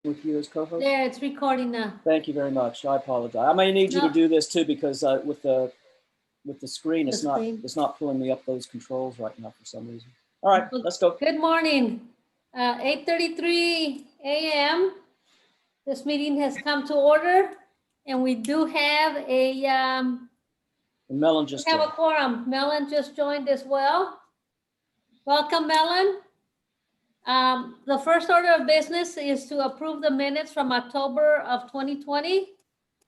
with you as co-host? There, it's recording now. Thank you very much. I apologize. I may need you to No. do this too because with the screen, The it's screen. not pulling me up those controls right now for some reason. All right, let's go. Good morning. 8:33 a.m. This meeting has come to order, and we do have a And Melon just we have a joined. quorum. Melon just joined as well. Welcome, Melon. The first order of business is to approve the minutes from October of 2020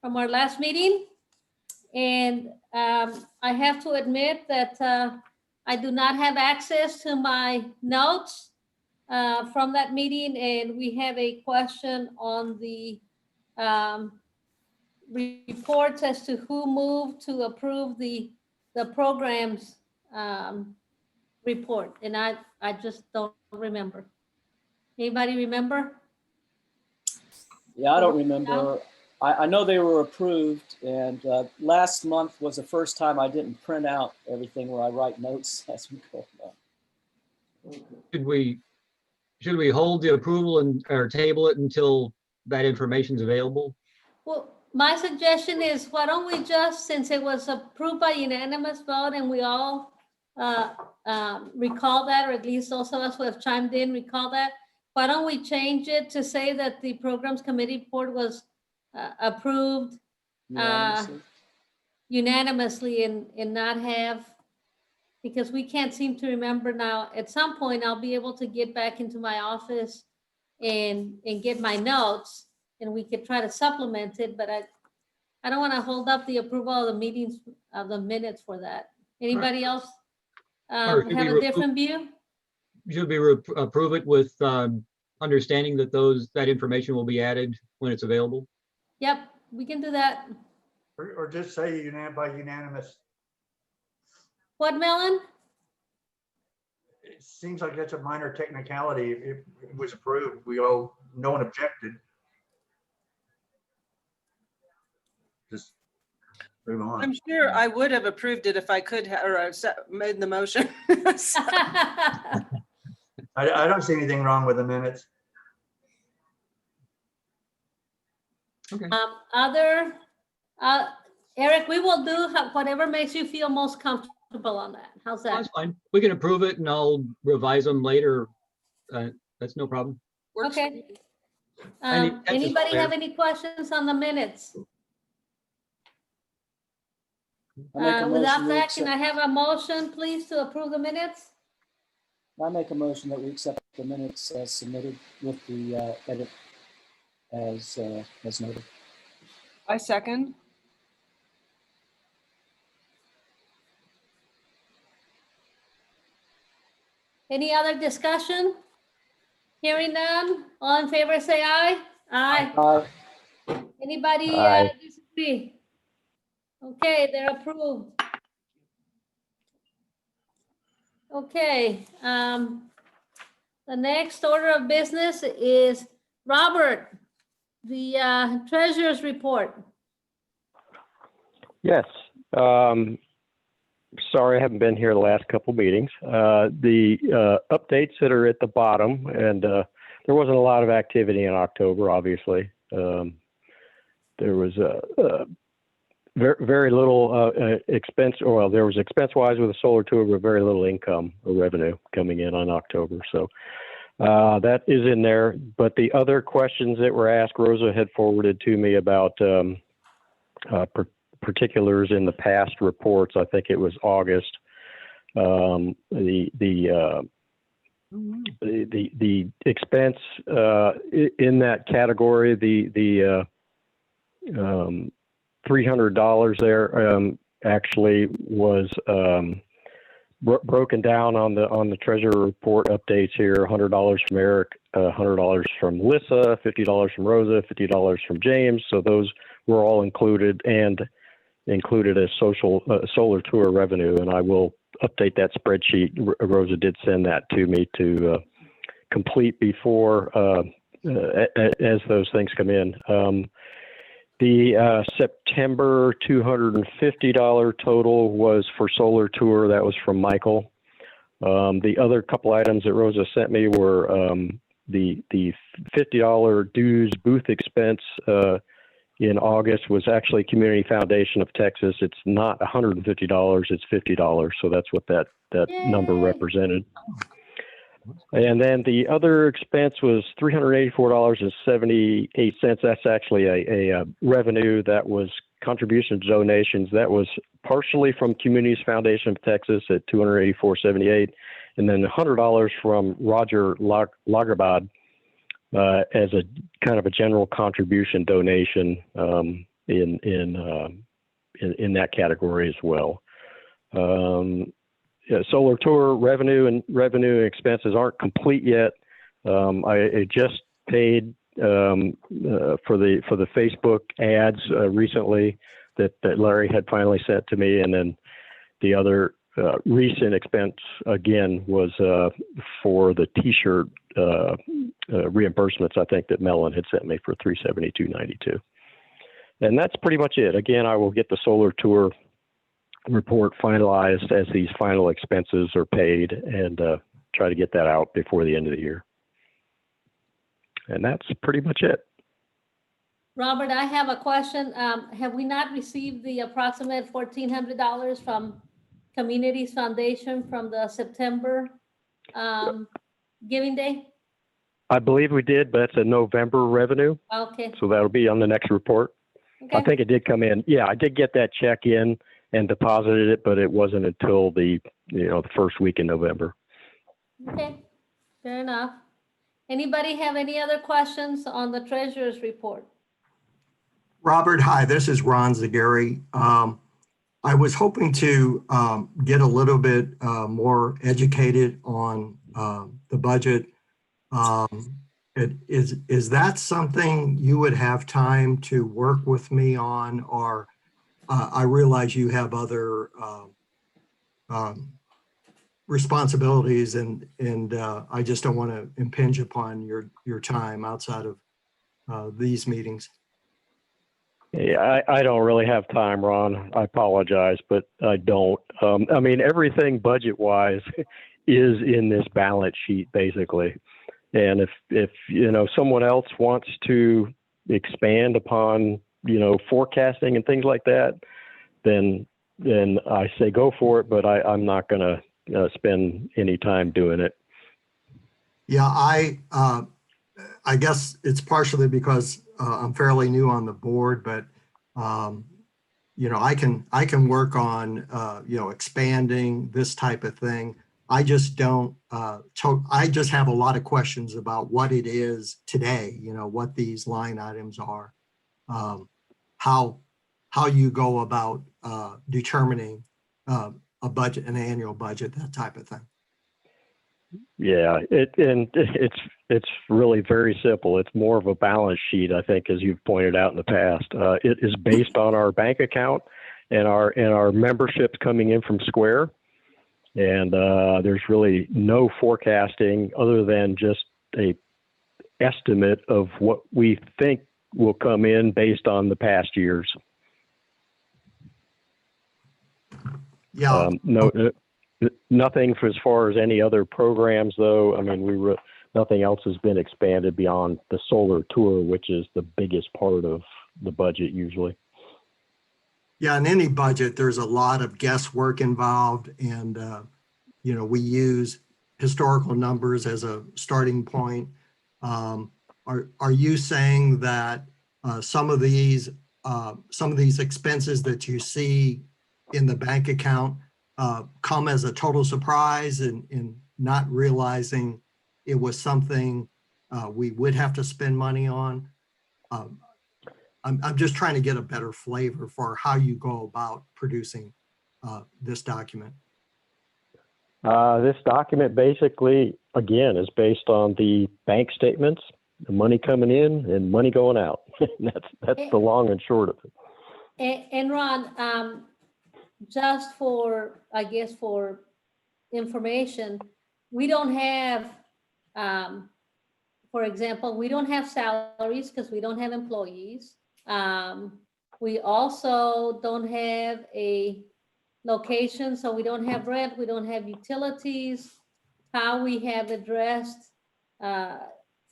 from our last meeting. And I have to admit that I do not have access to my notes from that meeting, and we have a question on the reports as to who moved to approve the program's report, and I just don't remember. Anybody remember? Yeah, I don't remember. I know they were approved, and last month was the first time I didn't print out everything where I write notes as we go along. Should we hold the approval or table it until that information is available? Well, my suggestion is, why don't we just, since it was approved by unanimous vote and we all recall that, or at least those of us who have chimed in recall that, why don't we change it to say that the programs committee report was approved unanimously and not have, because we can't seem to remember now. At some point, I'll be able to get back into my office and get my notes, and we could try to supplement it, but I don't want to hold up the approval of the meetings, of the minutes for that. Anybody else have a different view? Should we approve it with understanding that that information will be added when it's available? Yep, we can do that. Or just say by unanimous. What, Melon? It seems like that's a minor technicality. If it was approved, no one objected. Just move on. I'm sure I would have approved it if I could have, or made the motion. I don't see anything wrong with the minutes. Okay. Eric, we will do whatever makes you feel most comfortable on that. How's that? That's fine. We can approve it and I'll revise them later. That's no problem. Works for me. Okay. Anybody have any questions on the minutes? Without that, can I have a motion, please, to approve the minutes? I make a motion that we accept the minutes as submitted with the edit as noted. I second. Any other discussion? Hearing none, all in favor say aye. Aye. Anybody disagree? Okay, they're approved. Okay, the next order of business is Robert, the treasurer's report. Yes. Sorry, I haven't been here the last couple meetings. The updates that are at the bottom, and there wasn't a lot of activity in October, obviously. There was very little expense, or there was expense-wise with the solar tour, but very little income or revenue coming in on October. So that is in there. But the other questions that were asked, Rosa had forwarded to me about particulars in the past reports. I think it was August. The expense in that category, the $300 there actually was broken down on the treasurer report updates here. $100 from Eric, $100 from Lissa, $50 from Rosa, $50 from James. So those were all included and included as solar tour revenue. And I will update that spreadsheet. Rosa did send that to me to complete before as those things come in. The September $250 total was for solar tour. That was from Michael. The other couple items that Rosa sent me were the $50 dues booth expense in August was actually Community Foundation of Texas. It's not $150, it's $50. So that's what that number Yay. represented. And then the other expense was $384.78. That's actually a revenue that was contributions, donations. That was partially from Communities Foundation of Texas at $284.78, and then $100 from Roger Lagerbod as a kind of a general contribution donation in that category as well. Solar tour revenue and expenses aren't complete yet. I just paid for the Facebook ads recently that Larry had finally sent to me, and then the other recent expense again was for the T-shirt reimbursements. I think that Mellon had sent me for $372.92, and that's pretty much it. Again, I will get the solar tour report finalized as these final expenses are paid, and try to get that out before the end of the year. And that's pretty much it. Robert, I have a question. Have we not received the approximate $1,400 from Communities Foundation from the September Giving Day? I believe we did, but it's a November revenue, Okay. so that'll be on the next report. Okay. I think it did come in. Yeah, I did get that check in and deposited it, but it wasn't until the first week in November. Okay. Fair enough. Anybody have any other questions on the treasurer's report? Robert, hi, this is Ron Zagari. I was hoping to get a little bit more educated on the budget. Is that something you would have time to work with me on, or I realize you have other responsibilities, and I just don't want to impinge upon your time outside of these meetings. Yeah, I don't really have time, Ron. I apologize, but I don't. I mean, everything budget-wise is in this balance sheet, basically. And if someone else wants to expand upon, forecasting and things like that, then I say go for it, but I'm not going to spend any time doing it. Yeah, I guess it's partially because I'm fairly new on the board, but I can work on expanding this type of thing. I just don't. I just have a lot of questions about what it is today. What these line items are, how you go about determining a budget, an annual budget, that type of thing. Yeah, it's really very simple. It's more of a balance sheet, I think, as you've pointed out in the past. It is based on our bank account and our memberships coming in from Square, and there's really no forecasting other than just a estimate of what we think will come in based on the past years. Yeah. Nothing for as far as any other programs, though. I mean, nothing else has been expanded beyond the solar tour, which is the biggest part of the budget usually. Yeah, in any budget, there's a lot of guesswork involved, and we use historical numbers as a starting point. Are you saying that some of these expenses that you see in the bank account come as a total surprise and not realizing it was something we would have to spend money on? I'm just trying to get a better flavor for how you go about producing this document. This document basically, again, is based on the bank statements, the money coming in and money going out. That's the long and short of it. And Ron, just for information, we don't have, for example, we don't have salaries because we don't have employees. We also don't have a location, so we don't have rent, we don't have utilities. How we have addressed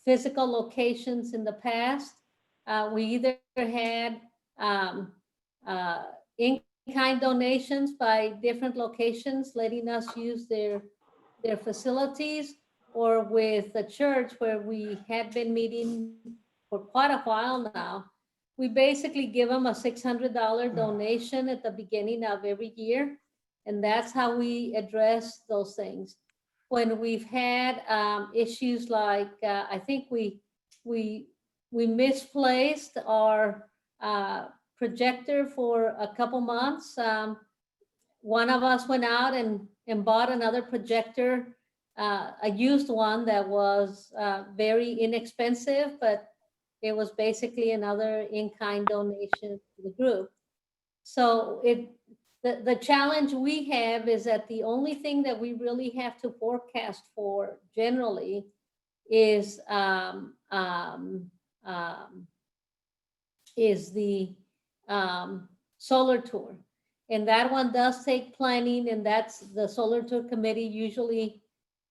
physical locations in the past. We either had in-kind donations by different locations letting us use their facilities, or with the church where we had been meeting for quite a while now. We basically give them a $600 donation at the beginning of every year. And that's how we address those things. When we've had issues like, I think we misplaced our projector for a couple months. One of us went out and bought another projector, a used one that was very inexpensive, but it was basically another in-kind donation to the group. So the challenge we have is that the only thing that we really have to forecast for generally is the solar tour. And that one does take planning, and that's the solar tour committee usually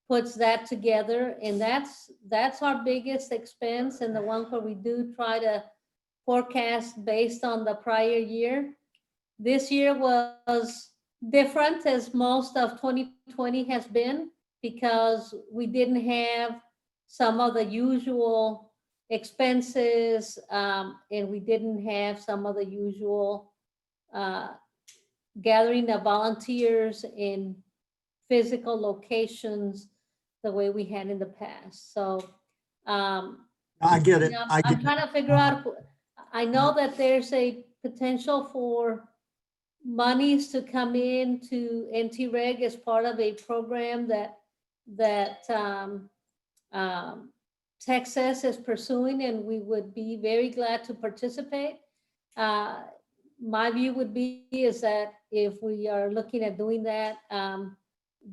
puts that together. And that's our biggest expense, and the one where we do try to forecast based on the prior year. This year was different, as most of 2020 has been, because we didn't have some of the usual expenses, and we didn't have some of the usual gathering of volunteers in physical locations the way we had in the past. So I get it. I'm trying to figure out, I know that there's a potential for monies to come in to NTREG as part of a program that Texas is pursuing, and we would be very glad to participate. My view would be is that if we are looking at doing that,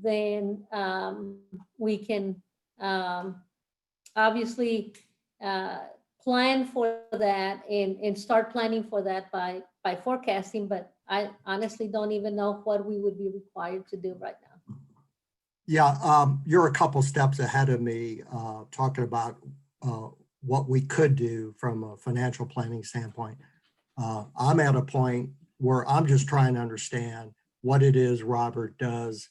then we can obviously plan for that and start planning for that by forecasting, but I honestly don't even know what we would be required to do right now. Yeah, you're a couple steps ahead of me talking about what we could do from a financial planning standpoint. I'm at a point where I'm just trying to understand what it is Robert does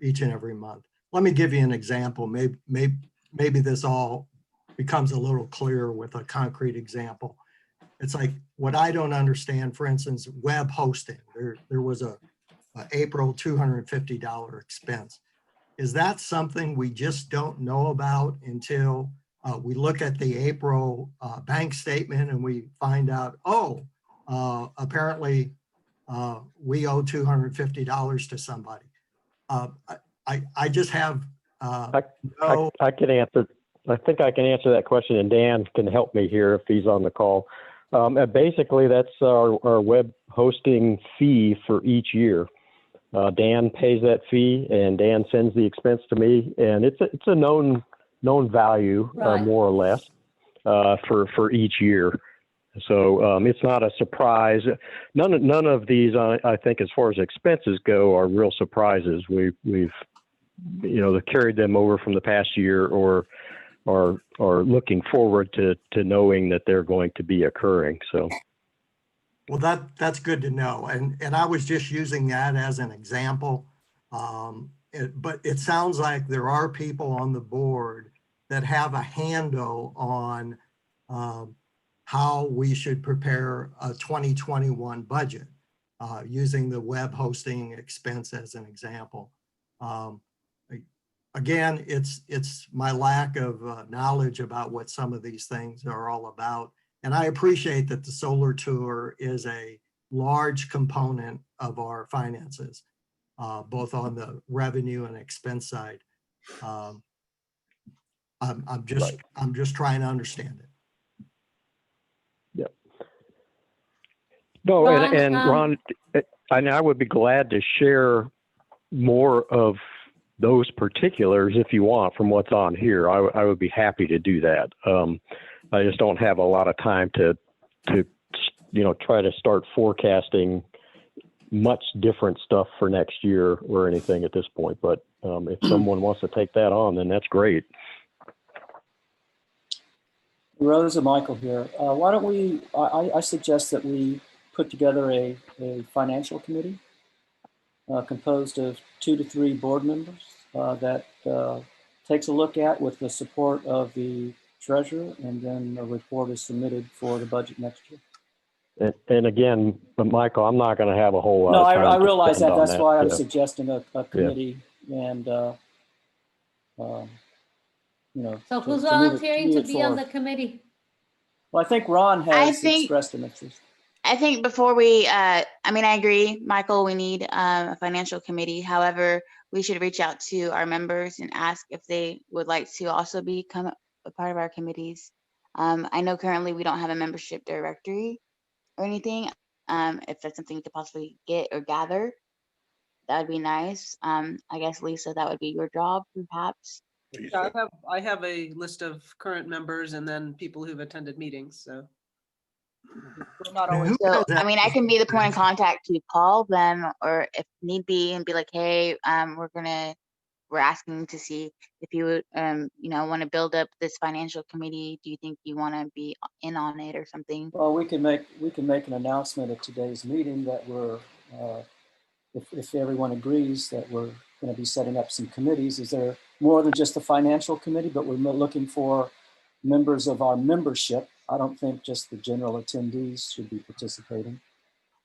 each and every month. Let me give you an example. Maybe this all becomes a little clearer with a concrete example. It's like what I don't understand, for instance, web hosting. There was a April $250 expense. Is that something we just don't know about until we look at the April bank statement and we find out, oh, apparently we owe $250 to somebody? I just have no. I can answer. I think I can answer that question, and Dan can help me here if he's on the call. Basically, that's our web hosting fee for each year. Dan pays that fee, and Dan sends the expense to me, and it's a known value, Right. More or less, for each year. So it's not a surprise. None of these, I think, as far as expenses go, are real surprises. We've carried them over from the past year, or looking forward to knowing that they're going to be occurring. So. Well, that's good to know. And I was just using that as an example. But it sounds like there are people on the board that have a handle on how we should prepare a 2021 budget using the web hosting expense as an example. Again, it's my lack of knowledge about what some of these things are all about. And I appreciate that the solar tour is a large component of our finances, both on the revenue and expense side. I'm just trying to understand it. Yep. No, Ron, and Ron, I would be glad to share more of those particulars if you want from what's on here. I would be happy to do that. I just don't have a lot of time to try to start forecasting much different stuff for next year or anything at this point. But if someone wants to take that on, then that's great. Rosa, Michael here. Why don't we, I suggest that we put together a financial committee composed of 2 to 3 board members that takes a look at with the support of the treasurer, and then a report is submitted for the budget next year. And again, but Michael, I'm not going to have a whole lot No, of time I to realize spend that. on That's why I'm Yeah. suggesting a committee and, So who's to volunteering move to it be on forward. the committee? Well, I think Ron I has think- expressed an interest. I think before we, I mean, I agree, Michael, we need a financial committee. However, we should reach out to our members and ask if they would like to also become a part of our committees. I know currently we don't have a membership directory or anything. If that's something you could possibly get or gather, that would be nice. I guess, Lisa, that would be your job, perhaps. Yeah, I have a list of current members and then people who've attended meetings, so. We're not always, So, I mean, I can be the point of contact to call them, or if need be, and be like, hey, we're asking to see if you would, want to build up this financial committee. Do you think you want to be in on it or something? Well, we can make an announcement at today's meeting that we're, if everyone agrees that we're going to be setting up some committees. Is there more than just the financial committee, but we're looking for members of our membership? I don't think just the general attendees should be participating,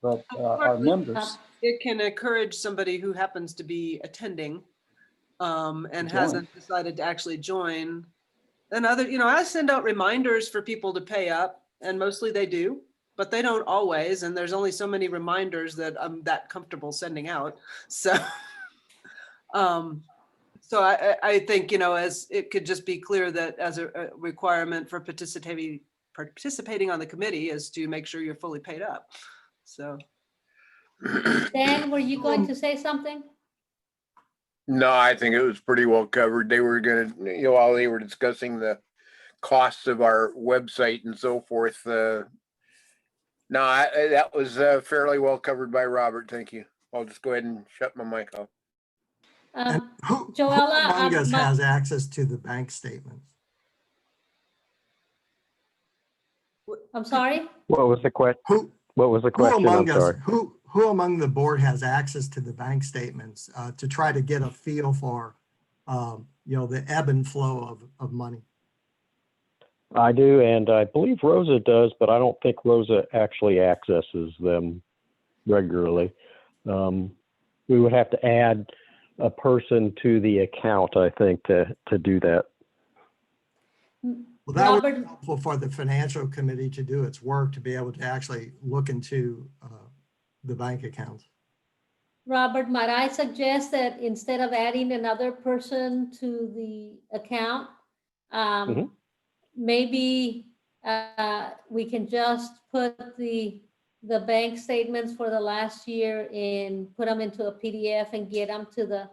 but our members. it can encourage somebody who happens to be attending and hasn't decided to actually join. And I send out reminders for people to pay up, and mostly they do, but they don't always. And there's only so many reminders that I'm that comfortable sending out. So, so I think, as it could just be clear that as a requirement for participating on the committee is to make sure you're fully paid up. So. Dan, were you going to say something? No, I think it was pretty well covered. They were gonna, while they were discussing the costs of our website and so forth. That was fairly well covered by Robert. Thank you. I'll just go ahead and shut my mic off. And who Joella, among us has access to the bank statements? I'm sorry? What was the question? What was the Who question? I'm among us, sorry. who among the board has access to the bank statements to try to get a feel for, the ebb and flow of money? I do, and I believe Rosa does, but I don't think Rosa actually accesses them regularly. We would have to add a person to the account, I think, to do that. Well, that would be Robert- helpful for the financial committee to do its work, to be able to actually look into the bank accounts. Robert, might I suggest that instead of adding another person to the account, maybe we can just put the bank statements for the last year and put them into a PDF and get them to the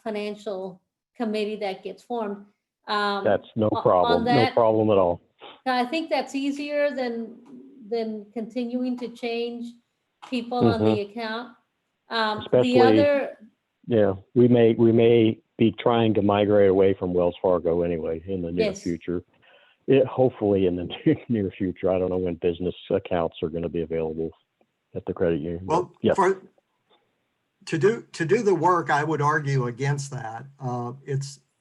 financial committee that gets formed. That's no on problem. No that- problem at all. I think that's easier than continuing to change people on the account. Especially- The other, Yeah, we may be trying to migrate away from Wells Fargo anyway in the near Yes. future. Hopefully in the near future. I don't know when business accounts are going to be available at the credit union. Well, yeah. To do the work, I would argue against that.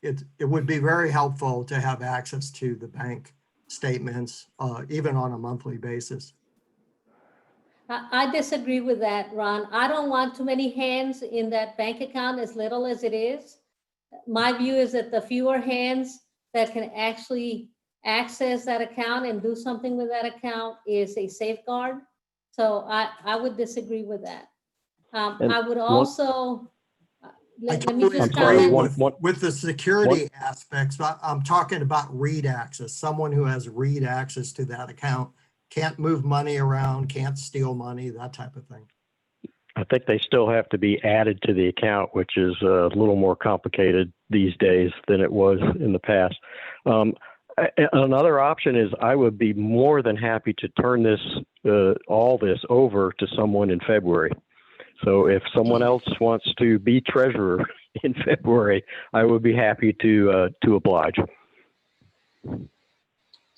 It would be very helpful to have access to the bank statements, even on a monthly basis. I disagree with that, Ron. I don't want too many hands in that bank account, as little as it is. My view is that the fewer hands that can actually access that account and do something with that account is a safeguard. So I would disagree with that. And I would one- also, I let me totally just sorry, comment. one- with the security aspects, but I'm talking about read access. Someone who has read access to that account can't move money around, can't steal money, that type of thing. I think they still have to be added to the account, which is a little more complicated these days than it was in the past. Another option is I would be more than happy to turn all this over to someone in February. So if someone else wants to be treasurer in February, I would be happy to oblige.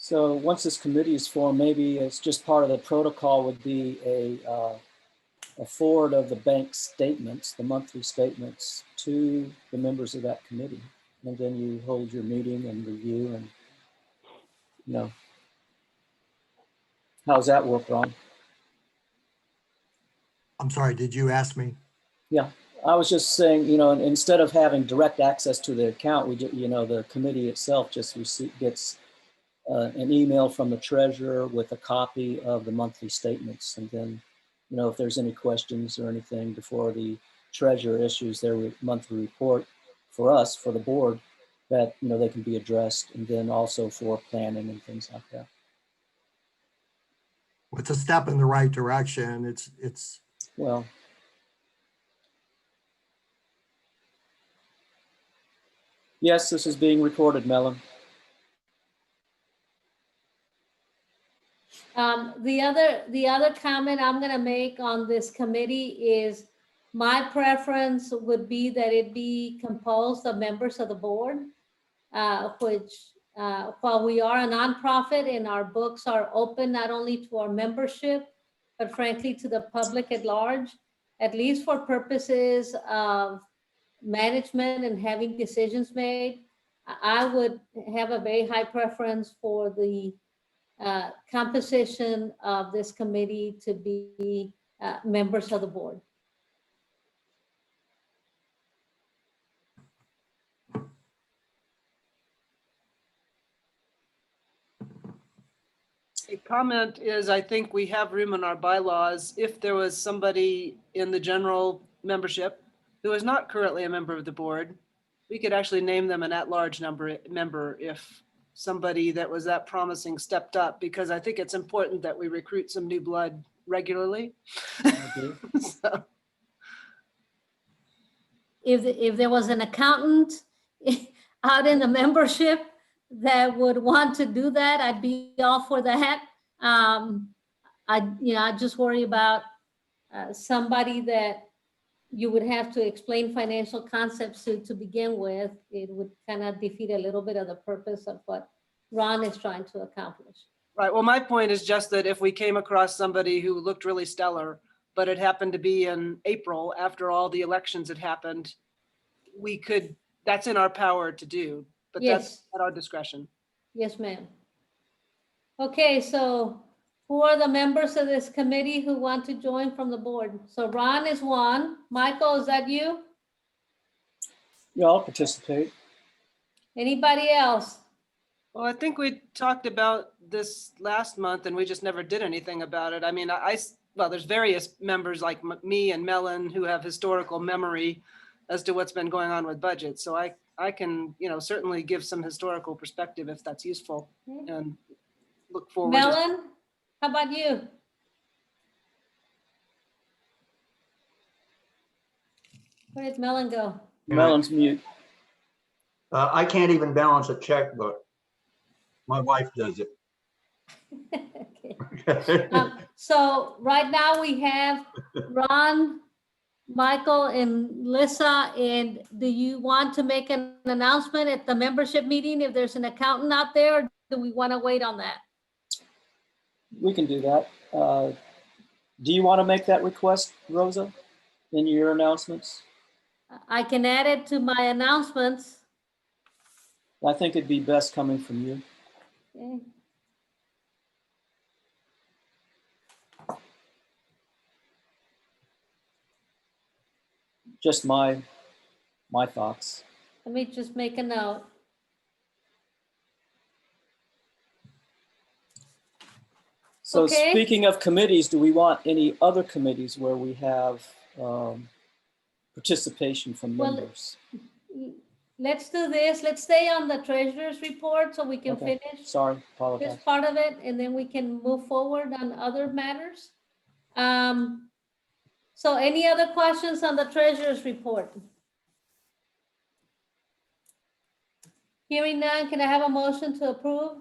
So once this committee is formed, maybe it's just part of the protocol would be a forward of the bank statements, the monthly statements, to the members of that committee. And then you hold your meeting and review and, you know, how's that work, Ron? I'm sorry, did you ask me? Yeah, I was just saying, you know, instead of having direct access to the account, we, you know, the committee itself just gets an email from the treasurer with a copy of the monthly statements. And then, you know, if there's any questions or anything before the treasurer issues their monthly report for us, for the board, that, you know, they can be addressed, and then also for planning and things like that. It's a step in the right direction. It's Well, yes, this is being recorded, Melon. The other comment I'm gonna make on this committee is my preference would be that it be composed of members of the board, which while we are a nonprofit and our books are open not only to our membership, but frankly to the public at large, at least for purposes of management and having decisions made, I would have a very high preference for the composition of this committee to be members of the board. A comment is, I think we have room in our bylaws, if there was somebody in the general membership who is not currently a member of the board, we could actually name them an at-large member if somebody that was that promising stepped up, because I think it's important that we recruit some new blood regularly. So, If there was an accountant out in the membership that would want to do that, I'd be all for that. I just worry about somebody that you would have to explain financial concepts to begin with. It would kind of defeat a little bit of the purpose of what Ron is trying to accomplish. right, well, my point is just that if we came across somebody who looked really stellar, but it happened to be in April after all the elections had happened, we could, that's in our power to do, but that's Yes. at our discretion. Yes, ma'am. Okay, so who are the members of this committee who want to join from the board? So Ron is one. Michael, is that you? Yeah, I'll participate. Anybody else? Well, I think we talked about this last month and we just never did anything about it. I mean, well, there's various members like me and Mellon who have historical memory as to what's been going on with budget. So I can, you know, certainly give some historical perspective if that's useful, and look forward. Mellon, how about you? Where did Mellon go? Melon's mute. I can't even balance a checkbook. My wife does it. Okay. So right now we have Ron, Michael, and Lissa. And do you want to make an announcement at the membership meeting if there's an accountant out there? Or do we want to wait on that? We can do that. Do you want to make that request, Rosa, in your announcements? I can add it to my announcements. I think it'd be best coming from you. Okay. Just my thoughts. Let me just make a note. So Okay. Speaking of committees, do we want any other committees where we have participation from Well, members? Let's do this. Let's stay on the treasurer's report so we can Okay. finish Sorry, apologize. this part of it, and then we can move forward on other matters. So any other questions on the treasurer's report? Hearing none, can I have a motion to approve?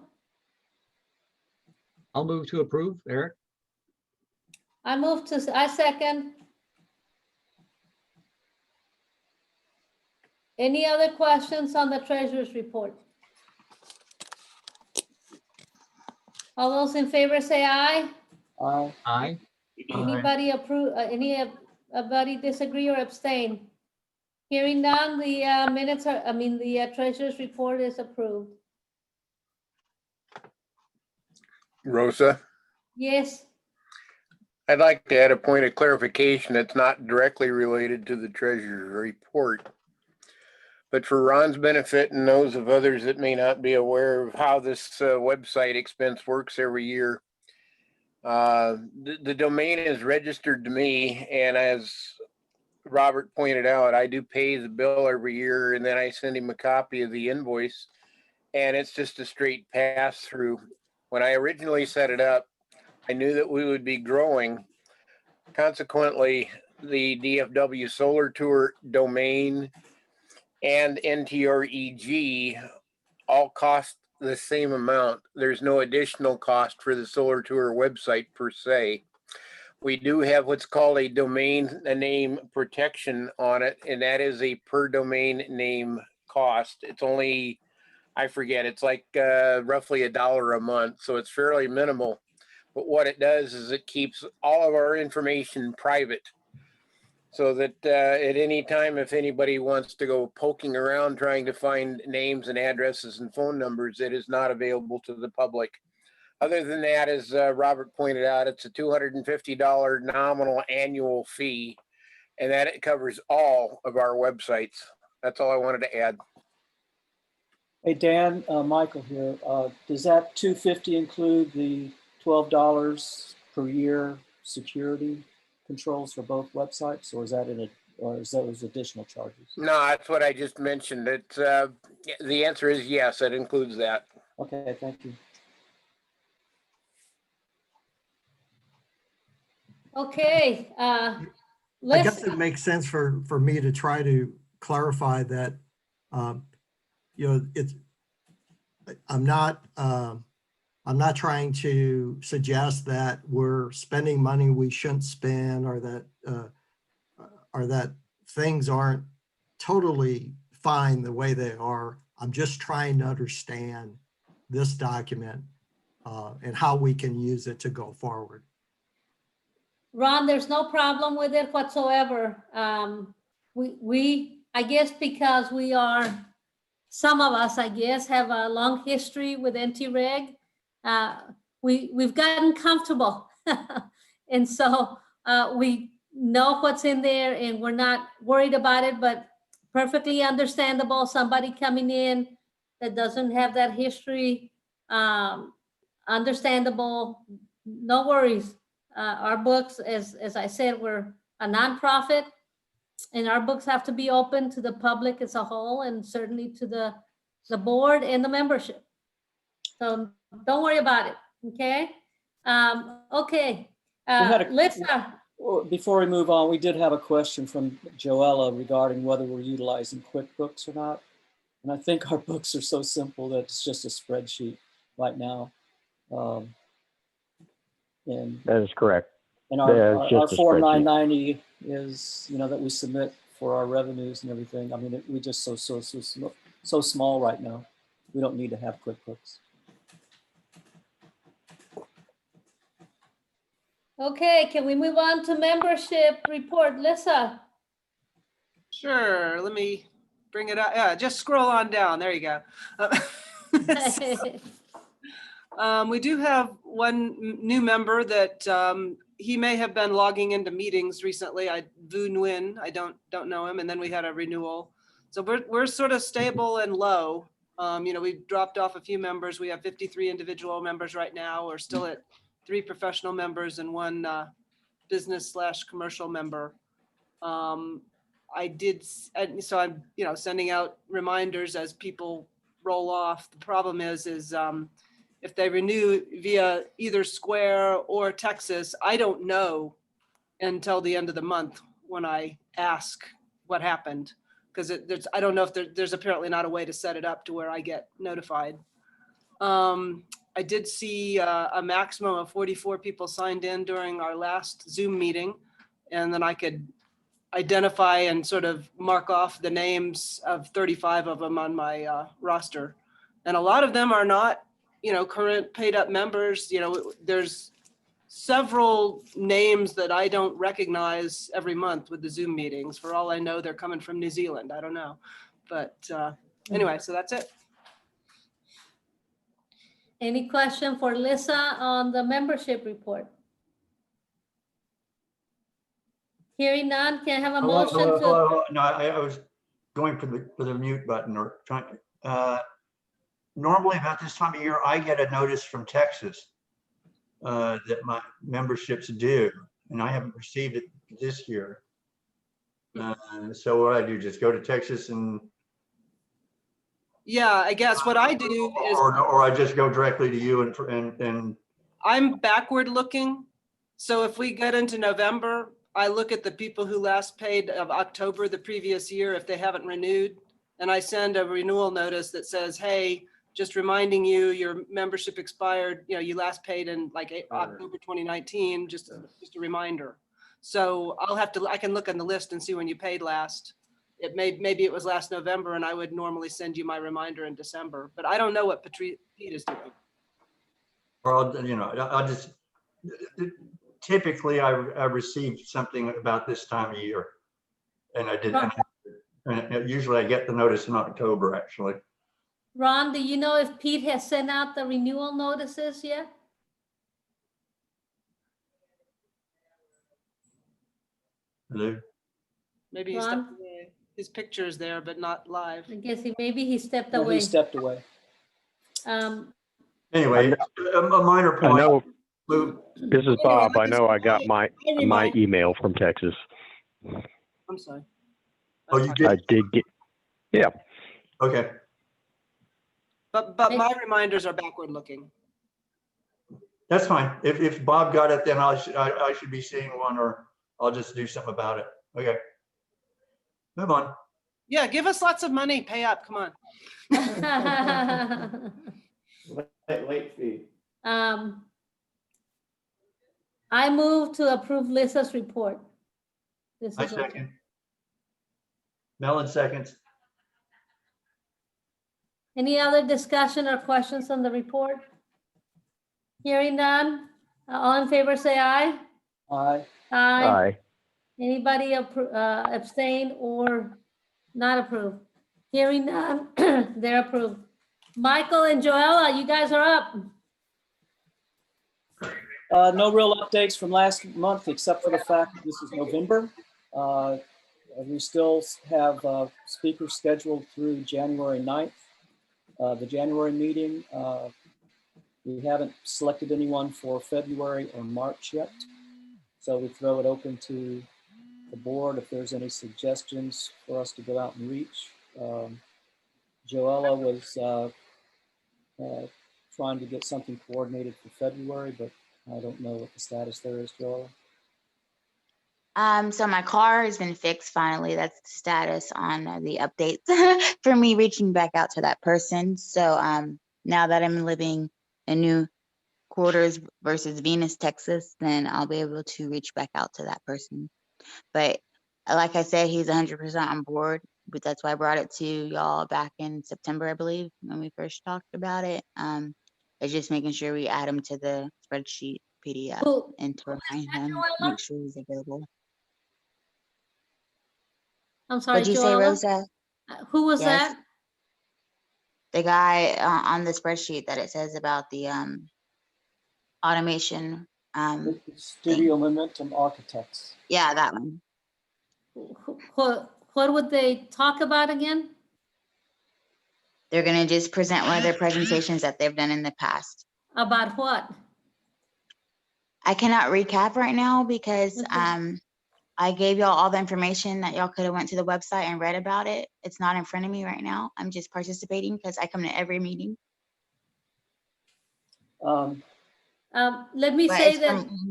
I'll move to approve, Eric. I second. Any other questions on the treasurer's report? All those in favor say aye. Aye. Aye. Anybody approve, anybody disagree or abstain? Hearing none, the minutes are, the treasurer's report is approved. Rosa, Yes, I'd like to add a point of clarification that's not directly related to the treasurer's report. But for Ron's benefit and those of others that may not be aware of how this website expense works every year, the domain is registered to me, and as Robert pointed out, I do pay the bill every year, and then I send him a copy of the invoice, and it's just a straight pass through. When I originally set it up, I knew that we would be growing. Consequently, the DFW Solar Tour domain and NTREG all cost the same amount. There's no additional cost for the Solar Tour website per se. We do have what's called a domain name protection on it, and that is a per domain name cost. It's only, I forget, it's like roughly $1 a month, so it's fairly minimal. But what it does is it keeps all of our information private, so that at any time, if anybody wants to go poking around trying to find names and addresses and phone numbers, it is not available to the public. Other than that, as Robert pointed out, it's a $250 nominal annual fee, and that it covers all of our websites. That's all I wanted to add. Hey, Dan, Michael here. Does that $250 include the $12 per year security controls for both websites, or is that those additional charges? No, that's what I just mentioned. It's the answer is yes, it includes that. Okay, thank you. okay. I Let's, guess it makes sense for me to try to clarify that, it's, I'm not trying to suggest that we're spending money we shouldn't spend, or that things aren't totally fine the way they are. I'm just trying to understand this document and how we can use it to go forward. Ron, there's no problem with it whatsoever. I guess because some of us, I guess, have a long history with NTREG. We've gotten comfortable. And so we know what's in there and we're not worried about it, but perfectly understandable. Somebody coming in that doesn't have that history, understandable, no worries. Our books, as I said, we're a nonprofit, and our books have to be open to the public as a whole, and certainly to the board and the membership. So don't worry about it, okay? Okay, Lisa. Before we move on, we did have a question from Joella regarding whether we're utilizing QuickBooks or not. And I think our books are so simple that it's just a spreadsheet right now. And That is correct. And Yeah, our it's just a Form spreadsheet. 990 is, that we submit for our revenues and everything. I mean, we just so small right now. We don't need to have QuickBooks. Okay, can we move on to membership report? Lisa? Sure, let me bring it up. Yeah, just scroll on down. There you go. We do have one new member that he may have been logging into meetings recently. Vu Nguyen, I don't know him, and then we had a renewal. So we're sort of stable and low. We've dropped off a few members. We have 53 individual members right now. We're still at 3 professional members and 1 business/commercial member. So I'm sending out reminders as people roll off. The problem is if they renew via either Square or Texas, I don't know until the end of the month when I ask what happened, because I don't know if there's apparently not a way to set it up to where I get notified. I did see a maximum of 44 people signed in during our last Zoom meeting, and then I could identify and sort of mark off the names of 35 of them on my roster. And a lot of them are not current paid up members, there's several names that I don't recognize every month with the Zoom meetings. For all I know, they're coming from New Zealand. I don't know. But anyway, so that's it. Any question for Lisa on the membership report? Hearing none, can I have a motion to? No, I was going for the mute button or trying. Normally about this time of year, I get a notice from Texas that my membership's due, and I haven't received it this year. So what I do, just go to Texas and. Yeah, I guess what I do is. Or I just go directly to you and. I'm backward looking. So if we get into November, I look at the people who last paid of October the previous year if they haven't renewed. And I send a renewal notice that says, hey, just reminding you, your membership expired. You last paid in like October 2019, just a reminder. So I can look on the list and see when you paid last. Maybe it was last November, and I would normally send you my reminder in December, but I don't know what Pete is doing. Or I'll just, typically I received something about this time of year, and I didn't. And usually I get the notice in October, actually. Ron, do you know if Pete has sent out the renewal notices yet? Hello? Maybe he stepped away. His picture is there, but not live. I guess maybe he stepped Well, away. he stepped away. Anyway, a minor point. I know, this is Bob. I know I got my email from Texas. I'm sorry. Oh, you did? I did get, yeah. Okay. But my reminders are backward looking. That's fine. If Bob got it, then I should be seeing one, or I'll just do something about it. Okay. Move on. Yeah, give us lots of money. Pay up. Come on. Late fee. I move to approve Lisa's report. I second. Mellon seconds. Any other discussion or questions on the report? Hearing none, all in favor say aye. Aye. Aye. Anybody abstain or not approve? Hearing none, they're approved. Michael and Joella, you guys are up. No real updates from last month, except for the fact that this is November. We still have speakers scheduled through January 9th. The January meeting, we haven't selected anyone for February or March yet. So we throw it open to the board if there's any suggestions for us to go out and reach. Joella was trying to get something coordinated for February, but I don't know what the status there is, Joella. So my car has been fixed finally. That's the status on the updates for me reaching back out to that person. So now that I'm living in new quarters versus Venus, Texas, then I'll be able to reach back out to that person. But like I said, he's 100% on board, but that's why I brought it to y'all back in September, I believe, when we first talked about it. It's just making sure we add him to the spreadsheet PDF and to remind him, make sure he's available. I'm sorry, What'd you say, Rosa? Who was that? The guy on the spreadsheet that it says about the automation. Studio Momentum Architects. Yeah, that one. What would they talk about again? They're going to just present one of their presentations that they've done in the past. About what? I cannot recap right now because Okay. I gave y'all all the information that y'all could have went to the website and read about it. It's not in front of me right now. I'm just participating because I come to every meeting. Let me But say it's that from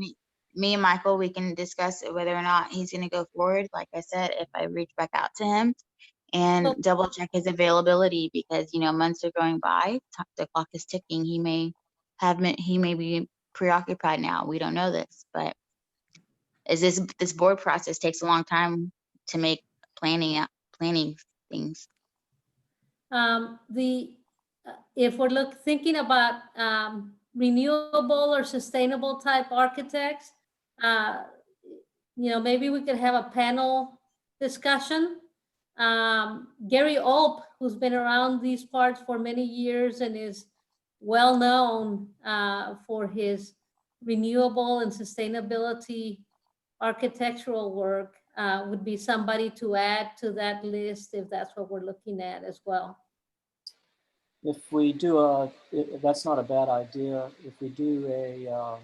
me and Michael, we can discuss whether or not he's going to go forward. Like I said, if I reach back out to him and double check his availability, because months are going by, the clock is ticking. He may be preoccupied now. We don't know this, but this board process takes a long time to make planning things. if we're thinking about renewable or sustainable type architects, maybe we could have a panel discussion. Gary Ope, who's been around these parts for many years and is well known for his renewable and sustainability architectural work, would be somebody to add to that list if that's what we're looking at as well. If we do that's not a bad idea. If we do a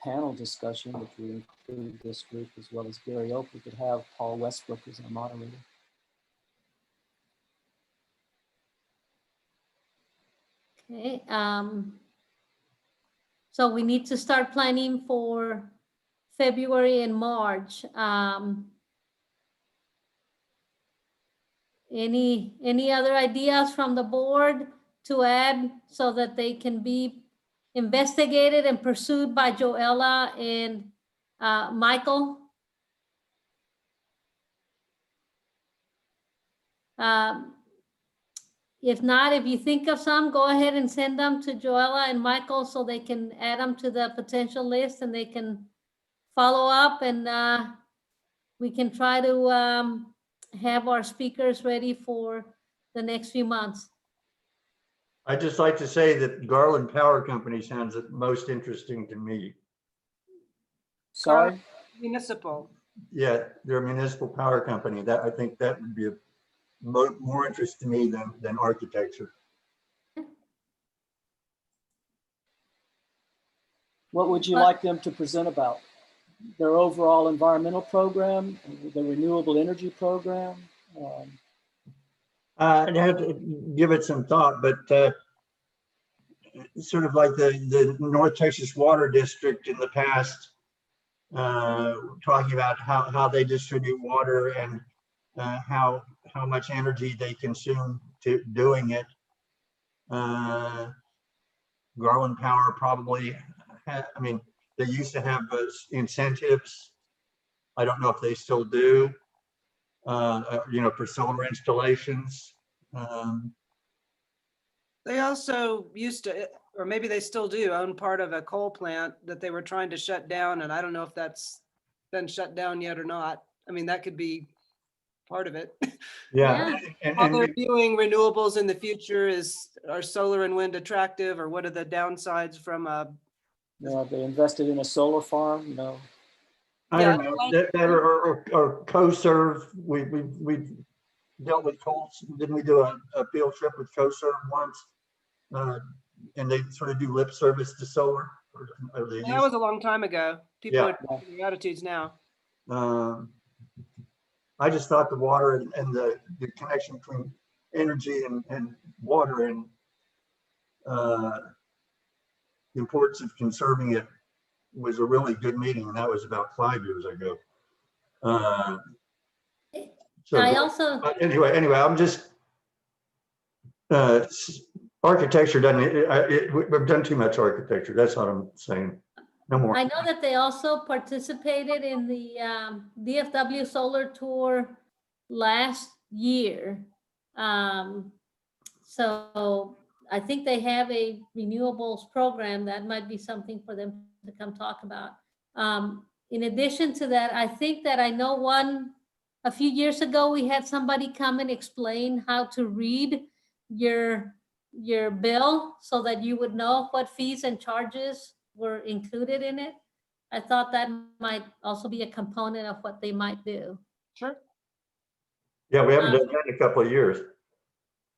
panel discussion, which we include this group as well as Gary Oak, we could have Paul Westbrook as our moderator. Okay. So we need to start planning for February and March. Any other ideas from the board to add so that they can be investigated and pursued by Joella and Michael? If not, if you think of some, go ahead and send them to Joella and Michael so they can add them to the potential list and they can follow up, and we can try to have our speakers ready for the next few months. I'd just like to say that Garland Power Company sounds the most interesting to me. Sorry? Municipal. Yeah, they're a municipal power company. That, I think that would be of more interest to me than architecture. What would you like them to present about? Their overall environmental program, the renewable energy program? I'd have to give it some thought, but sort of like the North Texas Water District in the past, talking about how they distribute water and how much energy they consume to doing it. Garland Power probably I mean, they used to have incentives. I don't know if they still do, for solar installations. They also used to, or maybe they still do, own part of a coal plant that they were trying to shut down. And I don't know if that's been shut down yet or not. I mean, that could be part of it. Yeah. How they're viewing renewables in the future are solar and wind attractive, or what are the downsides from They invested in a solar farm, I don't know, or co-serve. We've dealt with coal. Didn't we do a field trip with co-serve once? And they sort of do lip service to solar. That was a long time ago. People are changing their attitudes now. I just thought the water and the connection between energy and water and the importance of conserving it was a really good meeting, and that was about 5 years ago. Anyway, I'm just architecture doesn't. We've done too much architecture. That's what I'm saying. No more. I know that they also participated in the DFW Solar Tour last year. So I think they have a renewables program that might be something for them to come talk about. In addition to that, I think that I know a few years ago, we had somebody come and explain how to read your bill so that you would know what fees and charges were included in it. I thought that might also be a component of what they might do. Sure. Yeah, we haven't done that in a couple of years.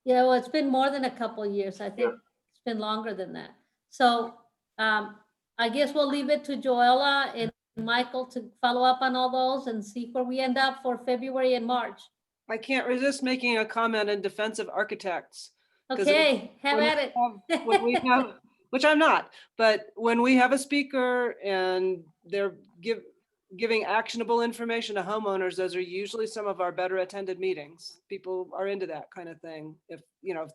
Yeah, well, it's been more than a couple of years. I think it's been longer than that. So I guess we'll leave it to Joella and Michael to follow up on all those and see where we end up for February and March. I can't resist making a comment in defense of architects. Okay, have at it. When we have, which I'm not, but when we have a speaker and they're giving actionable information to homeowners, those are usually some of our better attended meetings. People are into that kind of thing. If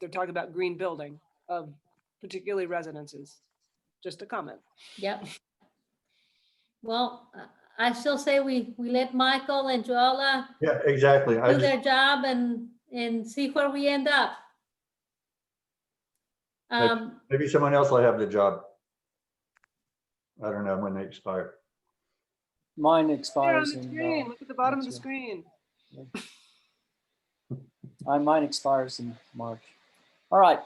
they're talking about green building of particularly residences. Just a comment. Yep. Well, I still say we let Michael and Joella exactly. do their job and see where we end up. Maybe someone else will have the job. I don't know when they expire. Mine Here on expires the in. screen, look at the bottom of the that's screen. Mine expires in March. All right.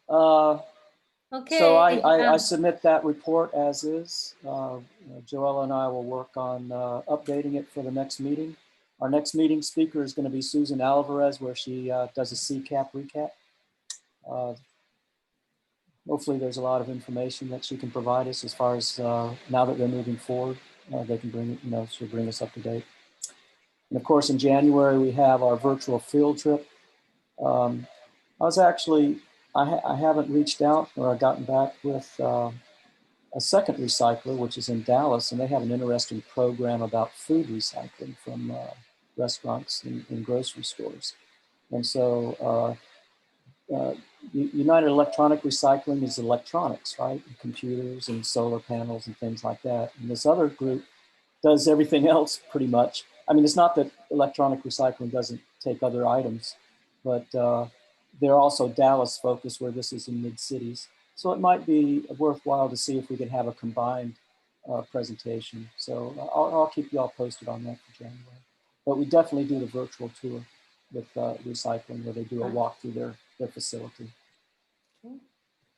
So Okay. I submit that report as is. Joella and I will work on updating it for the next meeting. Our next meeting speaker is going to be Susan Alvarez, where she does a CCAP recap. Hopefully there's a lot of information that she can provide us as far as now that they're moving forward. They can bring, she'll bring us up to date. And of course, in January, we have our virtual field trip. I was actually, I haven't reached out or gotten back with a second recycler, which is in Dallas, and they have an interesting program about food recycling from restaurants and grocery stores. And so United Electronic Recycling is electronics, right? And computers and solar panels and things like that. And this other group does everything else pretty much. I mean, it's not that electronic recycling doesn't take other items, but they're also Dallas focused, where this is in mid-cities. So it might be worthwhile to see if we could have a combined presentation. So I'll keep you all posted on that for January. But we definitely do the virtual tour with recycling, where they do a walk through their facility.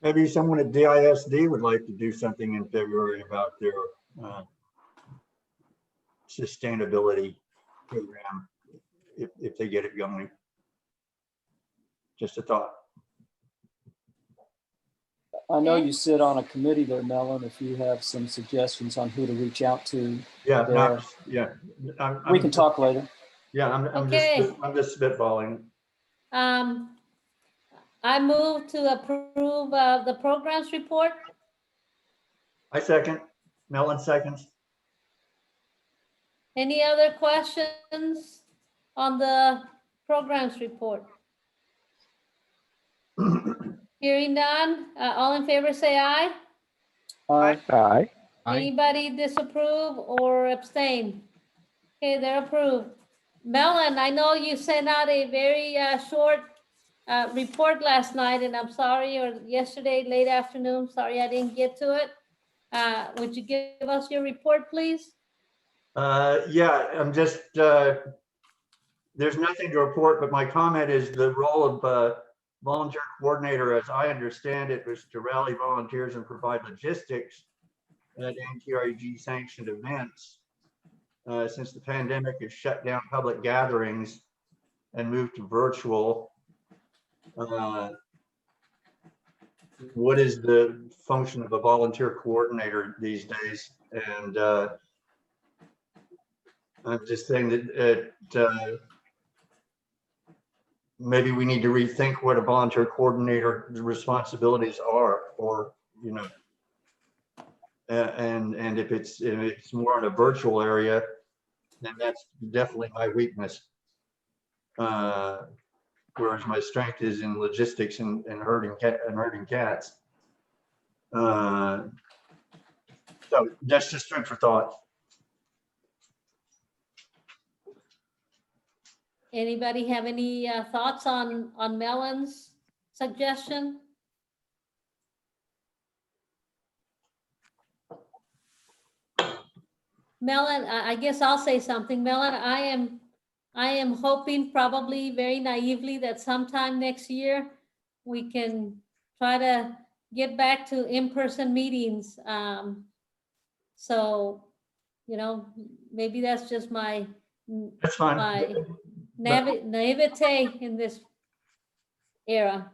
Maybe someone at DISD would like to do something in February about their sustainability program, if they get it going. Just a thought. I know you sit on a committee there, Melon, if you have some suggestions on who to reach out to. Yeah, there. We can talk later. Yeah, I'm just spitballing. I move to approve the programs report. I second. Melon seconds. Any other questions on the programs report? Hearing none, all in favor say aye. Aye. Aye. Anybody disapprove or abstain? Okay, they're approved. Melon, I know you sent out a very short report last night, and I'm sorry, or yesterday, late afternoon, sorry I didn't get to it. Would you give us your report, please? Yeah, I'm just, there's nothing to report, but my comment is the role of volunteer coordinator, as I understand it, was to rally volunteers and provide logistics at NTREG sanctioned events. Since the pandemic has shut down public gatherings and moved to virtual, what is the function of a volunteer coordinator these days? And I'm just saying that maybe we need to rethink what a volunteer coordinator's responsibilities are, or and if it's more in a virtual area, then that's definitely my weakness. Whereas my strength is in logistics and herding cats. So that's just food for thought. Anybody have any thoughts on Melon's suggestion? Melon, I guess I'll say something. Melon, I am hoping, probably very naively, that sometime next year we can try to get back to in-person meetings. So, maybe that's just my naivete in this era,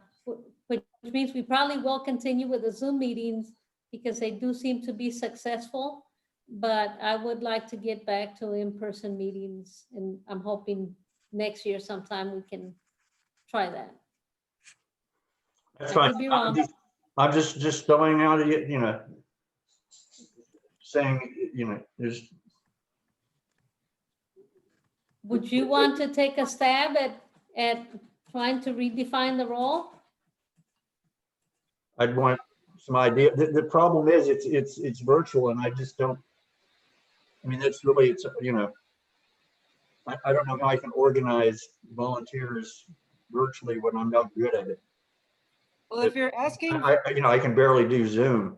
which means we probably will continue with the Zoom meetings because they do seem to be successful. But I would like to get back to in-person meetings, and I'm hoping next year sometime we can try that. That's fine. Could be wrong. I'm just throwing out, saying, there's. Would you want to take a stab at trying to redefine the role? I'd want some idea. The problem is it's virtual, and I just don't. I mean, that's really, I don't know how I can organize volunteers virtually when I'm not good at it. Well, if you're asking, I can barely do Zoom.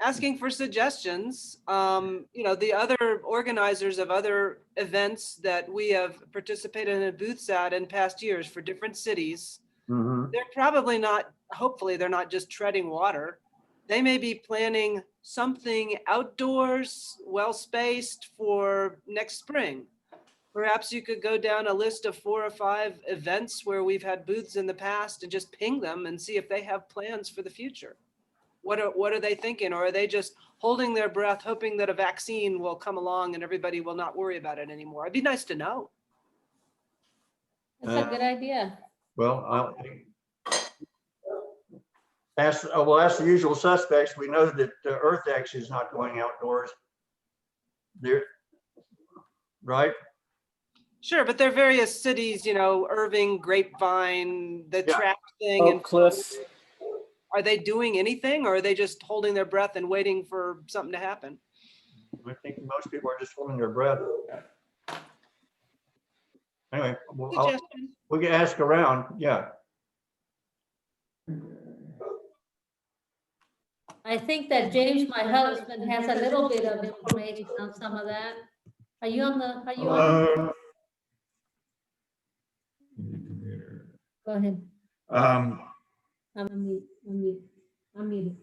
asking for suggestions, the other organizers of other events that we have participated in booths at in past years for different cities, Mhm. they're probably not, hopefully they're not just treading water. They may be planning something outdoors, well-spaced for next spring. Perhaps you could go down a list of 4 or 5 events where we've had booths in the past and just ping them and see if they have plans for the future. What are they thinking? Or are they just holding their breath, hoping that a vaccine will come along and everybody will not worry about it anymore? It'd be nice to know. That's a good idea. Well, we'll ask the usual suspects. We know that EarthX is not going outdoors. There, right? Sure, but there are various cities, Irving, Grapevine, the Yeah. track thing. Oak And Cliff. are they doing anything, or are they just holding their breath and waiting for something to happen? I think most people are just holding their breath. Anyway, Suggestion. we can ask around. Yeah. I think that James, my husband, has a little bit of information on some of that. Are you on? Go ahead. I'm muted.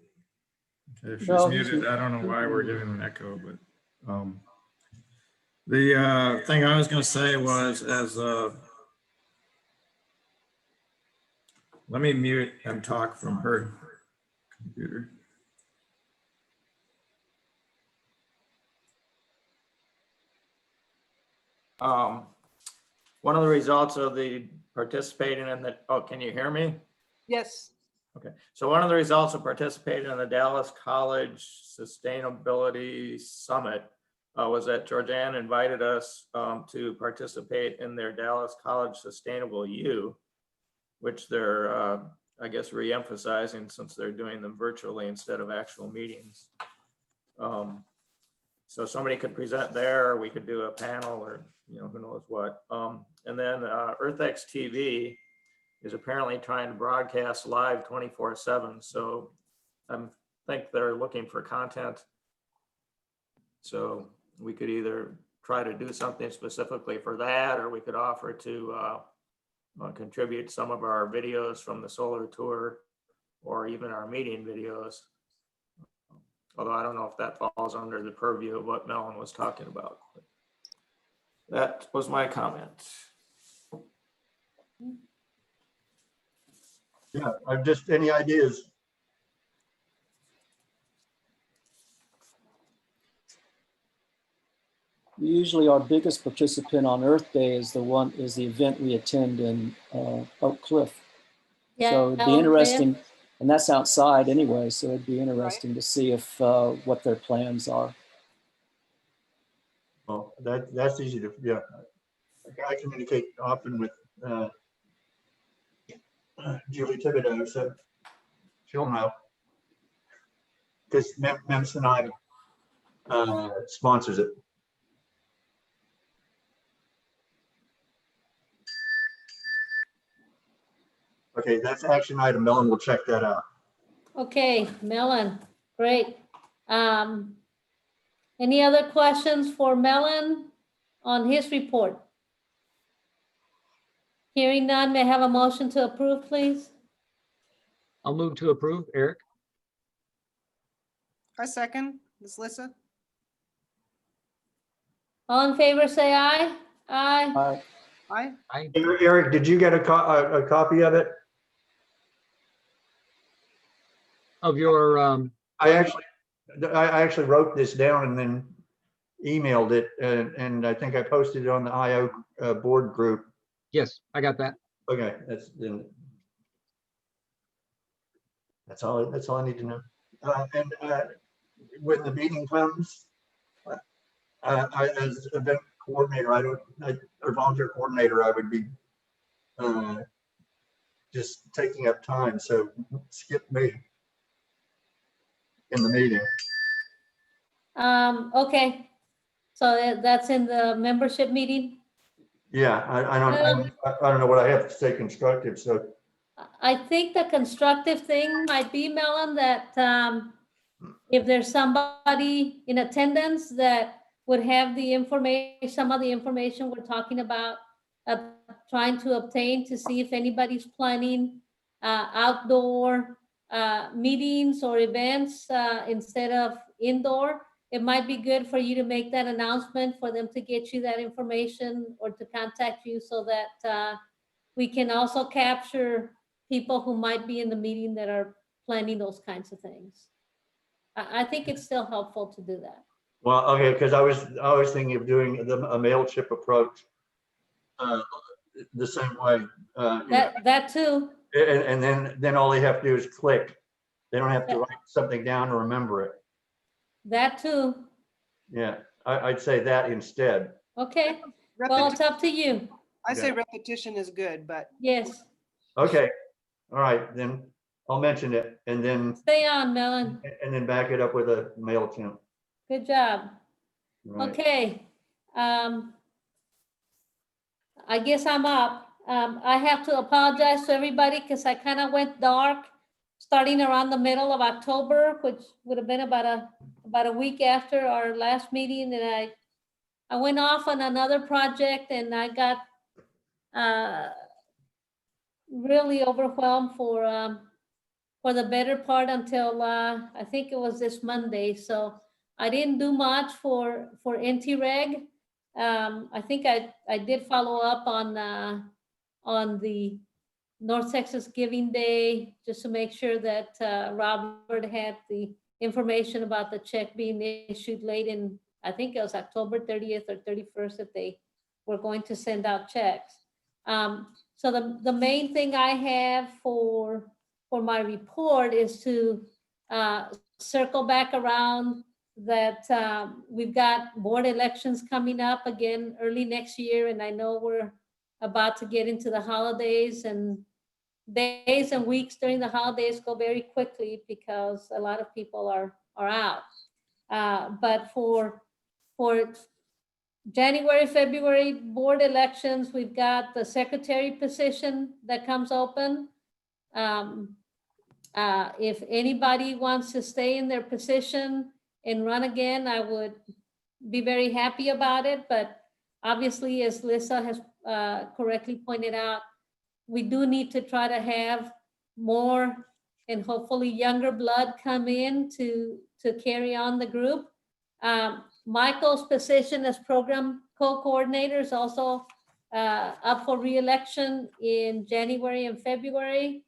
If she's No, muted, I don't know why we're getting an echo, but the thing I was going to say was let me mute and talk from her computer. One of the results of the participating in the, can you hear me? Yes. Okay, so one of the results of participating in the Dallas College Sustainability Summit was that Georgianne invited us to participate in their Dallas College Sustainable U, which they're, I guess, re-emphasizing since they're doing them virtually instead of actual meetings. So somebody could present there, or we could do a panel, or who knows what. And then EarthX TV is apparently trying to broadcast live 24/7. So I think they're looking for content. So we could either try to do something specifically for that, or we could offer to contribute some of our videos from the solar tour, or even our meeting videos. Although I don't know if that falls under the purview of what Melon was talking about. That was my comment. Yeah. I've just, any ideas? Usually our biggest participant on Earth Day is the event we attend in Oak Cliff. So it'd be interesting, and that's outside anyway, so it'd be interesting to see if what their plans are. Well, that's easy to, yeah. I communicate often with Julie Thibodeau, so she'll know. Because Mems and I sponsors it. Okay, that's action item. Melon will check that out. Okay, Melon, great. Any other questions for Melon on his report? Hearing none, may I have a motion to approve, please? I'll move to approve. Eric? I second. Ms. Lissa? All in favor, say aye. Aye. Aye. Aye. Eric, did you get a copy of it? Of your, I actually wrote this down and then emailed it, and I think I posted it on the IO board group. yes, I got that. Okay, that's all I need to know. And when the meeting comes, I, as event coordinator, or volunteer coordinator, I would be just taking up time. So skip me in the meeting. Okay, so that's in the membership meeting? Yeah, I don't know what I have to say constructive. So I think the constructive thing might be, Melon, that if there's somebody in attendance that would have the information, some of the information we're talking about, trying to obtain to see if anybody's planning outdoor meetings or events instead of indoor, it might be good for you to make that announcement for them to get you that information or to contact you so that we can also capture people who might be in the meeting that are planning those kinds of things. I think it's still helpful to do that. Well, okay, because I was thinking of doing a MailChimp approach the same way. That too. And then all they have to do is click. They don't have to write something down or remember it. That too. Yeah, I'd say that instead. Okay. Well, it's up to you. I say repetition is good, but Yes. Okay, all right, then I'll mention it and then Stay on, Melon. back it up with a MailChimp. Good job. Right. Okay. I guess I'm up. I have to apologize to everybody because I kind of went dark starting around the middle of October, which would have been about a week after our last meeting. And I went off on another project and I got really overwhelmed for the better part until I think it was this Monday. So I didn't do much for NTREG. I think I did follow up on the North Texas Giving Day, just to make sure that Robert had the information about the check being issued late in, I think it was October 30th or 31st, that they were going to send out checks. So the main thing I have for my report is to circle back around that we've got board elections coming up again early next year. And I know we're about to get into the holidays, and days and weeks during the holidays go very quickly because a lot of people are out. But for January, February board elections, we've got the secretary position that comes open. If anybody wants to stay in their position and run again, I would be very happy about it. But obviously, as Lisa has correctly pointed out, we do need to try to have more and hopefully younger blood come in to carry on the group. Michael's position as program co-coordinator is also up for re-election in January and February.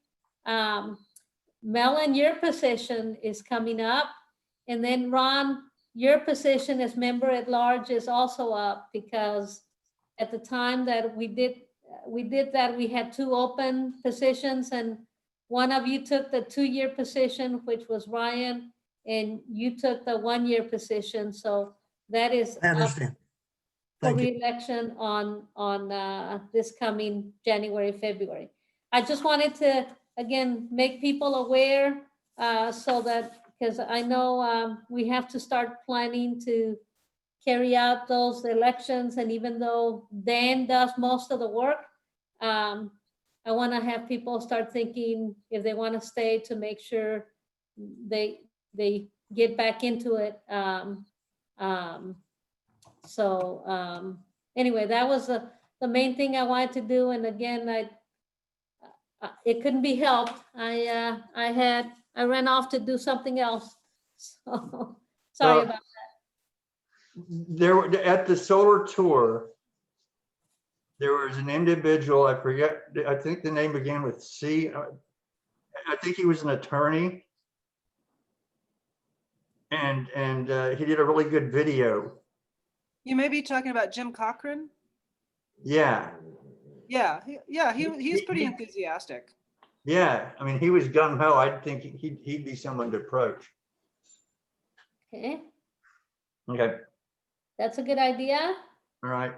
Melon, your position is coming up. And then Ron, your position as member at large is also up, because at the time that we did that, we had 2 open positions, and one of you took the 2-year position, which was Ryan, and you took the 1-year position. So that is I understand. for Thank you. re-election on this coming January, February. I just wanted to, again, make people aware so that, because I know we have to start planning to carry out those elections. And even though Dan does most of the work, I want to have people start thinking if they want to stay, to make sure they get back into it. Anyway, that was the main thing I wanted to do. And again, it couldn't be helped. I ran off to do something else. So sorry about There at the solar tour, there was an individual, I forget, I think the name began with C. I think he was an attorney. And he did a really good video. you may be talking about Jim Cochran. Yeah. Yeah, he's pretty enthusiastic. Yeah, I mean, he was gung ho. I think he'd be someone to approach. that. Okay, Okay, that's a good idea. all right.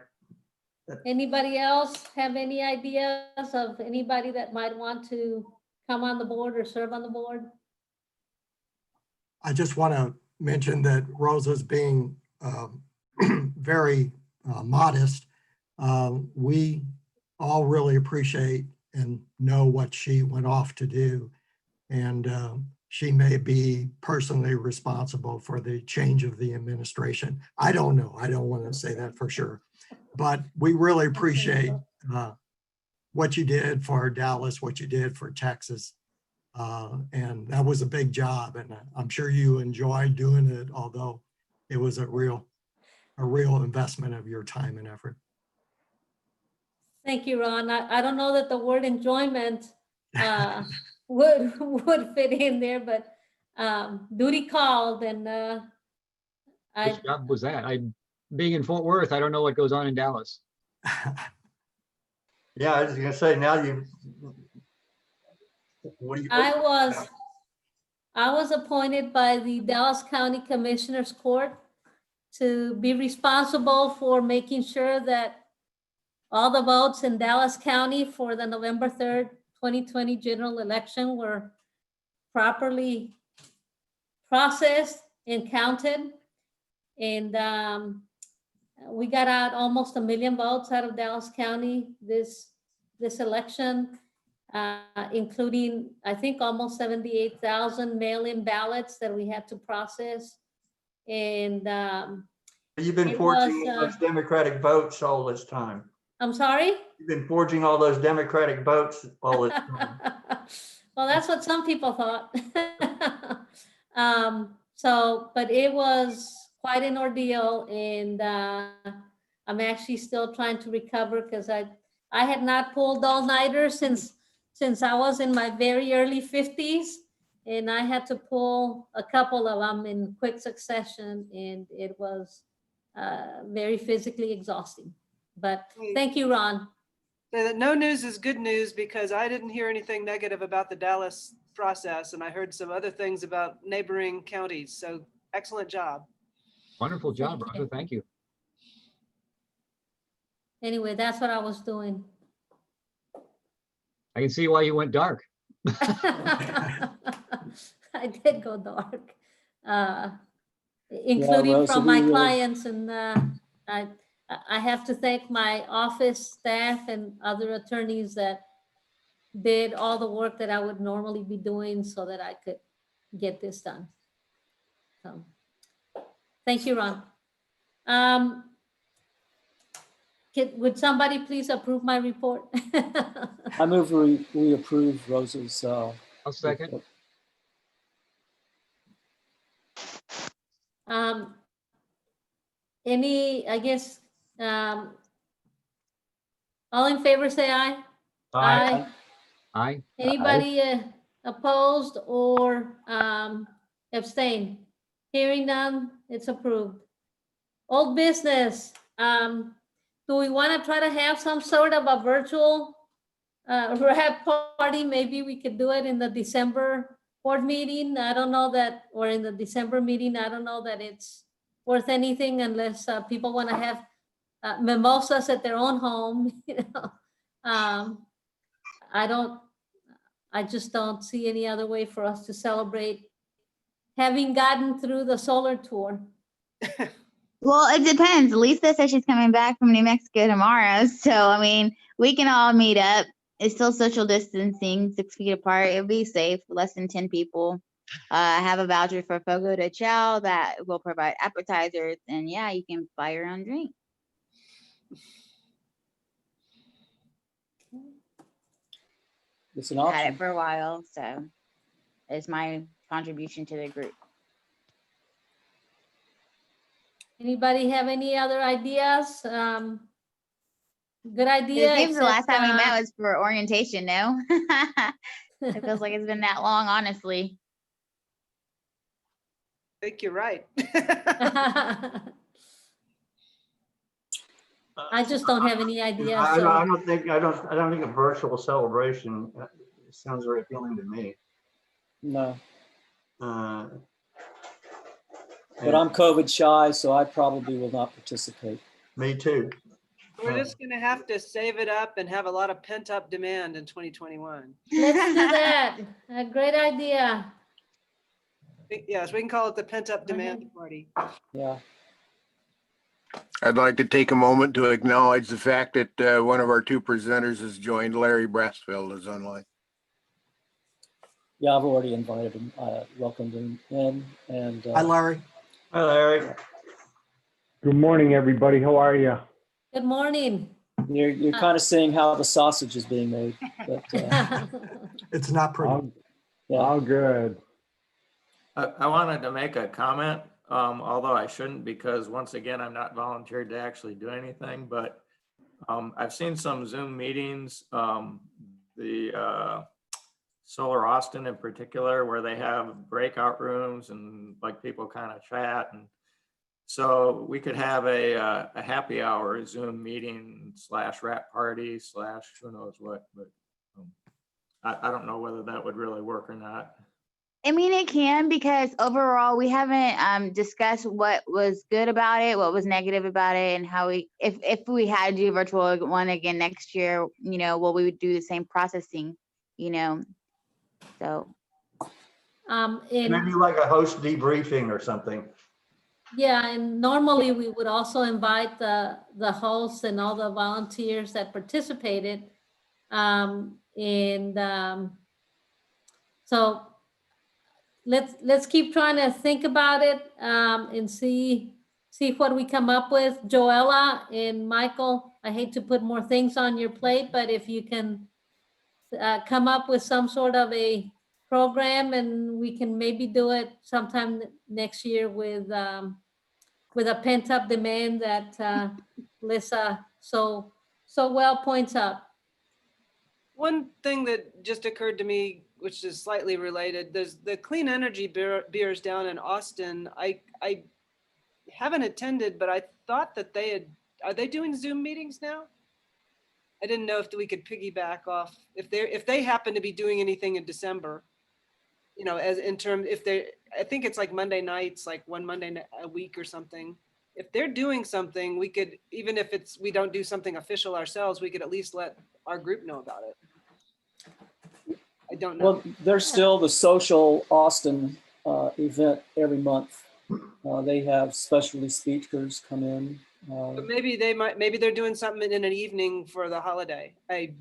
Anybody else have any ideas of anybody that might want to come on the board or serve on the board? I just want to mention that Rosa's being very modest. We all really appreciate and know what she went off to do. And she may be personally responsible for the change of the administration. I don't know. I don't want to say that for sure. But we really appreciate what you did for Dallas, what you did for Texas. And that was a big job. And I'm sure you enjoyed doing it, although it was a real investment of your time and effort. Thank you, Ron. I don't know that the word enjoyment would fit in there, but duty called, and Which job was that? Being in Fort Worth, I don't know what goes on in Dallas. Yeah, I was gonna say, now I was appointed by the Dallas County Commissioners Court to be responsible for making sure that all the votes in Dallas County for the November 3rd, 2020 general election were properly processed and counted. And we got out almost 1 million votes out of Dallas County this election, including, I think, almost 78,000 mail-in ballots that we had to process. And you've been forging those Democratic votes all this time. I'm sorry? You've been forging all those Democratic votes all this time. Well, that's what some people thought. But it was quite an ordeal, and I'm actually still trying to recover because I had not pulled all-nighters since I was in my very early 50s, and I had to pull a couple of them in quick succession, and it was very physically exhausting. But thank you, Ron. No news is good news, because I didn't hear anything negative about the Dallas process, and I heard some other things about neighboring counties. So excellent job. Wonderful job, Rhonda. Thank you. Anyway, that's what I was doing. I can see why you went dark. I did go dark, including Rosa, from my we really- clients, and I have to thank my office staff and other attorneys that did all the work that I would normally be doing so that I could get this done. So, thank you, Ron. Would somebody please approve my report? I move we approve Rosa's. I'll second. report. I guess, all in favor, say aye. Aye. Aye. Anybody opposed or abstain? Hearing none, it's approved. Old business. Do we want to try to have some sort of a virtual wrap party? Maybe we could do it in the December board meeting. I don't know that, or in the December meeting. I don't know that it's worth anything unless people want to have mimosas at their own home. I just don't see any other way for us to celebrate having gotten through the solar tour. Well, it depends. Lisa says she's coming back from New Mexico tomorrow. So, I mean, we can all meet up. It's still social distancing, 6 feet apart. It'll be safe, less than 10 people. I have a voucher for Fogo de Chao that will provide appetizers. And yeah, you can buy your own drink. It's an Had option. it for a while. So it's my contribution to the group. Anybody have any other ideas? Good idea. It seems the last except, time we met was for orientation, no? It feels like it's been that long, honestly. I think you're right. I just don't have any idea. I So don't think a virtual celebration sounds very appealing to me. No, Uh, but I'm COVID shy, so I probably will not participate. Me too. We're just going to have to save it up and have a lot of pent up demand in 2021. let's do that. A great idea. Yes, we can call it the pent up demand party. Yeah. I'd like to take a moment to acknowledge the fact that one of our two presenters has joined. Larry Brassfield is online. Yeah, I've already invited him, welcomed him in, and Hi, Larry. Hi, Larry. Good morning, everybody. How are you? Good morning. you're kind of seeing how the sausage is being made, but It's not pretty. yeah. All good. I wanted to make a comment, although I shouldn't, because once again, I'm not volunteered to actually do anything, but I've seen some Zoom meetings, the Solar Austin in particular, where they have breakout rooms and like people kind of chat. And so we could have a happy hour Zoom meeting / wrap party / who knows what, but I don't know whether that would really work or not. I mean, it can, because overall we haven't discussed what was good about it, what was negative about it, and how we, if we had to do a virtual one again next year, you know, well, we would do the same processing, you know. So Maybe like a host debriefing or something. yeah, and normally we would also invite the hosts and all the volunteers that participated. So let's keep trying to think about it and see what we come up with. Joella and Michael, I hate to put more things on your plate, but if you can come up with some sort of a program, and we can maybe do it sometime next year with a pent-up demand that Lisa so well points out. One thing that just occurred to me, which is slightly related, there's the clean energy beers down in Austin. I haven't attended, but I thought that are they doing Zoom meetings now? I didn't know if we could piggyback off if they happen to be doing anything in December, you know, as in terms, I think it's like Monday nights, like one Monday a week or something. If they're doing something, we could, even if we don't do something official ourselves, we could at least let our group know about it. I don't know. Well, there's still the social Austin event every month. They have specialty speakers come in. But maybe they're doing something in an evening for the holiday. I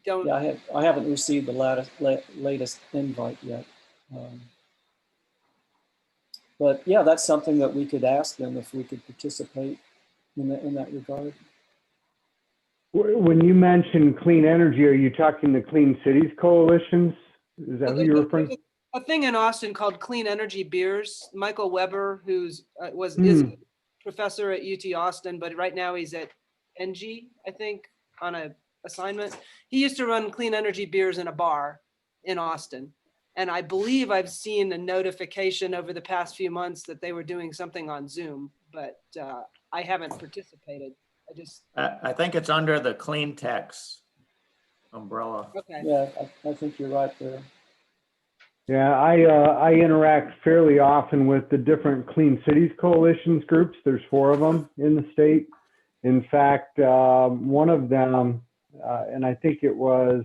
don't. Yeah, I haven't received the latest invite yet. But yeah, that's something that we could ask them if we could participate in that regard. When you mention clean energy, are you talking the Clean Cities Coalitions? Is that who you're referring to? A thing in Austin called Clean Energy Beers. Michael Weber, who's is a professor at UT Austin, but right now he's at NG, I think, on a assignment. He used to run Clean Energy Beers in a bar in Austin. And I believe I've seen a notification over the past few months that they were doing something on Zoom, but I haven't participated. I think it's under the Clean Techs umbrella. Okay. Yeah, I think you're right there. Yeah, I interact fairly often with the different Clean Cities Coalitions groups. There's 4 of them in the state. In fact, one of them, and I think it was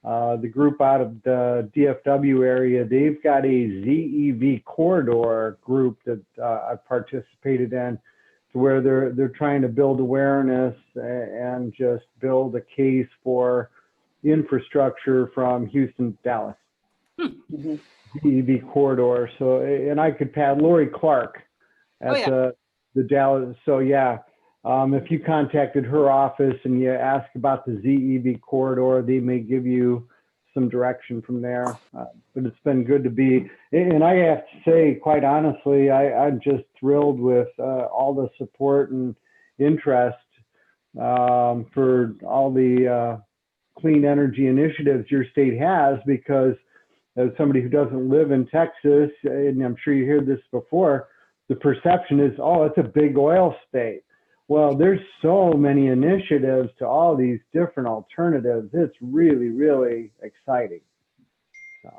the group out of the DFW area, they've got a ZEV corridor group that I've participated in, to where they're trying to build awareness and just build a case for infrastructure from Houston to Dallas. Mm-hmm. ZEV corridor. So, and I could pat Lori Clark at the Dallas. So yeah. If you contacted her office and you ask about the ZEV corridor, they may give you some direction from there. But it's been good to be, and I have to say, quite honestly, I'm just thrilled with all the support and interest for all the clean energy initiatives your state has, because as somebody who doesn't live in Texas, and I'm sure you heard this before, the perception is, oh, it's a big oil state. Well, there's so many initiatives to all these different alternatives. It's really, really exciting. So.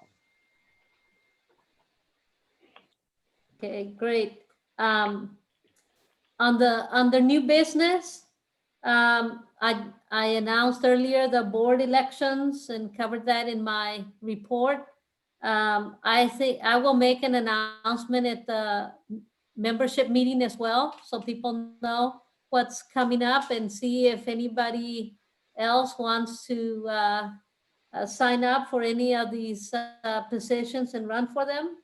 Okay, great. On the new business, I announced earlier the board elections and covered that in my report. I think I will make an announcement at the membership meeting as well, so people know what's coming up, and see if anybody else wants to sign up for any of these positions and run for them.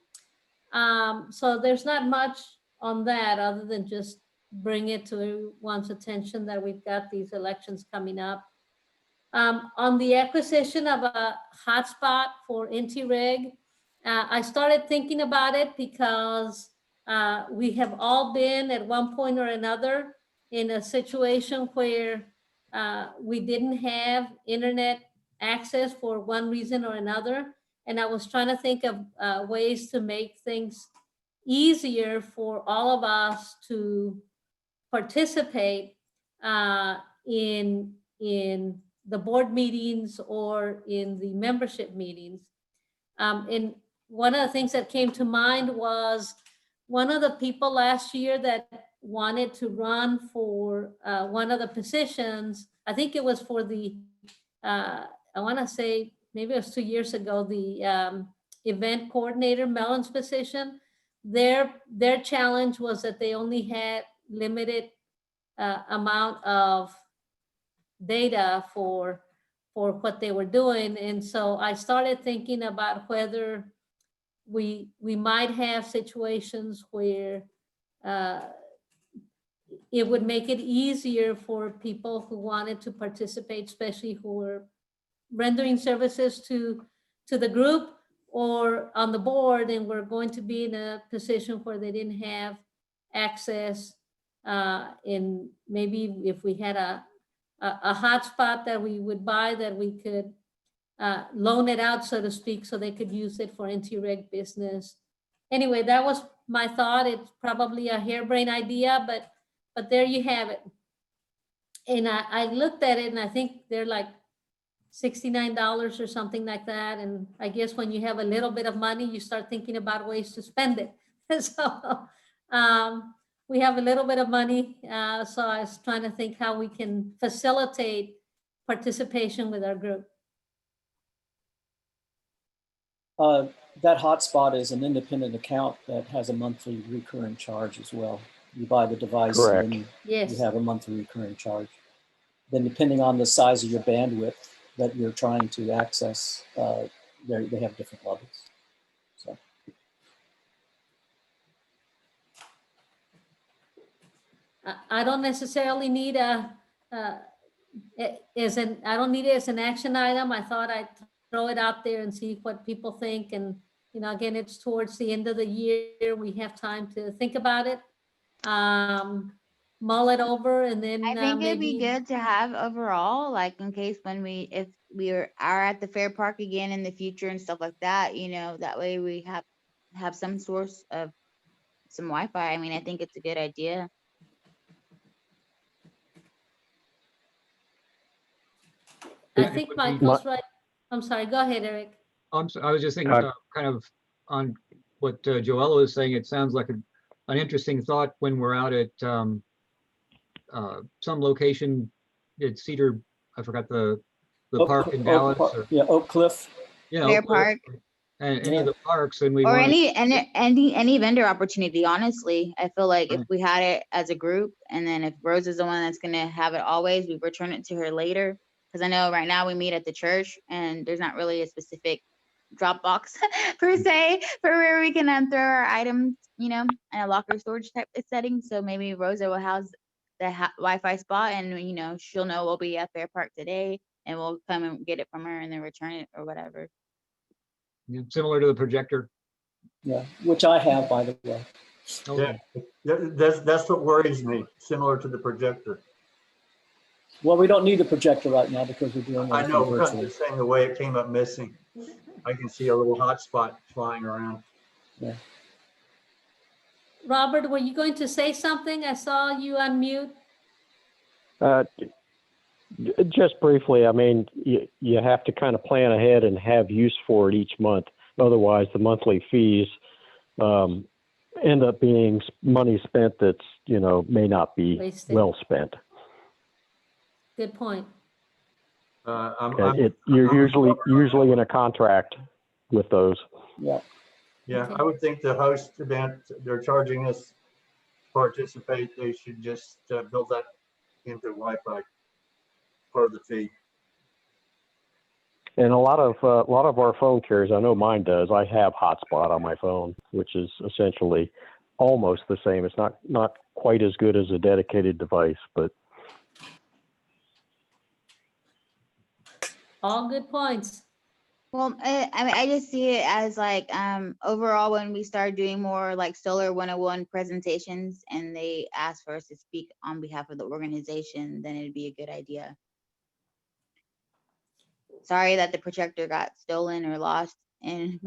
So there's not much on that other than just bring it to everyone's attention that we've got these elections coming up. On the acquisition of a hotspot for NTREG, I started thinking about it because we have all been at one point or another in a situation where we didn't have internet access for one reason or another. And I was trying to think of ways to make things easier for all of us to participate in the board meetings or in the membership meetings. And one of the things that came to mind was one of the people last year that wanted to run for one of the positions. I think it was for the, I want to say maybe it was 2 years ago, the event coordinator, Melon's position. Their challenge was that they only had limited amount of data for what they were doing. And so I started thinking about whether we might have situations where it would make it easier for people who wanted to participate, especially who were rendering services to the group or on the board, and were going to be in a position where they didn't have access. And maybe if we had a hotspot that we would buy, that we could loan it out, so to speak, so they could use it for NTREG business. Anyway, that was my thought. It's probably a harebrained idea, but there you have it. And I looked at it, and I think they're like $69 or something like that. And I guess when you have a little bit of money, you start thinking about ways to spend it. So we have a little bit of money. So I was trying to think how we can facilitate participation with our group. That hotspot is an independent account that has a monthly recurring charge as well. You buy the device and then Yes. you have a monthly recurring charge. Then depending on the size of your bandwidth that you're trying to access, they have different levels. So. I don't necessarily need I don't need it as an action item. I thought I'd throw it out there and see what people think. And, you know, again, it's towards the end of the year. We have time to think about it, mull it over, and then I think it'd be maybe. good to have overall, like in case if we are at the fair park again in the future and stuff like that, you know, that way we have some source of some Wi-Fi. I mean, I think it's a good idea. I think Michael's right. I'm sorry, go ahead, Eric. I was just thinking kind of on what Joella is saying. It sounds like an interesting thought when we're out at some location at Cedar, I forgot the park in Dallas. Oak Cliff. You know, Fair Park. And any of the parks, and we or want any vendor opportunity. Honestly, I feel like if we had it as a group, and then if Rose is the one that's gonna have it always, we return it to her later. Because I know right now we meet at the church, and there's not really a specific drop box per se for where we can throw our items, you know, in a locker storage type of setting. So maybe Rosa will house the Wi-Fi spot, and you know, she'll know we'll be at Fair Park today, and we'll come and get it from her and then return it or whatever. similar to the projector. Yeah, which I have, by the way. Okay. Yeah, that's what worries me, similar to the projector. Well, we don't need the projector right now because we're doing I know, everything because virtually. you're saying the way it came up missing. I can see a little hotspot flying around. Yeah. Robert, were you going to say something? I saw you unmute. Just briefly, I mean, you have to kind of plan ahead and have use for it each month. Otherwise, the monthly fees end up being money spent that's, you know, may not be Wasted. well spent. Good point. You're usually in a contract with those. Yeah. Yeah, Okay. I would think the host event, they're charging us participate, they should just build that into Wi-Fi for the fee. And a lot of our phone carriers, I know mine does. I have hotspot on my phone, which is essentially almost the same. It's not quite as good as a dedicated device, but All good points. Well, I mean, I just see it as like, overall, when we start doing more like Solar 101 presentations and they ask for us to speak on behalf of the organization, then it'd be a good idea. Sorry that the projector got stolen or lost and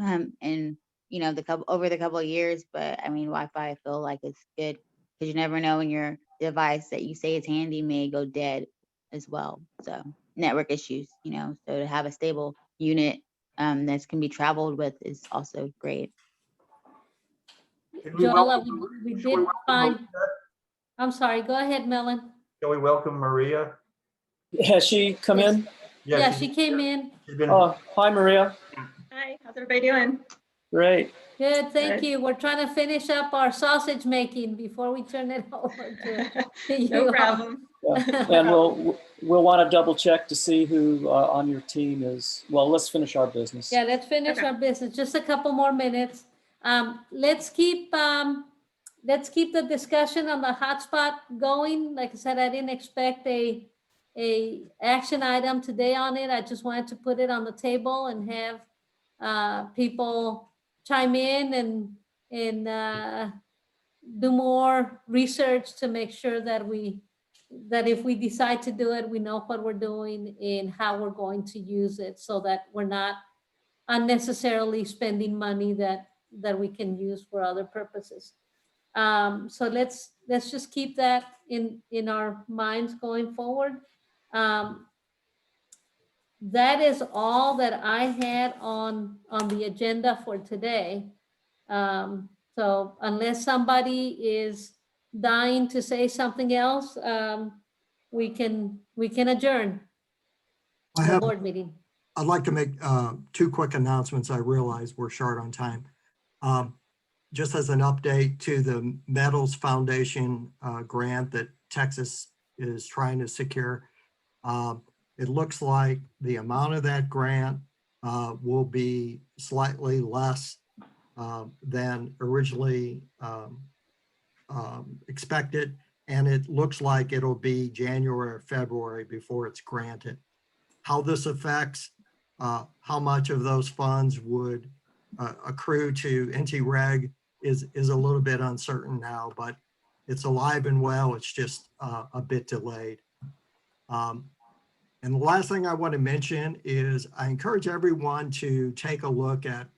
you know, over the couple of years, but I mean, Wi-Fi, I feel like it's good because you never know when your device that you say is handy may go dead as well. So network issues, you know, so to have a stable unit that can be traveled with is also great. Can we Joella, welcome- we should did welcome find, Maria? I'm sorry, go ahead, Melon. Shall we welcome Maria? Has she come in? Yeah, she came in. She's been, Oh, hi, Maria. Hi, how's everybody doing? Great. Good, thank Good. you. We're trying to finish up our sausage making before we turn it over to you. No problem. Yeah. And we'll want to double check to see who on your team is. Well, let's finish our business. Yeah, let's finish Okay. our business. Just a couple more minutes. Let's keep the discussion on the hotspot going. Like I said, I didn't expect a action item today on it. I just wanted to put it on the table and have people chime in and do more research to make sure that if we decide to do it, we know what we're doing and how we're going to use it so that we're not unnecessarily spending money that we can use for other purposes. So let's just keep that in our minds going forward. That is all that I had on the agenda for today. So unless somebody is dying to say something else, we can adjourn the board meeting. I'd like to make two quick announcements. I realize we're short on time. Just as an update to the Metals Foundation grant that Texas is trying to secure. It looks like the amount of that grant will be slightly less than originally expected. And it looks like it'll be January or February before it's granted. How this affects how much of those funds would accrue to NTREG is a little bit uncertain now, but it's alive and well. It's just a bit delayed. And the last thing I want to mention is I encourage everyone to take a look at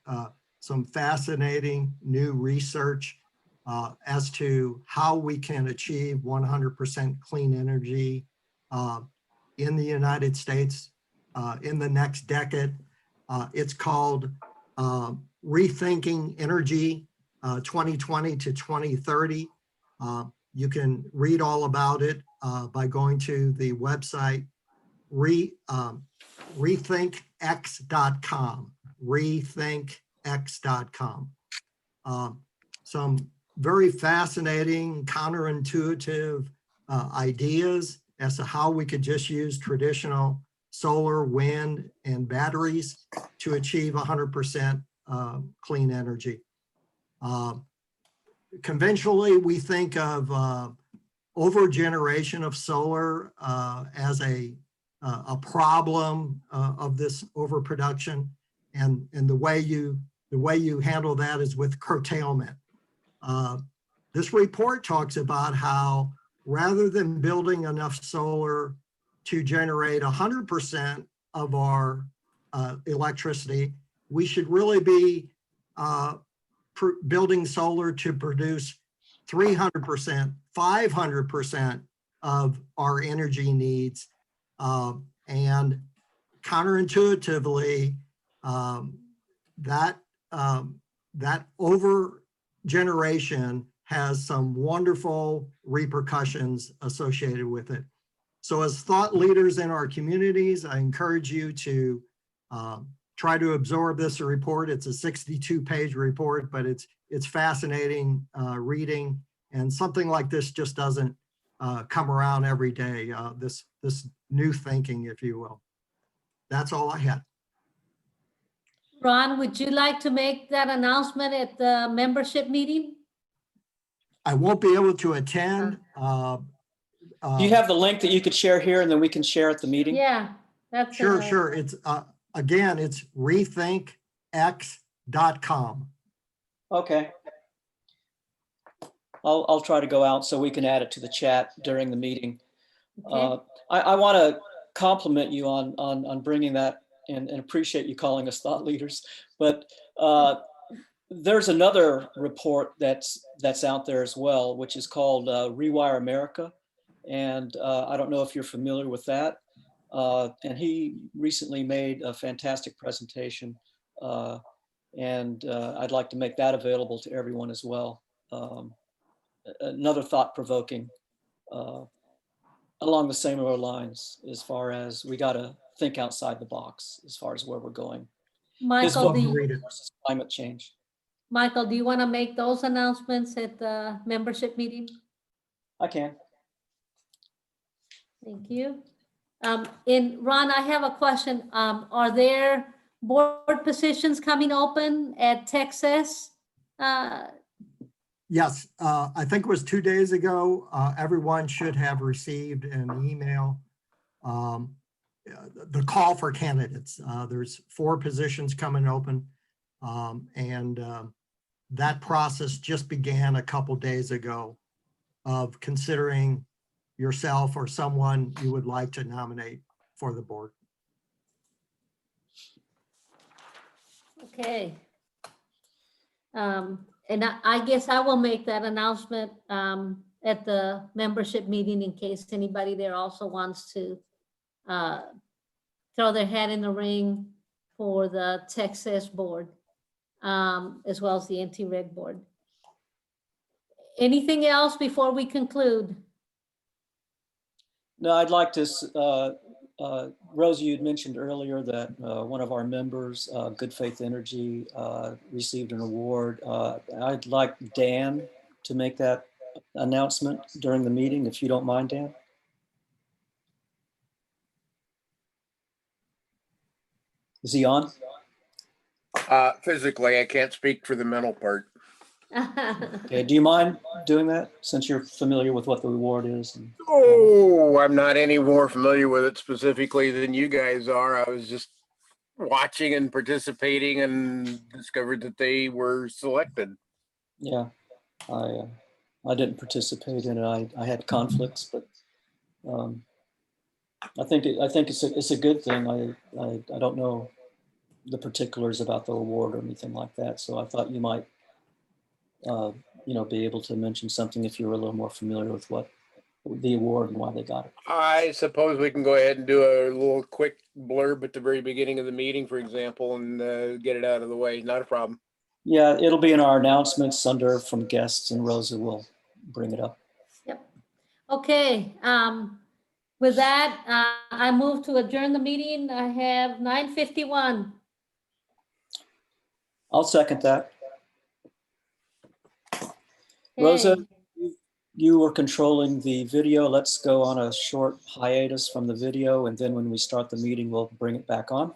some fascinating new research as to how we can achieve 100% clean energy in the United States in the next decade. It's called Rethinking Energy 2020 to 2030. You can read all about it by going to the website rethinkx.com, rethinkx.com. Some very fascinating, counterintuitive ideas as to how we could just use traditional solar, wind, and batteries to achieve 100% clean energy. Conventionally, we think of overgeneration of solar as a problem of this overproduction, and the way you handle that is with curtailment. This report talks about how rather than building enough solar to generate 100% of our electricity, we should really be building solar to produce 300%, 500% of our energy needs. And counterintuitively, that over generation has some wonderful repercussions associated with it. So as thought leaders in our communities, I encourage you to try to absorb this report. It's a 62-page report, but it's fascinating reading, And something like this just doesn't come around every day, this new thinking, if you will. That's all I had. Ron, would you like to make that announcement at the membership meeting? I won't be able to attend. Do you have the link that you could share here and then we can share at the meeting? Yeah, that's Sure, sure. It's again, it's rethinkx.com. Okay. I'll try to go out so we can add it to the chat during the meeting. Okay. I want to compliment you on bringing that and appreciate you calling us thought leaders. But there's another report that's out there as well, which is called Rewire America. And I don't know if you're familiar with that. And he recently made a fantastic presentation. And I'd like to make that available to everyone as well. Another thought-provoking along the same lines, as far as we got to think outside the box as far as where we're going. Michael, versus climate change. Michael, do you want to make those announcements at the membership meeting? I can. Thank you. And Ron, I have a question. Are there board positions coming open at Texas? Yes, I think it was 2 days ago. Everyone should have received an email. The call for candidates. There's 4 positions coming open. And that process just began a couple days ago of considering yourself or someone you would like to nominate for the board. Okay. And I guess I will make that announcement at the membership meeting in case anybody there also wants to throw their hat in the ring for the Texas board, as well as the NTREG board. Anything else before we conclude? No, I'd like to, Rosie, you'd mentioned earlier that one of our members, Good Faith Energy, received an award. I'd like Dan to make that announcement during the meeting, if you don't mind, Dan. Is he on? Physically, I can't speak for the mental part. Okay, do you mind doing that since you're familiar with what the award is? Oh, I'm not any more familiar with it specifically than you guys are. I was just watching and participating and discovered that they were selected. Yeah, I didn't participate in it. I had conflicts, but I think it's a good thing. I don't know the particulars about the award or anything like that, so I thought you might be able to mention something if you were a little more familiar with what the award and why they got it. I suppose we can go ahead and do a little quick blurb at the very beginning of the meeting, for example, and get it out of the way. Not a problem. Yeah, it'll be in our announcements under from guests, and Rosa will bring it up. Yep. Okay. With that, I move to adjourn the meeting. I have 9:51. I'll second that. Okay. Rosa, you were controlling the video. Let's go on a short hiatus from the video, and then when we start the meeting, we'll bring it back on.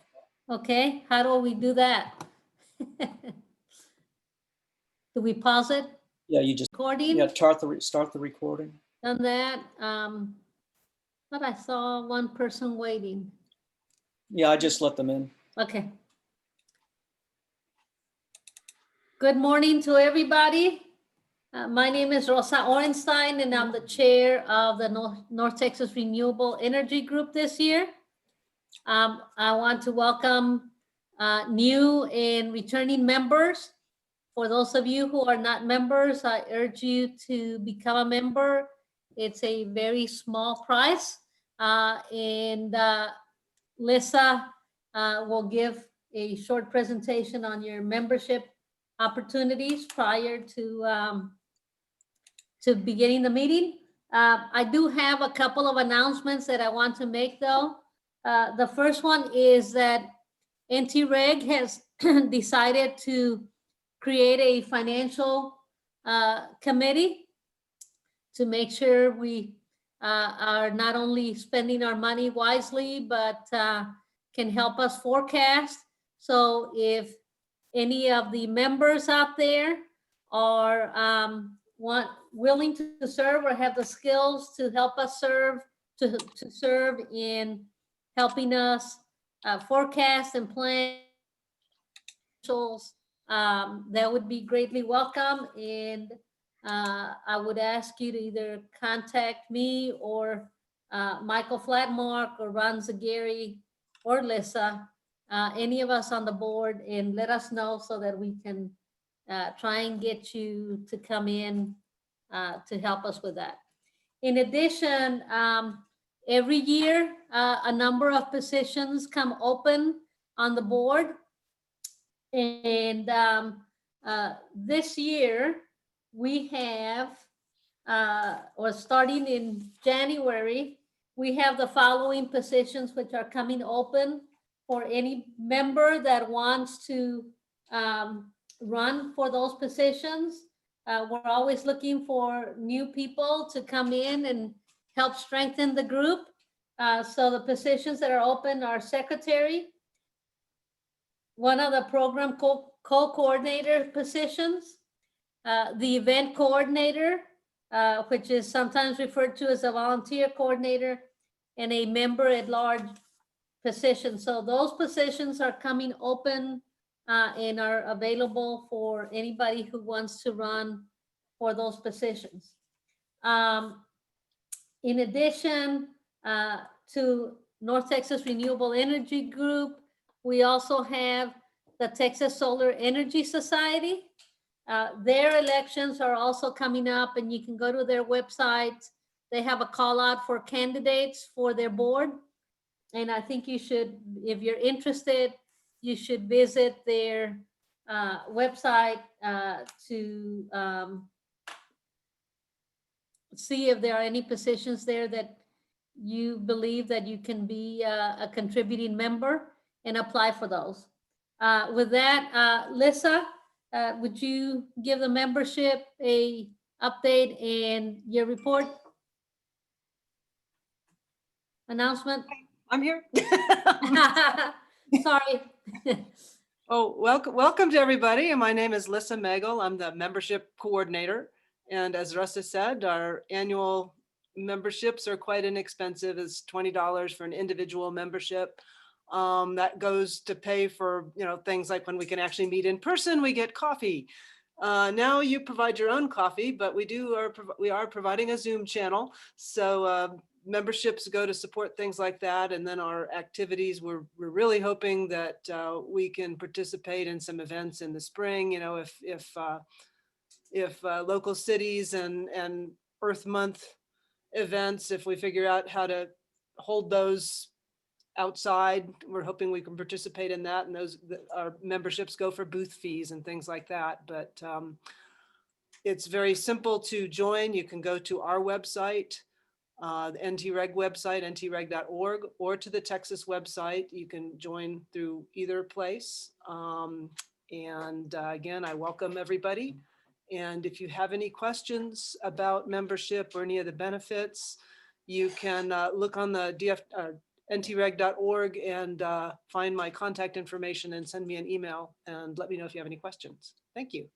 Okay, how do we do that? Do we pause it? Yeah, you just Recording? start the recording. Done that. But I saw one person waiting. Yeah, I just let them in. Okay. Good morning to everybody. My name is Rosa Orenstein, and I'm the chair of the North Texas Renewable Energy Group this year. I want to welcome new and returning members. For those of you who are not members, I urge you to become a member. It's a very small price. And Lisa will give a short presentation on your membership opportunities prior to beginning the meeting. I do have a couple of announcements that I want to make though. The first one is that NTREG has decided to create a financial committee to make sure we are not only spending our money wisely, but can help us forecast. So if any of the members out there are willing to serve or have the skills to help us serve, to serve in helping us forecast and plan, that would be greatly welcome. And I would ask you to either contact me or Michael Flatmark or Ron Zagari or Lissa, any of us on the board, and let us know so that we can try and get you to come in to help us with that. In addition, every year, a number of positions come open on the board. And this year, we have, or starting in January, we have the following positions which are coming open for any member that wants to run for those positions. We're always looking for new people to come in and help strengthen the group. So the positions that are open are secretary, one of the program co-coordinator positions, the event coordinator, which is sometimes referred to as a volunteer coordinator, and a member at large position. So those positions are coming open and are available for anybody who wants to run for those positions. In addition to North Texas Renewable Energy Group, we also have the Texas Solar Energy Society. Their elections are also coming up, and you can go to their website. They have a call out for candidates for their board. And I think you should, if you're interested, you should visit their website to see if there are any positions there that you believe that you can be a contributing member and apply for those. With that, Lissa, would you give the membership a update and your report? Announcement? I'm here. Sorry. Oh, welcome to everybody. My name is Lissa Magel. I'm the membership coordinator. And as Russa said, our annual memberships are quite inexpensive. It's $20 for an individual membership. That goes to pay for, things like when we can actually meet in person, we get coffee. Now you provide your own coffee, but we are providing a Zoom channel. So memberships go to support things like that. And then our activities, we're really hoping that we can participate in some events in the spring. If local cities and Earth Month events, if we figure out how to hold those outside, we're hoping we can participate in that. And our memberships go for booth fees and things like that. But it's very simple to join. You can go to our website, the NTREG website, ntreg.org, or to the Texas website. You can join through either place. Again, I welcome everybody. And if you have any questions about membership or any of the benefits, you can look on the ntreg.org and find my contact information and send me an email and let me know if you have any questions. Thank you.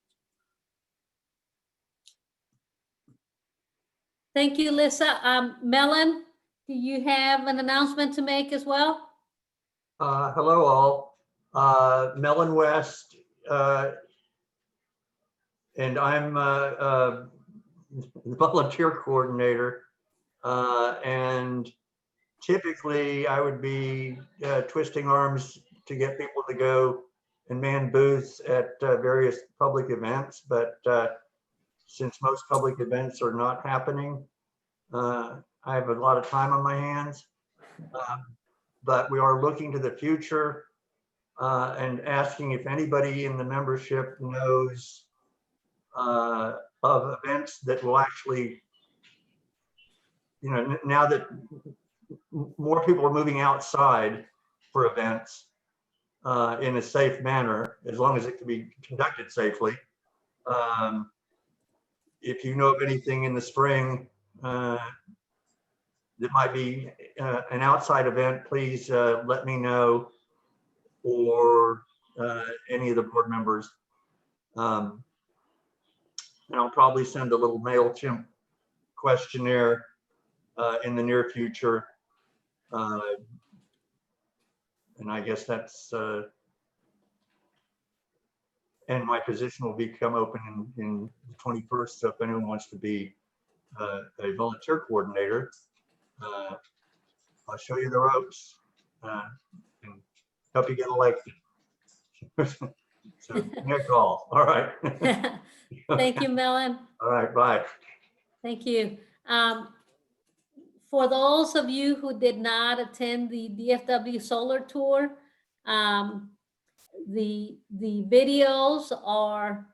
Thank you, Lissa. Melon, do you have an announcement to make as well? Hello all, Mellon West, and I'm the volunteer coordinator, and typically I would be twisting arms to get people to go and man booths at various public events, but since most public events are not happening, I have a lot of time on my hands, but we are looking to the future and asking if anybody in the membership knows of events that will actually, now that more people are moving outside for events in a safe manner, as long as it can be conducted safely. If you know of anything in the spring that might be an outside event, please let me know, or any of the board members. And I'll probably send a little MailChimp questionnaire in the near future. And I guess that's, and my position will become open in the 21st. So if anyone wants to be a volunteer coordinator, I'll show you the ropes and help you get elected. So give me a call. All right. Thank you, Melon. All right, bye. Thank you. For those of you who did not attend the DFW solar tour, the videos are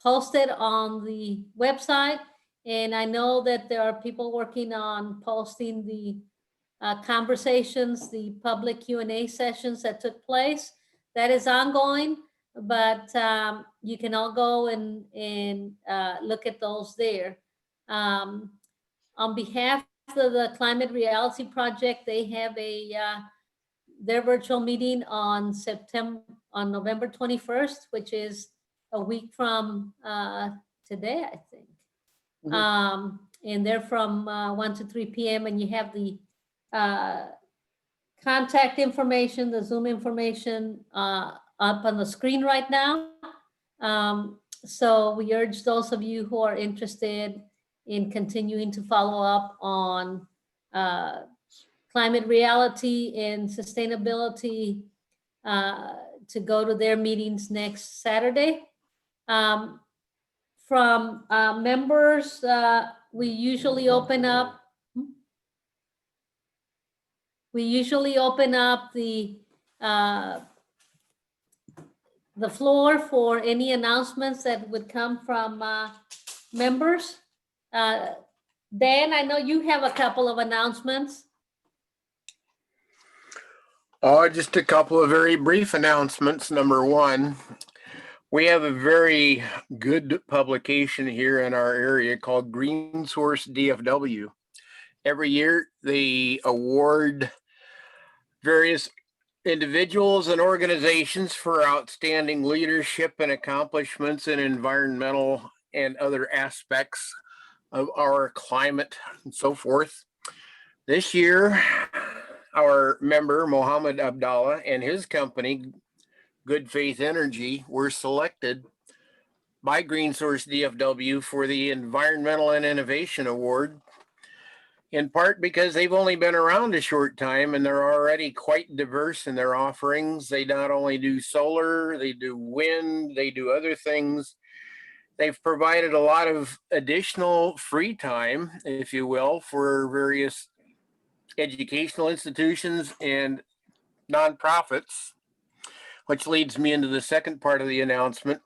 posted on the website, and I know that there are people working on posting the conversations, the public Q&A sessions that took place. That is ongoing, but you can all go and look at those there. On behalf of the Climate Reality Project, they have their virtual meeting on November 21st, which is a week from today, I think. Mhm. And they're from 1 to 3 p.m. and you have the contact information, the Zoom information up on the screen right now. So we urge those of you who are interested in continuing to follow up on climate reality and sustainability to go to their meetings next Saturday. From members, we usually open up the floor for any announcements that would come from members. Dan, I know you have a couple of announcements. Just a couple of very brief announcements. Number one, we have a very good publication here in our area called Green Source DFW. Every year they award various individuals and organizations for outstanding leadership and accomplishments in environmental and other aspects of our climate and so forth. This year, our member, Mohammed Abdallah, and his company, Good Faith Energy, were selected by Green Source DFW for the Environmental and Innovation Award, in part because they've only been around a short time and they're already quite diverse in their offerings. They not only do solar, they do wind, they do other things. They've provided a lot of additional free time, if you will, for various educational institutions and nonprofits, which leads me into the second part of the announcement.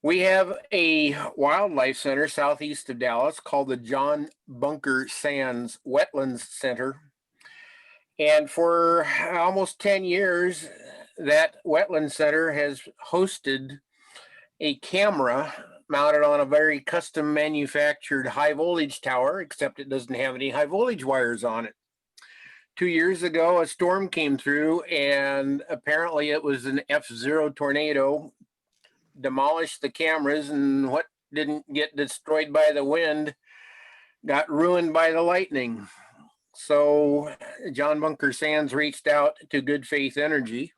We have a wildlife center southeast of Dallas called the John Bunker Sands Wetlands Center. And for almost 10 years, that wetland center has hosted a camera mounted on a very custom manufactured high voltage tower, except it doesn't have any high voltage wires on it. 2 years ago, a storm came through and apparently it was an F0 tornado, demolished the cameras, and what didn't get destroyed by the wind got ruined by the lightning. So John Bunker Sands reached out to Good Faith Energy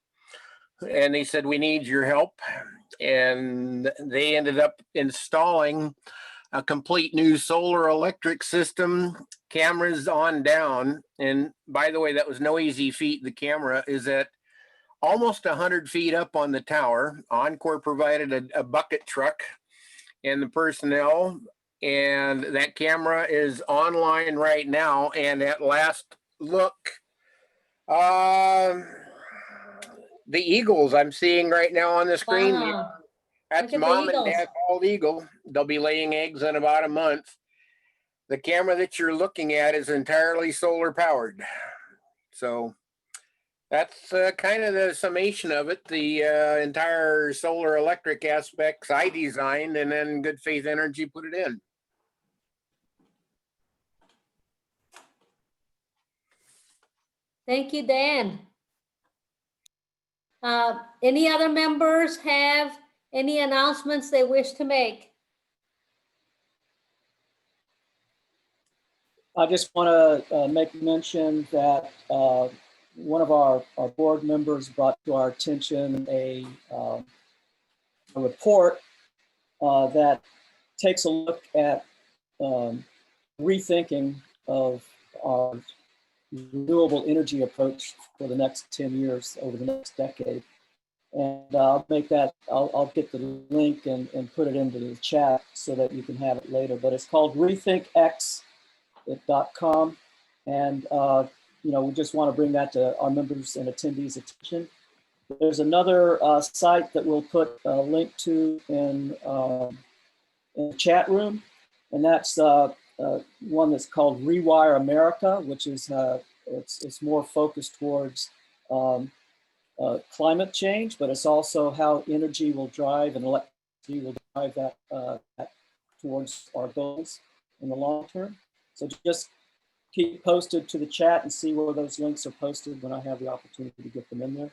and they said, we need your help. And they ended up installing a complete new solar electric system, cameras on down. And by the way, that was no easy feat. The camera is at almost 100 feet up on the tower. Encore provided a bucket truck and the personnel, and that camera is online right now. And at last look, the eagles I'm seeing right now on the screen, Wow. that's Look at the mom and eagles. dad bald eagle. They'll be laying eggs in about a month. The camera that you're looking at is entirely solar powered. So that's kind of the summation of it. The entire solar electric aspects I designed, and then Good Faith Energy put it in. Thank you, Dan. Any other members have any announcements they wish to make? I just want to make mention that one of our board members brought to our attention a report that takes a look at rethinking of our renewable energy approach for the next 10 years, over the next decade. And I'll get the link and put it into the chat so that you can have it later. But it's called rethinkx.com. And, we just want to bring that to our members and attendees' attention. There's another site that we'll put a link to in the chat room. And that's one that's called Rewire America, which is it's more focused towards climate change, but it's also how energy will drive and electricity will drive that towards our goals in the long term. So just keep posted to the chat and see where those links are posted when I have the opportunity to get them in there.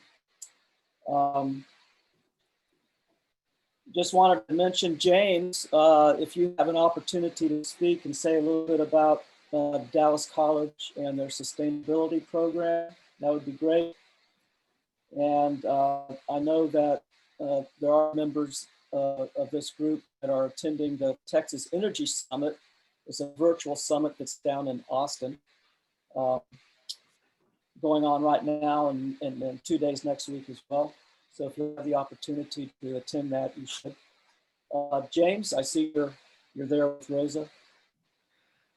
Just wanted to mention, James, if you have an opportunity to speak and say a little bit about Dallas College and their sustainability program, that would be great. And I know that there are members of this group that are attending the Texas Energy Summit. It's a virtual summit that's down in Austin, going on right now and 2 days next week as well. So if you have the opportunity to attend that, you should. James, I see you're there with Rosa.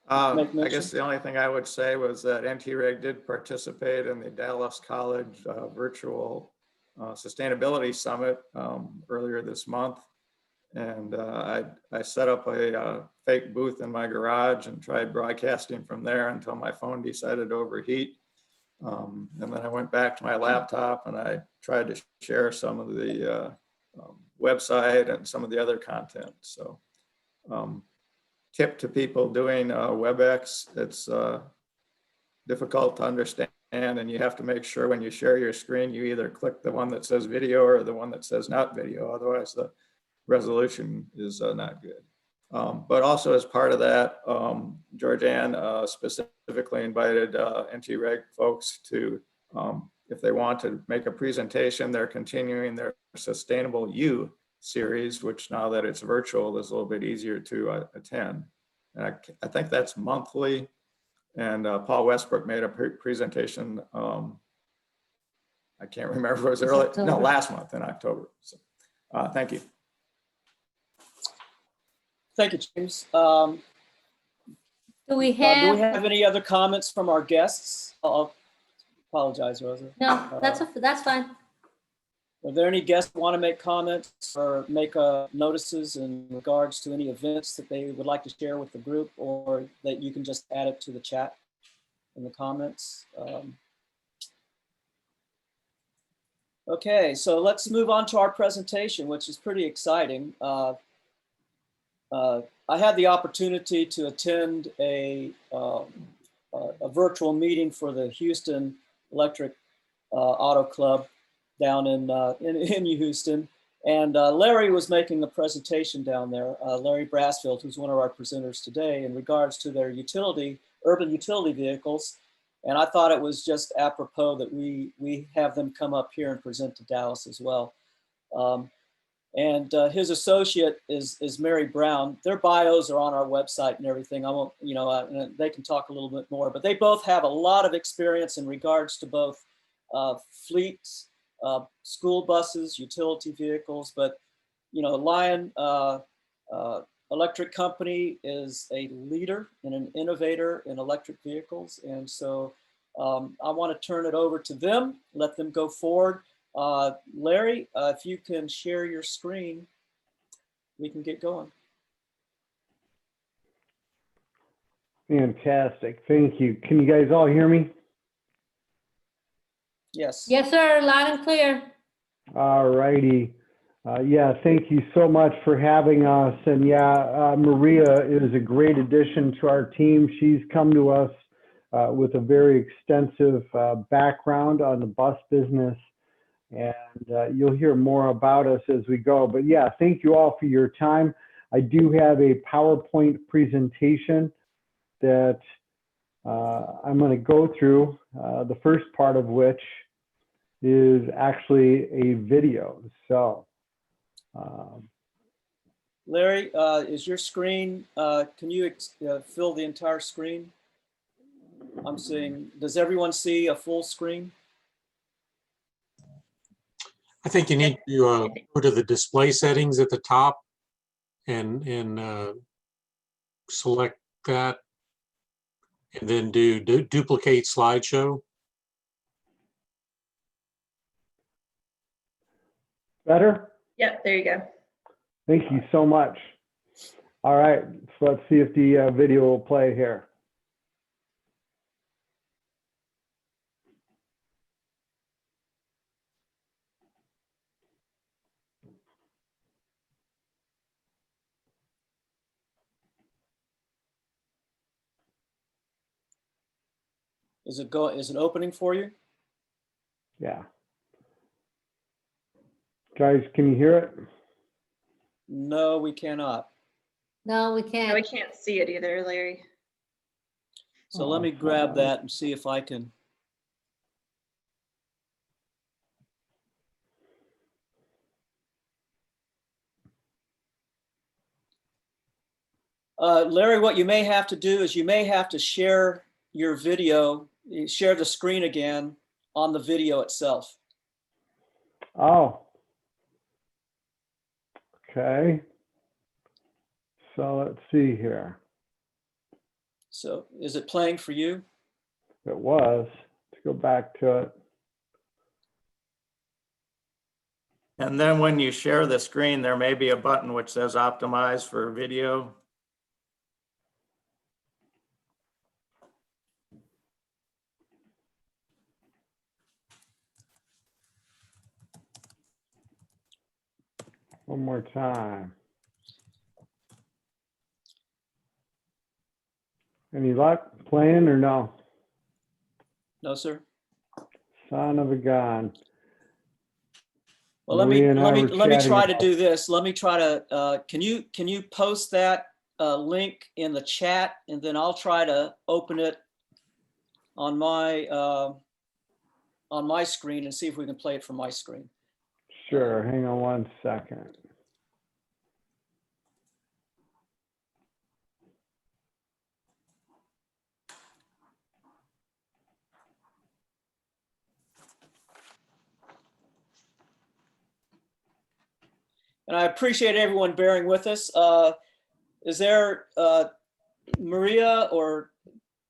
I guess the only thing I would say was that NTREG did participate in the Dallas College virtual sustainability summit earlier this month. And I set up a fake booth in my garage and tried broadcasting from there until my phone decided to overheat. And then I went back to my laptop and I tried to share some of the website and some of the other content. So tip to people doing WebEx, it's difficult to understand, and you have to make sure when you share your screen, you either click the one that says video or the one that says not video, otherwise the resolution is not good. But also as part of that, Georgianne specifically invited NTREG folks to, if they want to make a presentation, they're continuing their Sustainable You series, which now that it's virtual is a little bit easier to attend. And I think that's monthly. And Paul Westbrook made a presentation, I can't remember if it was early, no, last month in October. So thank you. Thank you, James. Do we have any other comments from our guests? I'll apologize, Rosa. No, that's fine. Are there any guests who want to make comments or make notices in regards to any events that they would like to share with the group, or that you can just add it to the chat in the comments? Okay, so let's move on to our presentation, which is pretty exciting. I had the opportunity to attend a virtual meeting for the Houston Electric Auto Club down in Houston, and Larry was making the presentation down there. Larry Brassfield, who's one of our presenters today, in regards to their urban utility vehicles, and I thought it was just apropos that we have them come up here and present to Dallas as well. And his associate is Mary Brown. Their bios are on our website and everything. I won't, they can talk a little bit more, but they both have a lot of experience in regards to both fleets, school buses, utility vehicles. But, Lion Electric Company is a leader and an innovator in electric vehicles. And so I want to turn it over to them, let them go forward. Larry, if you can share your screen, we can get going. Fantastic. Thank you. Can you guys all hear me? Yes. Yes, sir. Loud and clear. All righty. Yeah, thank you so much for having us. And yeah, Maria is a great addition to our team. She's come to us with a very extensive background on the bus business. And you'll hear more about us as we go. But yeah, thank you all for your time. I do have a PowerPoint presentation that I'm going to go through, the first part of which is actually a video. So, Larry, is your screen, can you fill the entire screen? I'm seeing, does everyone see a full screen? I think you need to go to the display settings at the top and select that, and then do duplicate slideshow. better? Yep, there you go. Thank you so much. All right, so let's see if the video will play here. Is it opening for you? Yeah. Guys, can you hear it? No, we cannot. No, we No, can't. we can't see it either, Larry. So let me grab that and see if I can. Larry, what you may have to do is you may have to share your video, share the screen again on the video itself. Oh. Okay. So let's see here. So is it playing for you? It was. Let's go back to it. And then when you share the screen, there may be a button which says optimize for video. One more time. Any luck playing or no? No, sir. Son of a gun. Well, let Maria and I me were chatting try to about- do this. Let me try to. Can you post that link in the chat, and then I'll try to open it on my screen and see if we can play it from my screen. Sure. Hang on one second. And I appreciate everyone bearing with us. Is there, Maria or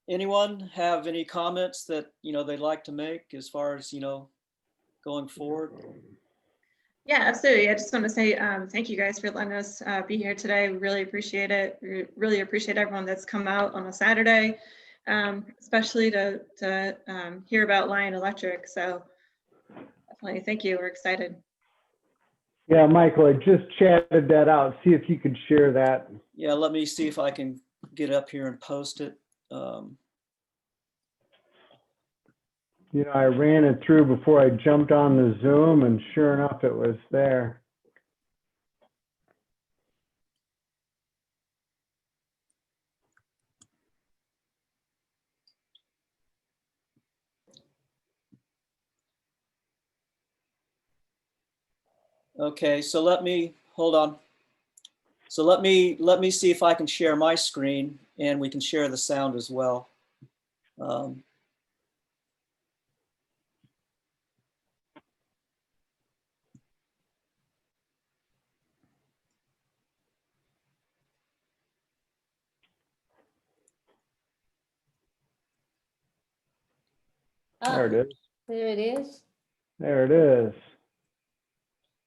anyone have any comments that, they'd like to make as far as, going forward? Yeah, absolutely. I just want to say thank you guys for letting us be here today. We really appreciate it. We really appreciate everyone that's come out on a Saturday, especially to hear about Lion Electric. So definitely thank you. We're excited. Yeah, Michael, I just chatted that out. See if you could share that. Yeah, let me see if I can get up here and post it. I ran it through before I jumped on the Zoom, and sure enough, it was there. Okay, so hold on. So let me see if I can share my screen, and we can share the sound as well. There it is. There it is. There it is.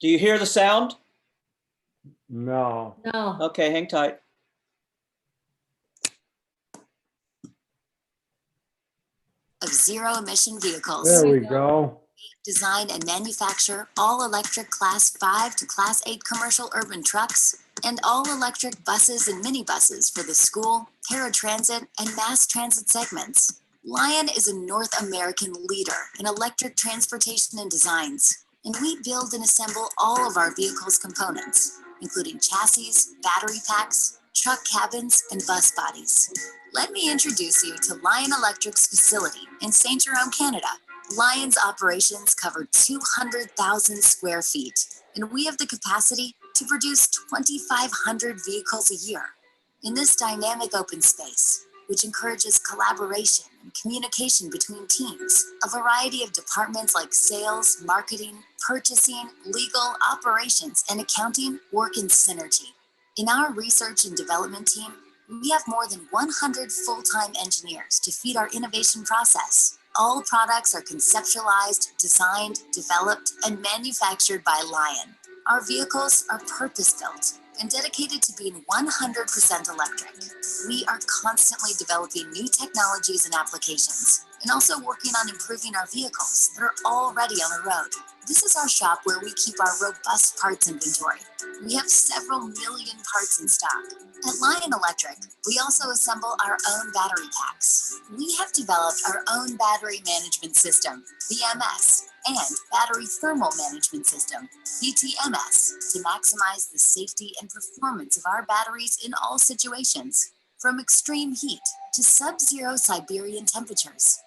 Do you hear the sound? No. No. Okay, hang tight. Of zero-emission vehicles. There we go. Design and manufacture all-electric Class 5 to Class 8 commercial urban trucks and all-electric buses and minibuses for the school, paratransit, and mass transit segments. Lion is a North American leader in electric transportation and designs, and we build and assemble all of our vehicle's components, including chassis, battery packs, truck cabins, and bus bodies. Let me introduce you to Lion Electric's facility in St. Jerome, Canada. Lion's operations cover 200,000 square feet, and we have the capacity to produce 2,500 vehicles a year. In this dynamic open space, which encourages collaboration and communication between teams, a variety of departments like sales, marketing, purchasing, legal, operations, and accounting work in synergy. In our research and development team, we have more than 100 full-time engineers to feed our innovation process. All products are conceptualized, designed, developed, and manufactured by Lion. Our vehicles are purpose-built and dedicated to being 100% electric. We are constantly developing new technologies and applications, and also working on improving our vehicles that are already on the road. This is our shop where we keep our robust parts inventory. We have several million parts in stock. At Lion Electric, we also assemble our own battery packs. We have developed our own battery management system, BMS, and battery thermal management system, BTMS, to maximize the safety and performance of our batteries in all situations, from extreme heat to sub-zero Siberian temperatures.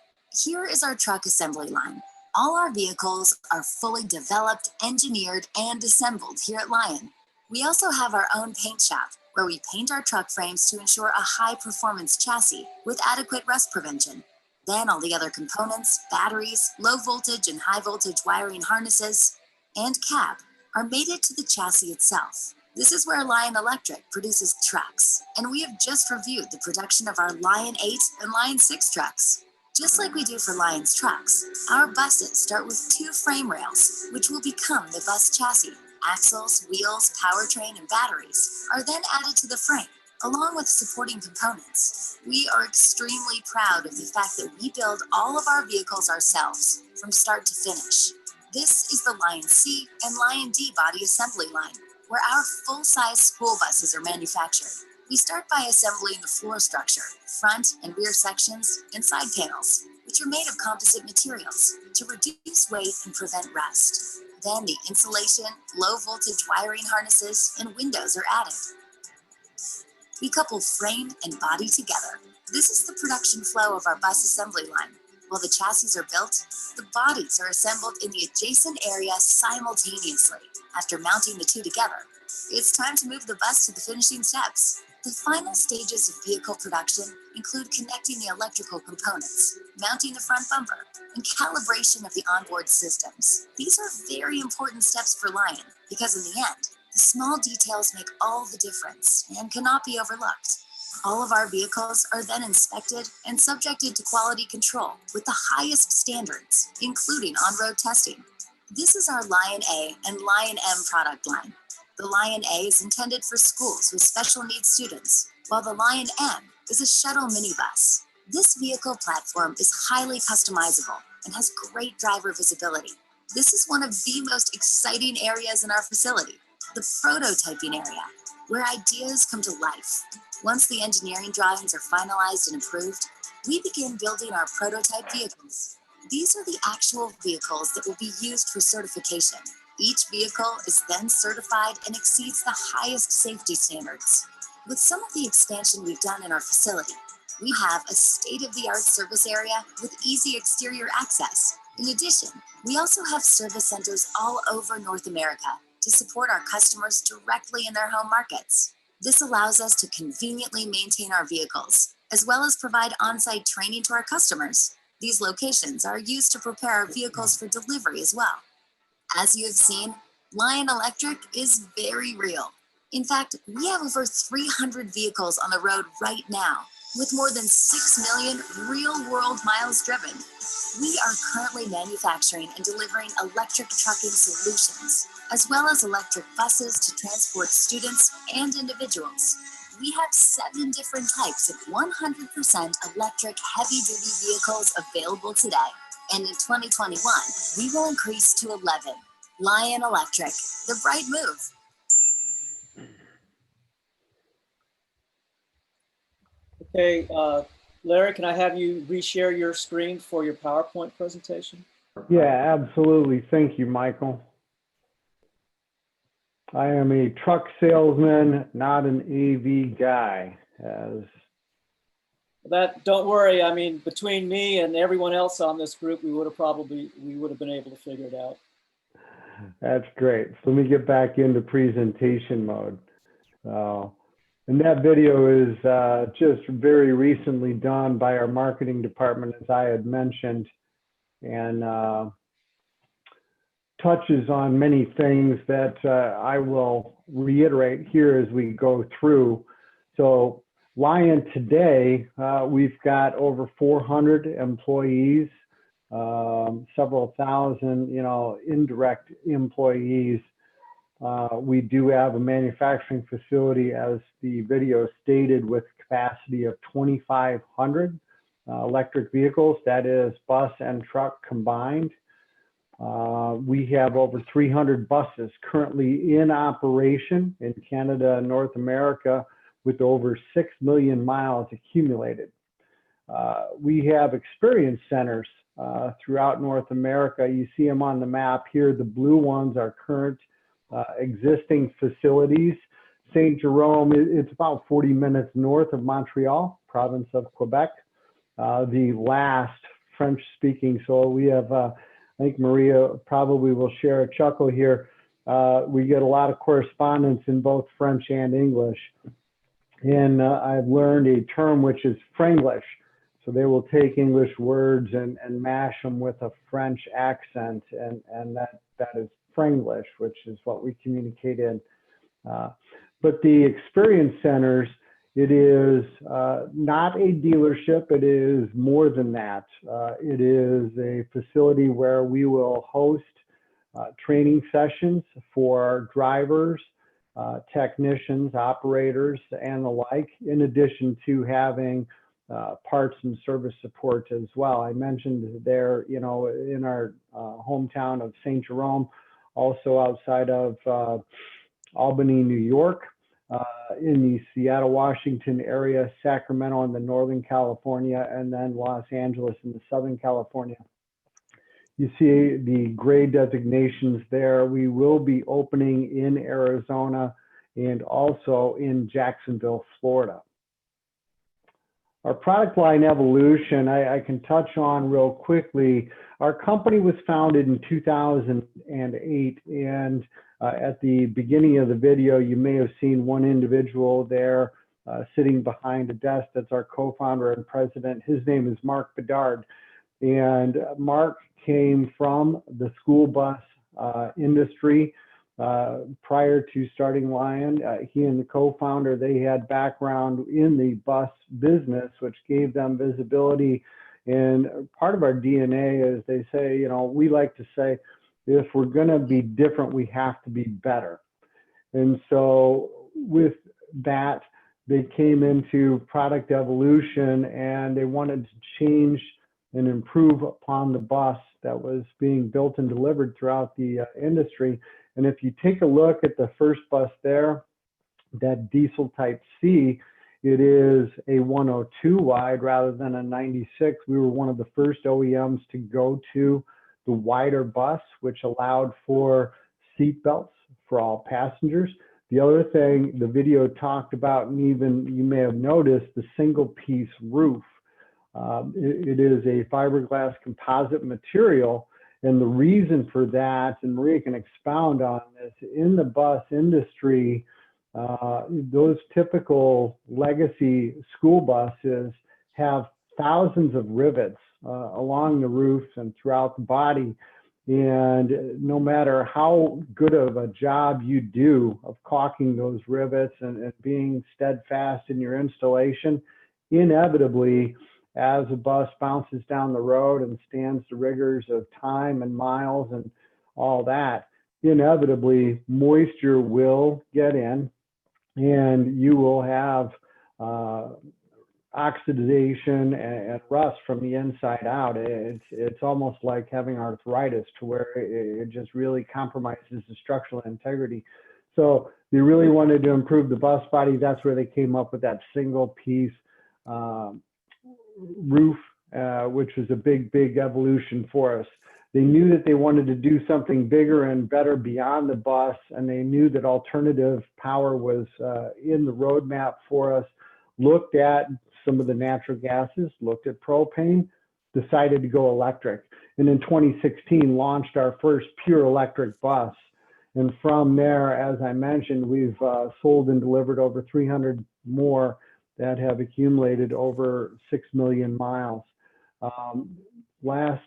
Here is our truck assembly line. All our vehicles are fully developed, engineered, and assembled here at Lion. We also have our own paint shop, where we paint our truck frames to ensure a high-performance chassis with adequate rust prevention. Then all the other components, batteries, low voltage and high voltage wiring harnesses, and cab are mated to the chassis itself. This is where Lion Electric produces trucks, and we have just reviewed the production of our Lion 8 and Lion 6 trucks. Just like we do for Lion's trucks, our buses start with 2 frame rails, which will become the bus chassis. Axles, wheels, powertrain, and batteries are then added to the frame, along with supporting components. We are extremely proud of the fact that we build all of our vehicles ourselves, from start to finish. This is the Lion C and Lion D body assembly line, where our full-size school buses are manufactured. We start by assembling the floor structure, front and rear sections, and side panels, which are made of composite materials to reduce weight and prevent rust. Then the insulation, low voltage wiring harnesses, and windows are added. We couple frame and body together. This is the production flow of our bus assembly line. While the chassis are built, the bodies are assembled in the adjacent area simultaneously. After mounting the two together, it's time to move the bus to the finishing steps. The final stages of vehicle production include connecting the electrical components, mounting the front bumper, and calibration of the onboard systems. These are very important steps for Lion because in the end, the small details make all the difference and cannot be overlooked. All of our vehicles are then inspected and subjected to quality control with the highest standards, including on-road testing. This is our Lion A and Lion M product line. The Lion A is intended for schools with special needs students, while the Lion M is a shuttle minibus. This vehicle platform is highly customizable and has great driver visibility. This is one of the most exciting areas in our facility, the prototyping area, where ideas come to life. Once the engineering drawings are finalized and approved, we begin building our prototype vehicles. These are the actual vehicles that will be used for certification. Each vehicle is then certified and exceeds the highest safety standards. With some of the expansion we've done in our facility, we have a state-of-the-art service area with easy exterior access. In addition, we also have service centers all over North America to support our customers directly in their home markets. This allows us to conveniently maintain our vehicles, as well as provide on-site training to our customers. These locations are used to prepare our vehicles for delivery as well. As you have seen, Lion Electric is very real. In fact, we have over 300 vehicles on the road right now, with more than 6 million real-world miles driven. We are currently manufacturing and delivering electric trucking solutions, as well as electric buses to transport students and individuals. We have 7 different types of 100% electric heavy-duty vehicles available today. And in 2021, we will increase to 11. Lion Electric, the bright move. Okay, Larry, can I have you reshare your screen for your PowerPoint presentation? Yeah, absolutely. Thank you, Michael. I am a truck salesman, not an AV guy. Don't worry. I mean, between me and everyone else on this group, we would have been able to figure it out. That's great. So let me get back into presentation mode. And that video is just very recently done by our marketing department, as I had mentioned, and touches on many things that I will reiterate here as we go through. So Lion today, we've got over 400 employees, several thousand, indirect employees. We do have a manufacturing facility, as the video stated, with capacity of 2,500 electric vehicles, that is bus and truck combined. We have over 300 buses currently in operation in Canada and North America, with over 6 million miles accumulated. We have experience centers throughout North America. You see them on the map here. The blue ones are current existing facilities. St. Jerome, it's about 40 minutes north of Montreal, province of Quebec. The last French speaking, so we have, I think Maria probably will share a chuckle here. We get a lot of correspondence in both French and English. And I've learned a term which is Franglish. So they will take English words and mash them with a French accent, and that is Franglish, which is what we communicate in. But the experience centers, it is not a dealership. It is more than that. It is a facility where we will host training sessions for drivers, technicians, operators, and the like, in addition to having parts and service support as well. I mentioned there, in our hometown of St. Jerome, also outside of Albany, New York, in the Seattle, Washington area, Sacramento in the Northern California, and then Los Angeles in the Southern California. You see the gray designations there. We will be opening in Arizona and also in Jacksonville, Florida. Our product line evolution, I can touch on real quickly. Our company was founded in 2008, and at the beginning of the video, you may have seen one individual there sitting behind a desk. That's our co-founder and president. His name is Mark Bedard, and Mark came from the school bus industry. Prior to starting Lion, he and the co-founder, they had background in the bus business, which gave them visibility. And part of our DNA is, they say, we like to say, if we're going to be different, we have to be better. And so with that, they came into product evolution, and they wanted to change and improve upon the bus that was being built and delivered throughout the industry. And if you take a look at the first bus there, that diesel type C, it is a 102 wide rather than a 96. We were one of the first OEMs to go to the wider bus, which allowed for seat belts for all passengers. The other thing the video talked about, and even you may have noticed, the single piece roof. It is a fiberglass composite material. And the reason for that, and Maria can expound on this, in the bus industry, those typical legacy school buses have thousands of rivets along the roofs and throughout the body. And no matter how good of a job you do of caulking those rivets and being steadfast in your installation, inevitably, as a bus bounces down the road and stands the rigors of time and miles and all that, inevitably moisture will get in, and you will have oxidation and rust from the inside out. It's almost like having arthritis, to where it just really compromises the structural integrity. So they really wanted to improve the bus body. That's where they came up with that single piece roof, which was a big evolution for us. They knew that they wanted to do something bigger and better beyond the bus, and they knew that alternative power was in the roadmap for us. Looked at some of the natural gases, looked at propane, decided to go electric. And in 2016, launched our first pure electric bus. And from there, as I mentioned, we've sold and delivered over 300 more that have accumulated over 6 million miles. Last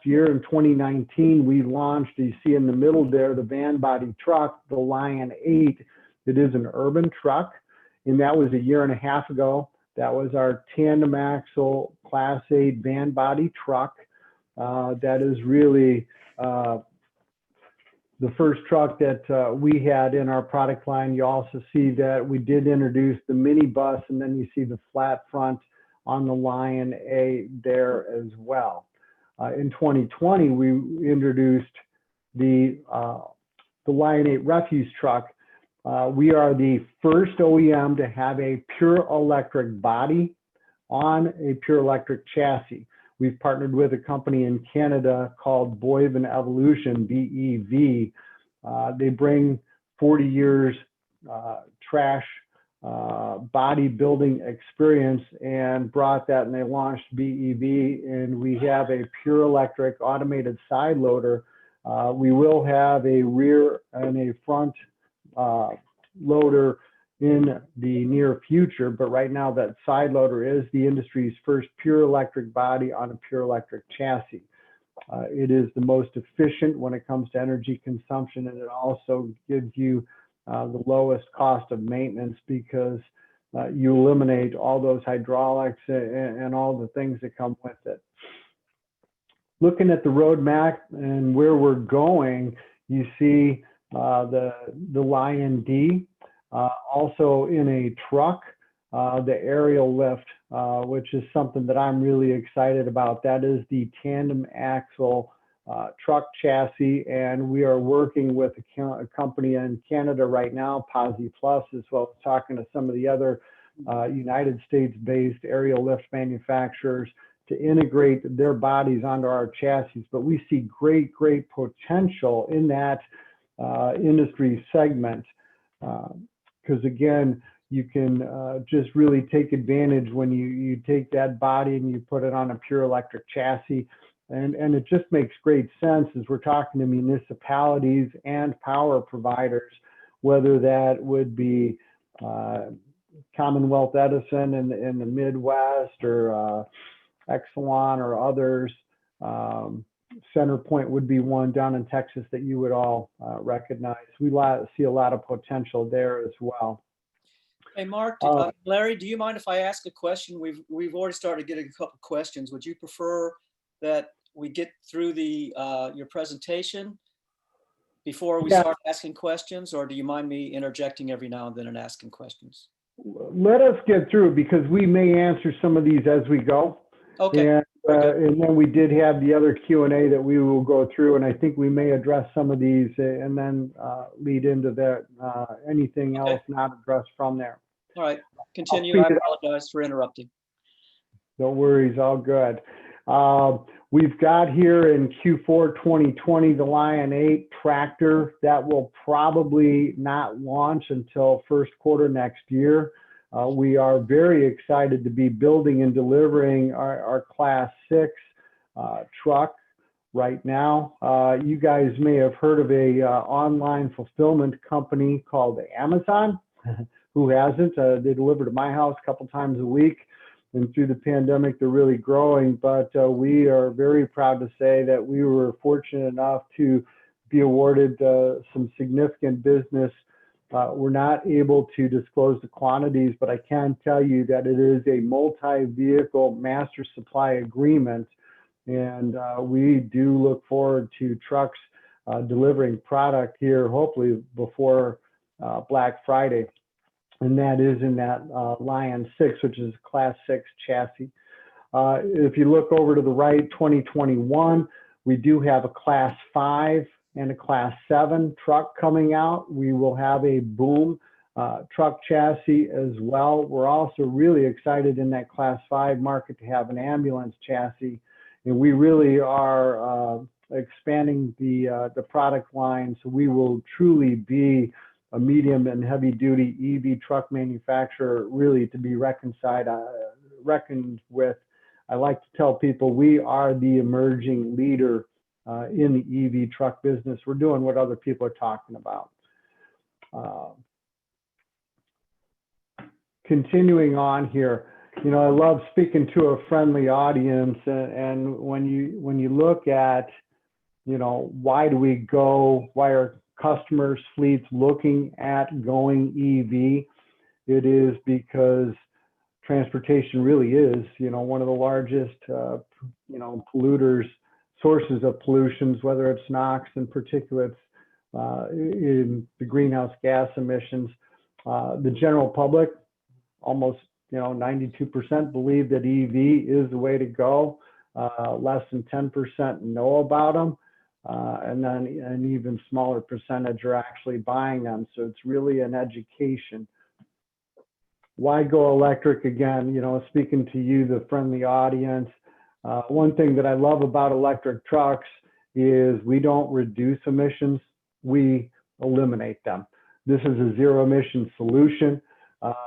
year in 2019, we launched, you see in the middle there, the van body truck, the Lion 8. It is an urban truck, and that was a year and a half ago. That was our tandem axle Class 8 van body truck. That is really the first truck that we had in our product line. You also see that we did introduce the mini bus, and then you see the flat front on the Lion 8 there as well. In 2020, we introduced the Lion 8 refuse truck. We are the first OEM to have a pure electric body on a pure electric chassis. We've partnered with a company in Canada called Boyven Evolution, BEV. They bring 40 years trash bodybuilding experience and brought that, and they launched BEV, and we have a pure electric automated side loader. We will have a rear and a front loader in the near future, but right now that side loader is the industry's first pure electric body on a pure electric chassis. It is the most efficient when it comes to energy consumption, and it also gives you the lowest cost of maintenance because you eliminate all those hydraulics and all the things that come with it. Looking at the roadmap and where we're going, you see the Lion D, also in a truck, the aerial lift, which is something that I'm really excited about. That is the tandem axle truck chassis, and we are working with a company in Canada right now, Posi Plus, as well as talking to some of the other United States-based aerial lift manufacturers to integrate their bodies onto our chassis. But we see great potential in that industry segment because again, you can just really take advantage when you take that body and you put it on a pure electric chassis. And it just makes great sense as we're talking to municipalities and power providers, whether that would be Commonwealth Edison in the Midwest or Exelon or others. CenterPoint would be one down in Texas that you would all recognize. We see a lot of potential there as well. Hey, Mark, Larry, do you mind if I ask a question? We've already started getting a couple questions. Would you prefer that we get through your presentation before we start asking questions, or do you mind me interjecting every now and then and asking questions? Let us get through because we may answer some of these as we go. Okay. And then we did have the other Q&A that we will go through, and I think we may address some of these and then lead into that anything else not addressed from there. All right, continue. I apologize for interrupting. No worries, all good. We've got here in Q4 2020 the Lion 8 tractor that will probably not launch until first quarter next year. We are very excited to be building and delivering our Class 6 truck right now. You guys may have heard of a online fulfillment company called Amazon. Who hasn't? They deliver to my house a couple times a week. And through the pandemic, they're really growing. But we are very proud to say that we were fortunate enough to be awarded some significant business. We're not able to disclose the quantities, but I can tell you that it is a multi-vehicle master supply agreement. And we do look forward to trucks delivering product here, hopefully before Black Friday. And that is in that Lion 6, which is a Class 6 chassis. If you look over to the right, 2021, we do have a Class 5 and a Class 7 truck coming out. We will have a boom truck chassis as well. We're also really excited in that Class 5 market to have an ambulance chassis, and we really are expanding the product line, so we will truly be a medium and heavy duty EV truck manufacturer, really to be reckoned with. I like to tell people we are the emerging leader in the EV truck business. We're doing what other people are talking about. Continuing on here, you know, I love speaking to a friendly audience, and when you look at, you know, why are customers, fleets looking at going EV? It is because transportation really is, you know, one of the largest, you know, polluters, sources of pollutions, whether it's NOx and particulates in the greenhouse gas emissions. The general public, almost, you know, 92% believe that EV is the way to go. Less than 10% know about them. And then an even smaller percentage are actually buying them. So it's really an education. Why go electric? Again, you know, speaking to you, the friendly audience, one thing that I love about electric trucks is we don't reduce emissions, we eliminate them. This is a zero emission solution.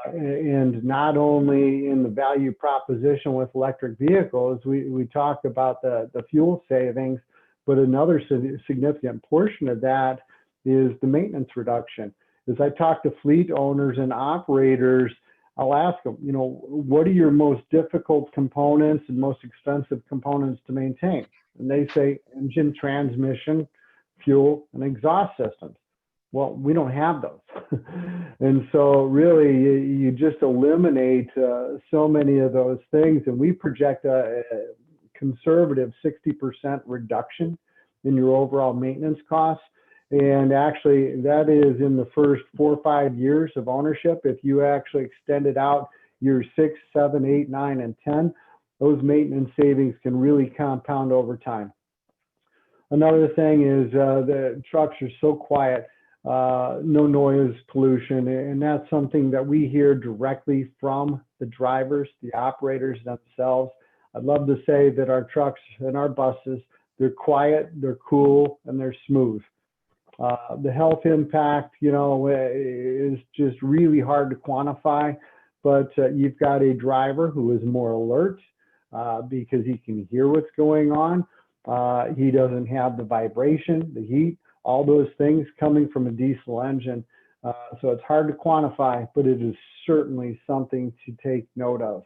And not only in the value proposition with electric vehicles, we talk about the fuel savings, but another significant portion of that is the maintenance reduction. As I talk to fleet owners and operators, I'll ask them, you know, what are your most difficult components and most expensive components to maintain? And they say engine, transmission, fuel, and exhaust systems. Well, we don't have those. And so really you just eliminate so many of those things. And we project a conservative 60% reduction in your overall maintenance costs. And actually that is in the first 4 or 5 years of ownership. If you actually extend it out years 6, 7, 8, 9, and 10, those maintenance savings can really compound over time. Another thing is the trucks are so quiet. No noise pollution, and that's something that we hear directly from the drivers, the operators themselves. I'd love to say that our trucks and our buses, they're quiet, they're cool, and they're smooth. The health impact, you know, is just really hard to quantify, but you've got a driver who is more alert because he can hear what's going on. He doesn't have the vibration, the heat, all those things coming from a diesel engine. So it's hard to quantify, but it is certainly something to take note of.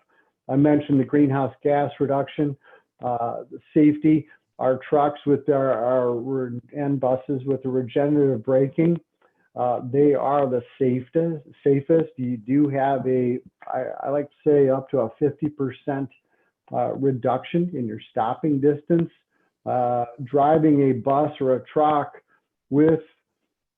I mentioned the greenhouse gas reduction, the safety, our trucks with our and buses with the regenerative braking, they are the safest. You do have I like to say up to a 50% reduction in your stopping distance. Driving a bus or a truck with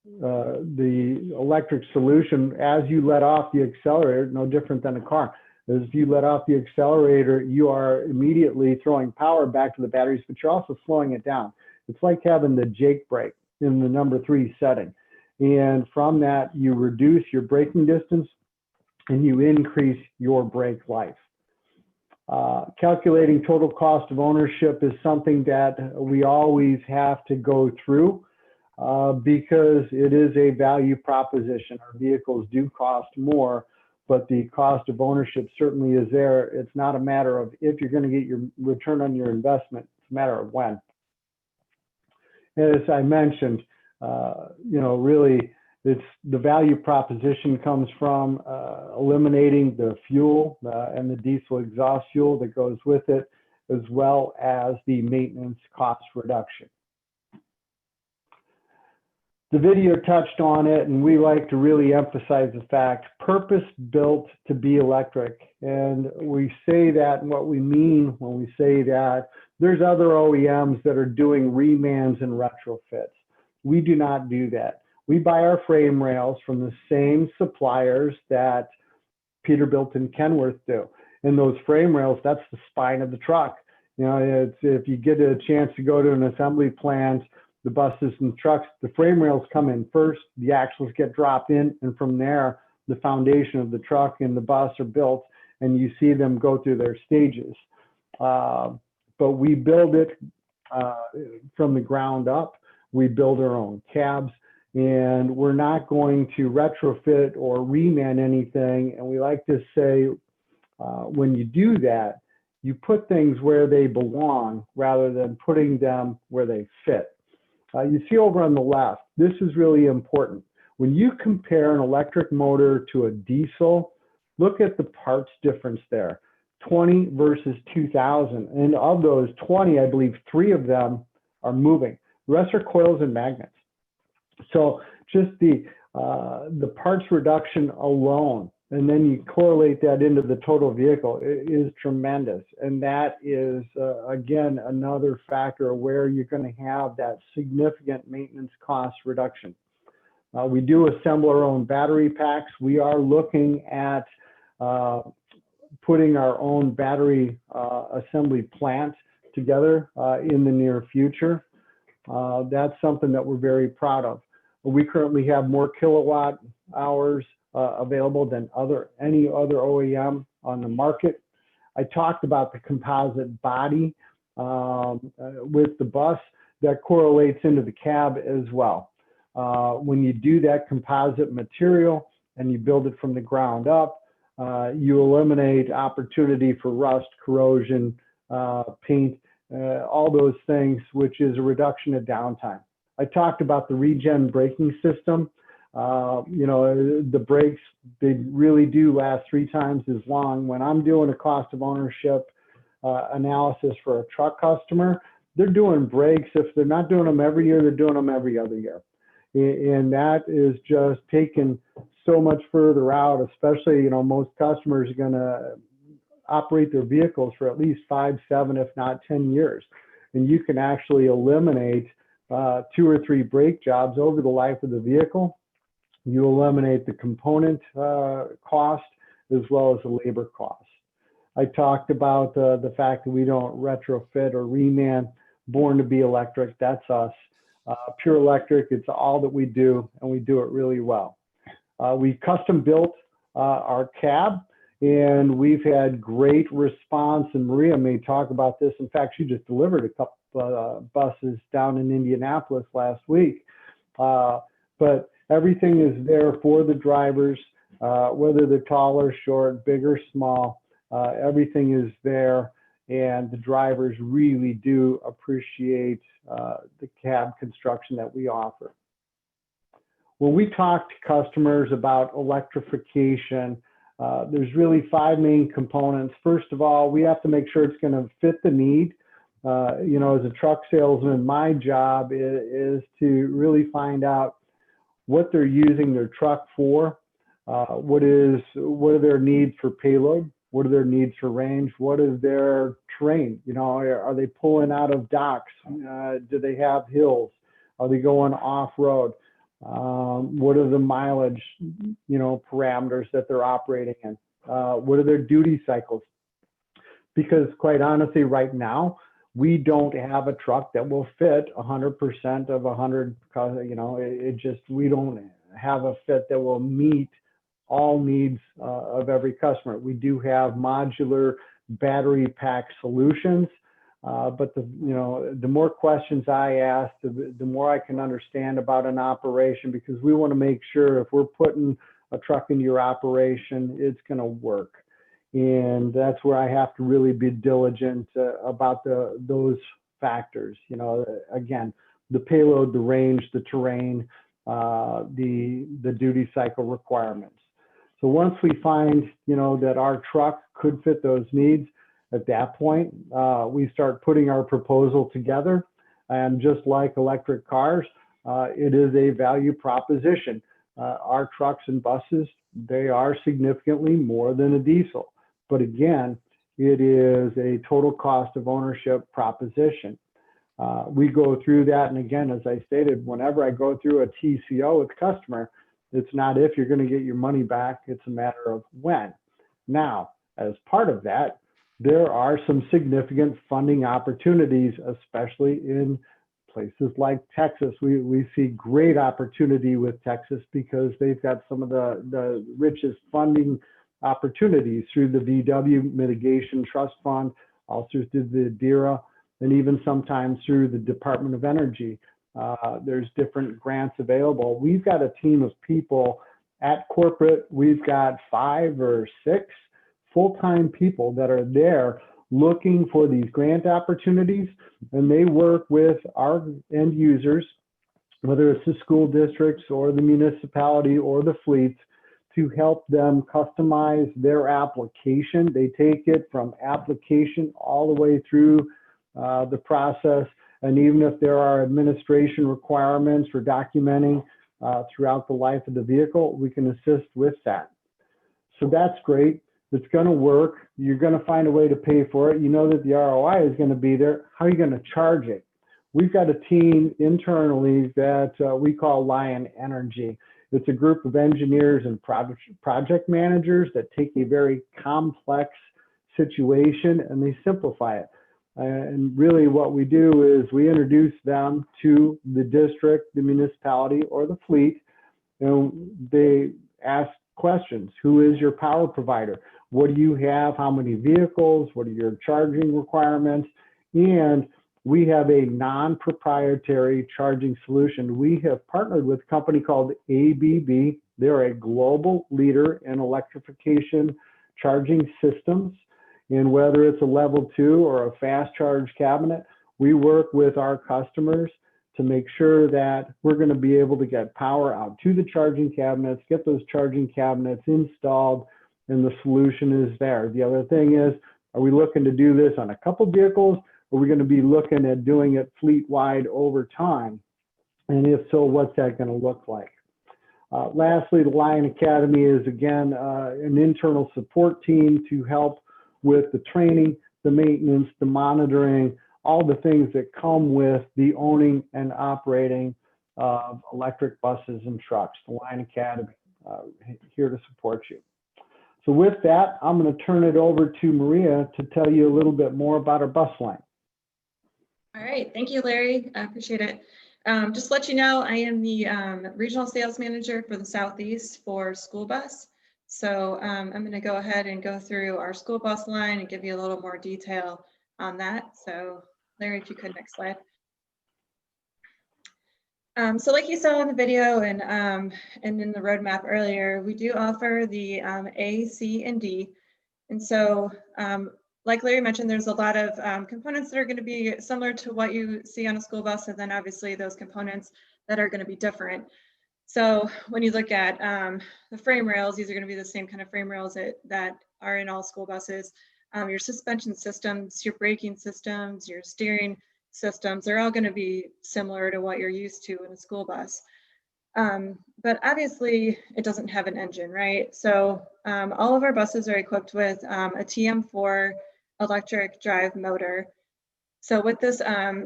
the electric solution, as you let off the accelerator, no different than a car. As you let off the accelerator, you are immediately throwing power back to the batteries, but you're also slowing it down. It's like having the Jake brake in the number 3 setting. And from that, you reduce your braking distance and you increase your brake life. Calculating total cost of ownership is something that we always have to go through. Because it is a value proposition. Our vehicles do cost more, but the cost of ownership certainly is there. It's not a matter of if you're going to get your return on your investment, it's a matter of when. As I mentioned, you know, really it's the value proposition comes from eliminating the fuel and the diesel exhaust fuel that goes with it, as well as the maintenance cost reduction. The video touched on it, and we like to really emphasize the fact, purpose built to be electric. And we say that, and what we mean when we say that, there's other OEMs that are doing remans and retrofits. We do not do that. We buy our frame rails from the same suppliers that Peterbilt and Kenworth do. And those frame rails, that's the spine of the truck. You know, if you get a chance to go to an assembly plant, the buses and trucks, the frame rails come in first, the axles get dropped in, and from there, the foundation of the truck and the bus are built, and you see them go through their stages. But we build it from the ground up. We build our own cabs, and we're not going to retrofit or reman anything. And we like to say, when you do that, you put things where they belong rather than putting them where they fit. You see over on the left, this is really important. When you compare an electric motor to a diesel, look at the parts difference there, 20 versus 2000. And of those 20, I believe 3 of them are moving. The rest are coils and magnets. So just the parts reduction alone, and then you correlate that into the total vehicle, is tremendous. And that is, again, another factor where you're going to have that significant maintenance cost reduction. We do assemble our own battery packs. We are looking at putting our own battery assembly plant together in the near future. That's something that we're very proud of. We currently have more kilowatt hours available than any other OEM on the market. I talked about the composite body with the bus that correlates into the cab as well. When you do that composite material and you build it from the ground up, you eliminate opportunity for rust, corrosion, paint, all those things, which is a reduction of downtime. I talked about the regen braking system. The brakes, they really do last 3 times as long. When I'm doing a cost of ownership analysis for a truck customer, they're doing brakes. If they're not doing them every year, they're doing them every other year. And that is just taken so much further out, especially, most customers are going to operate their vehicles for at least 5, 7, if not 10 years. And you can actually eliminate 2 or 3 brake jobs over the life of the vehicle. You eliminate the component cost as well as the labor cost. I talked about the fact that we don't retrofit or reman. Born to be electric, that's us. Pure electric, it's all that we do, and we do it really well. We custom built our cab, and we've had great response, and Maria may talk about this. In fact, she just delivered a couple buses down in Indianapolis last week. But everything is there for the drivers, whether they're tall or short, big or small, everything is there, and the drivers really do appreciate the cab construction that we offer. When we talk to customers about electrification, there's really 5 main components. First of all, we have to make sure it's going to fit the need. As a truck salesman, my job is to really find out what they're using their truck for, what are their needs for payload, what are their needs for range, what is their terrain, are they pulling out of docks, do they have hills, are they going off-road, what are the mileage, parameters that they're operating in, what are their duty cycles, because quite honestly, right now, we don't have a truck that will fit 100% of 100, we don't have a fit that will meet all needs of every customer. We do have modular battery pack solutions, but the more questions I ask, the more I can understand about an operation, because we want to make sure if we're putting a truck into your operation, it's going to work. And that's where I have to really be diligent about those factors. Again, the payload, the range, the terrain, the duty cycle requirements. So once we find, that our truck could fit those needs, at that point, we start putting our proposal together. And just like electric cars, it is a value proposition. Our trucks and buses, they are significantly more than a diesel. But again, it is a total cost of ownership proposition. We go through that. And again, as I stated, whenever I go through a TCO with customer, it's not if you're going to get your money back, it's a matter of when. Now, as part of that, there are some significant funding opportunities, especially in places like Texas, we see great opportunity with Texas because they've got some of the richest funding opportunities through the VW Mitigation Trust Fund, also through the DERA, and even sometimes through the Department of Energy. There's different grants available. We've got a team of people at corporate. We've got 5 or 6 full-time people that are there looking for these grant opportunities, and they work with our end users, whether it's the school districts or the municipality or the fleets, to help them customize their application. They take it from application all the way through the process, and even if there are administration requirements for documenting throughout the life of the vehicle, we can assist with that. So that's great. It's going to work. You're going to find a way to pay for it. You know that the ROI is going to be there. How are you going to charge it? We've got a team internally that we call Lion Energy. It's a group of engineers and project managers that take a very complex situation and they simplify it. And really what we do is we introduce them to the district, the municipality, or the fleet, and they ask questions. Who is your power provider? What do you have? How many vehicles? What are your charging requirements? And we have a non-proprietary charging solution. We have partnered with a company called ABB. They're a global leader in electrification charging systems. And whether it's a level 2 or a fast charge cabinet, we work with our customers to make sure that we're going to be able to get power out to the charging cabinets, get those charging cabinets installed, and the solution is there. The other thing is, are we looking to do this on a couple vehicles? Or are we going to be looking at doing it fleet-wide over time? And if so, what's that going to look like? Lastly, the Lion Academy is, again, an internal support team to help with the training, the maintenance, the monitoring, all the things that come with the owning and operating of electric buses and trucks. The Lion Academy, here to support you. So with that, I'm going to turn it over to Maria to tell you a little bit more about our bus line. All right, thank you, Larry. I appreciate it. Just to let you know, I am the regional sales manager for the Southeast for school bus. So I'm going to go ahead and go through our school bus line and give you a little more detail on that. So Larry, if you could, next slide. So like you saw in the video and in the roadmap earlier, we do offer the A, C, and D. And so like Larry mentioned, there's a lot of components that are going to be similar to what you see on a school bus, and then obviously those components that are going to be different. So when you look at the frame rails, these are going to be the same kind of frame rails that are in all school buses. Your suspension systems, your braking systems, your steering systems, they're all going to be similar to what you're used to in a school bus. But obviously it doesn't have an engine, right? So all of our buses are equipped with a TM4 electric drive motor. So with this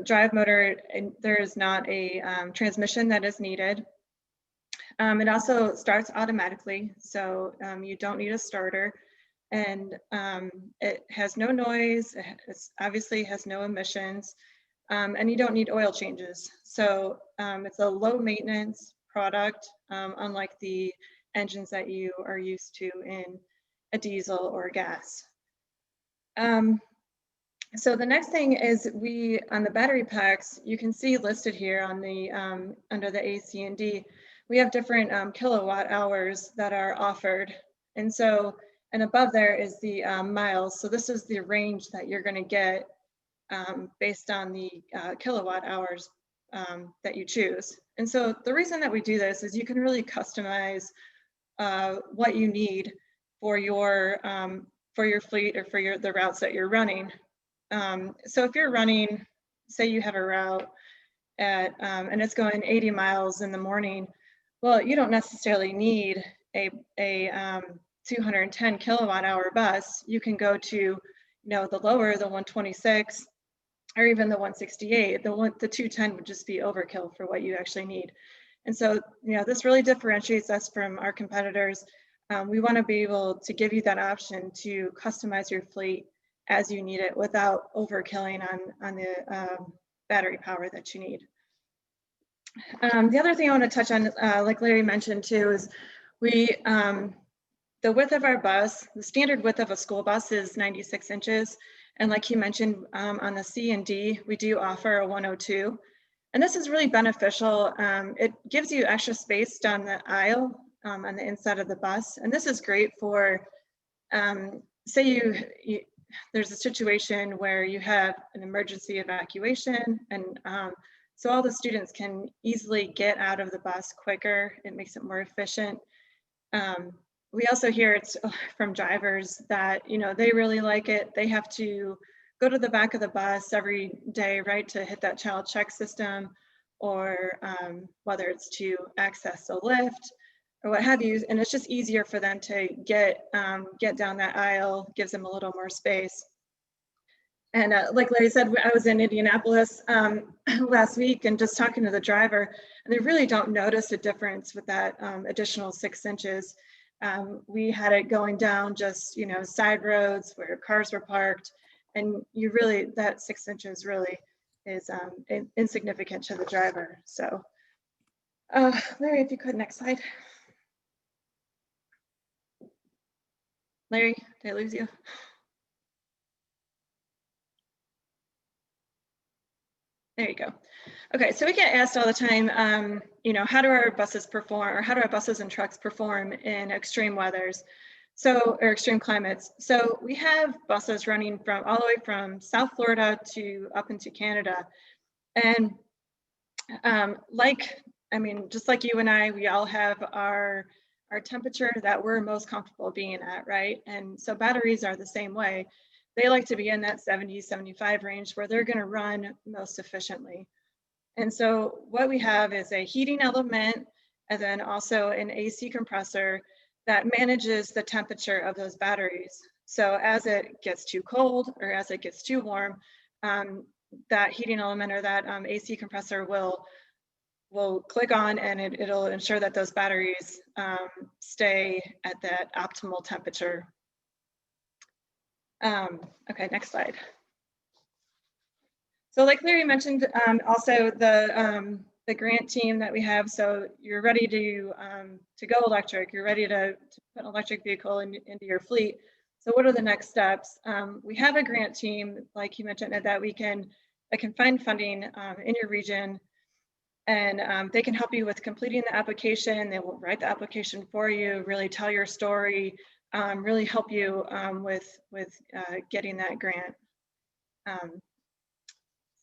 drive motor, there is not a transmission that is needed. It also starts automatically, so you don't need a starter, and it has no noise. It obviously has no emissions, and you don't need oil changes. So it's a low maintenance product, unlike the engines that you are used to in a diesel or gas. So the next thing is on the battery packs, you can see listed here on the under the A, C, and D, we have different kilowatt hours that are offered. And so, and above there is the miles. So this is the range that you're going to get based on the kilowatt hours that you choose. And so the reason that we do this is you can really customize what you need for your fleet or for the routes that you're running. So if you're running, say you have a route at and it's going 80 miles in the morning, well, you don't necessarily need a 210 kilowatt hour bus. You can go to, the lower, the 126, or even the 168. The 210 would just be overkill for what you actually need. And so, this really differentiates us from our competitors. We want to be able to give you that option to customize your fleet as you need it without overkilling on the battery power that you need. The other thing I want to touch on, like Larry mentioned too, is the width of our bus, the standard width of a school bus is 96 inches. And like he mentioned, on the C and D, we do offer a 102. And this is really beneficial. It gives you extra space down the aisle on the inside of the bus. And this is great for, say there's a situation where you have an emergency evacuation, and so all the students can easily get out of the bus quicker. It makes it more efficient. We also hear it's from drivers that, they really like it. They have to go to the back of the bus every day, right, to hit that child check system, or whether it's to access a lift or what have you. And it's just easier for them to get down that aisle, gives them a little more space. And like Larry said, I was in Indianapolis last week and just talking to the driver, and they really don't notice a difference with that additional 6 inches. We had it going down just, side roads where cars were parked, and that 6 inches really is insignificant to the driver. So Larry, if you could, next slide. Larry, did I lose you? There you go. Okay, so we get asked all the time, how do our buses perform, or how do our buses and trucks perform in extreme weathers, or extreme climates? So we have buses running from all the way from South Florida to up into Canada. And just like you and I, we all have our temperature that we're most comfortable being at, right? And so batteries are the same way. They like to be in that 70, 75 range where they're going to run most efficiently. And so what we have is a heating element, and then also an AC compressor that manages the temperature of those batteries. So as it gets too cold or as it gets too warm, that heating element or that AC compressor will click on, and it'll ensure that those batteries stay at that optimal temperature. Okay, next slide. So like Larry mentioned, also the grant team that we have, so you're ready to go electric, you're ready to put an electric vehicle into your fleet. So what are the next steps? We have a grant team, like you mentioned, that can find funding in your region, and they can help you with completing the application. They will write the application for you, really tell your story, really help you with getting that grant.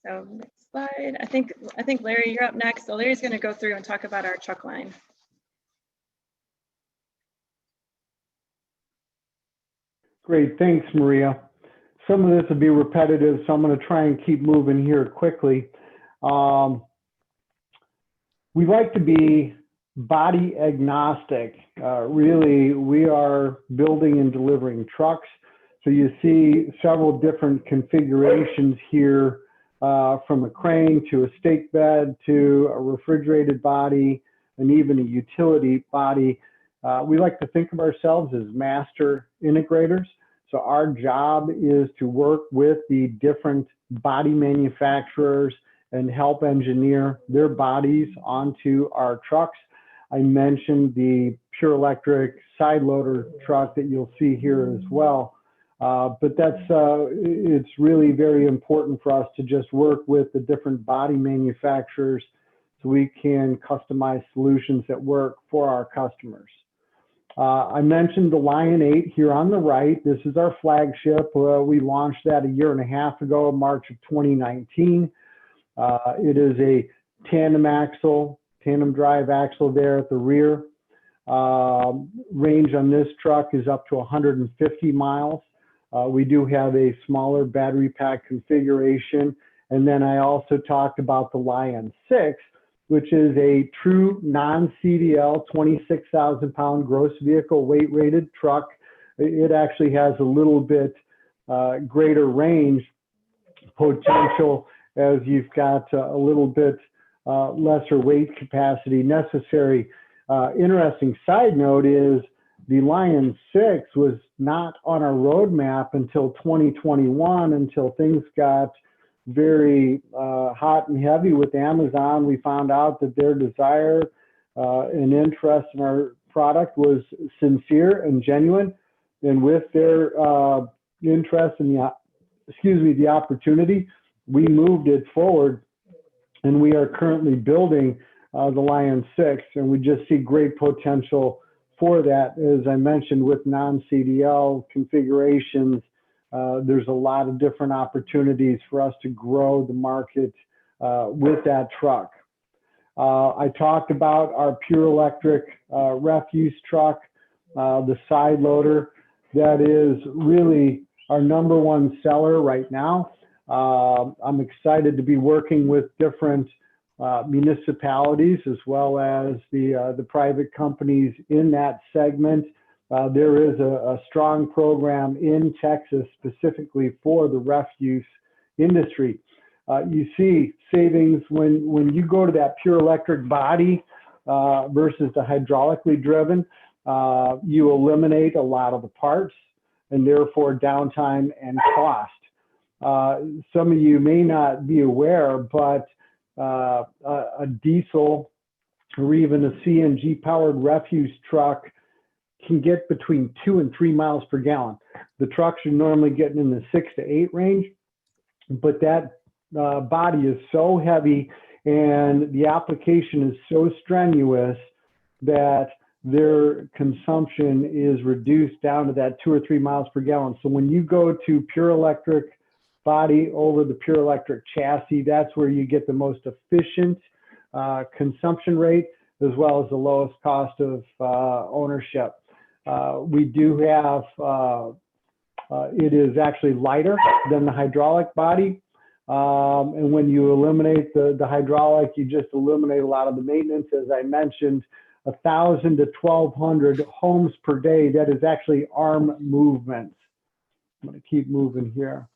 So next slide. I think Larry, you're up next. So Larry's going to go through and talk about our truck line. Great, thanks, Maria. Some of this will be repetitive, so I'm going to try and keep moving here quickly. We like to be body agnostic. Really, we are building and delivering trucks. So you see several different configurations here, from a crane to a stake bed to a refrigerated body and even a utility body. We like to think of ourselves as master integrators. So our job is to work with the different body manufacturers and help engineer their bodies onto our trucks. I mentioned the pure electric side loader truck that you'll see here as well. But it's really very important for us to just work with the different body manufacturers so we can customize solutions that work for our customers. I mentioned the Lion 8 here on the right. This is our flagship. We launched that 1.5 years ago, March of 2019. It is a tandem drive axle there at the rear. Range on this truck is up to 150 miles. We do have a smaller battery pack configuration. And then I also talked about the Lion 6, which is a true non-CDL 26,000 pound gross vehicle weight rated truck. It actually has a little bit greater range potential, as you've got a little bit lesser weight capacity necessary. Interesting side note is the Lion 6 was not on our roadmap until 2021, until things got very hot and heavy with Amazon. We found out that their desire and interest in our product was sincere and genuine. And with their interest in the opportunity, we moved it forward, and we are currently building the Lion 6, and we just see great potential for that. As I mentioned, with non-CDL configurations, there's a lot of different opportunities for us to grow the market with that truck. I talked about our pure electric refuse truck, the side loader. That is really our #1 seller right now. I'm excited to be working with different municipalities as well as the private companies in that segment. There is a strong program in Texas specifically for the refuse industry. You see savings when you go to that pure electric body versus the hydraulically driven. You eliminate a lot of the parts and therefore downtime and cost. Some of you may not be aware, but a diesel or even a CNG powered refuse truck can get between 2 and 3 miles per gallon. The trucks are normally getting in the 6 to 8 range, but that body is so heavy and the application is so strenuous that their consumption is reduced down to that 2 or 3 miles per gallon. So when you go to pure electric body over the pure electric chassis, that's where you get the most efficient consumption rate as well as the lowest cost of ownership. We do have, it is actually lighter than the hydraulic body. And when you eliminate the hydraulic, you just eliminate a lot of the maintenance. As I mentioned, 1,000 to 1,200 homes per day. That is actually arm movements. I'm going to keep moving here.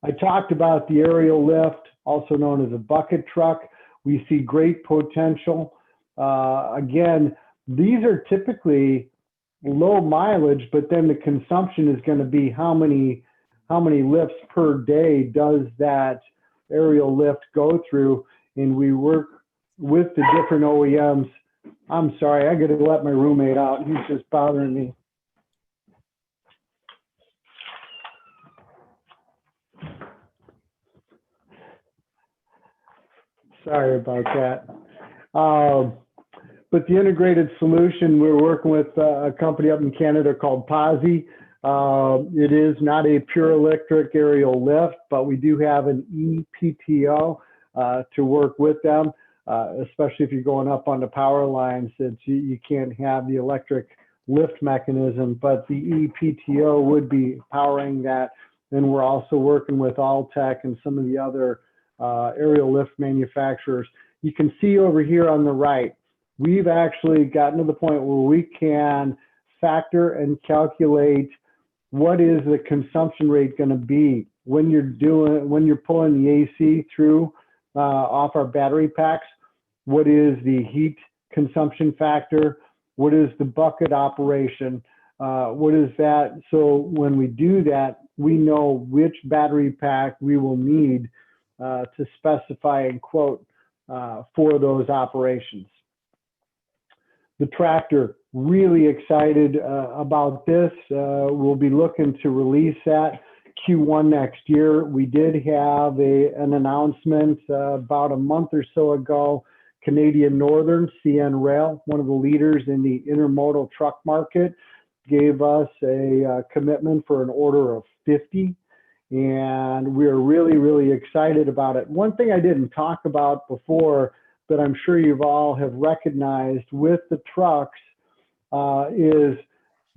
I talked about the aerial lift, also known as a bucket truck. We see great potential. Again, these are typically low mileage, but then the consumption is going to be how many lifts per day does that aerial lift go through. And we work with the different OEMs. I'm sorry, I got to let my roommate out. He's just bothering me. Sorry about that. But the integrated solution, we're working with a company up in Canada called Posi. It is not a pure electric aerial lift, but we do have an ePTO to work with them, especially if you're going up on the power lines that you can't have the electric lift mechanism, but the ePTO would be powering that. And we're also working with Alltech and some of the other aerial lift manufacturers. You can see over here on the right, we've actually gotten to the point where we can factor and calculate what is the consumption rate going to be when you're pulling the AC through off our battery packs. What is the heat consumption factor? What is the bucket operation? What is that? So when we do that, we know which battery pack we will need to specify and quote for those operations. The tractor, really excited about this. We'll be looking to release that Q1 next year. We did have an announcement about a month or so ago. Canadian Northern, CN Rail, one of the leaders in the intermodal truck market, gave us a commitment for an order of 50. And we're really, really excited about it. One thing I didn't talk about before, but I'm sure you've all have recognized with the trucks is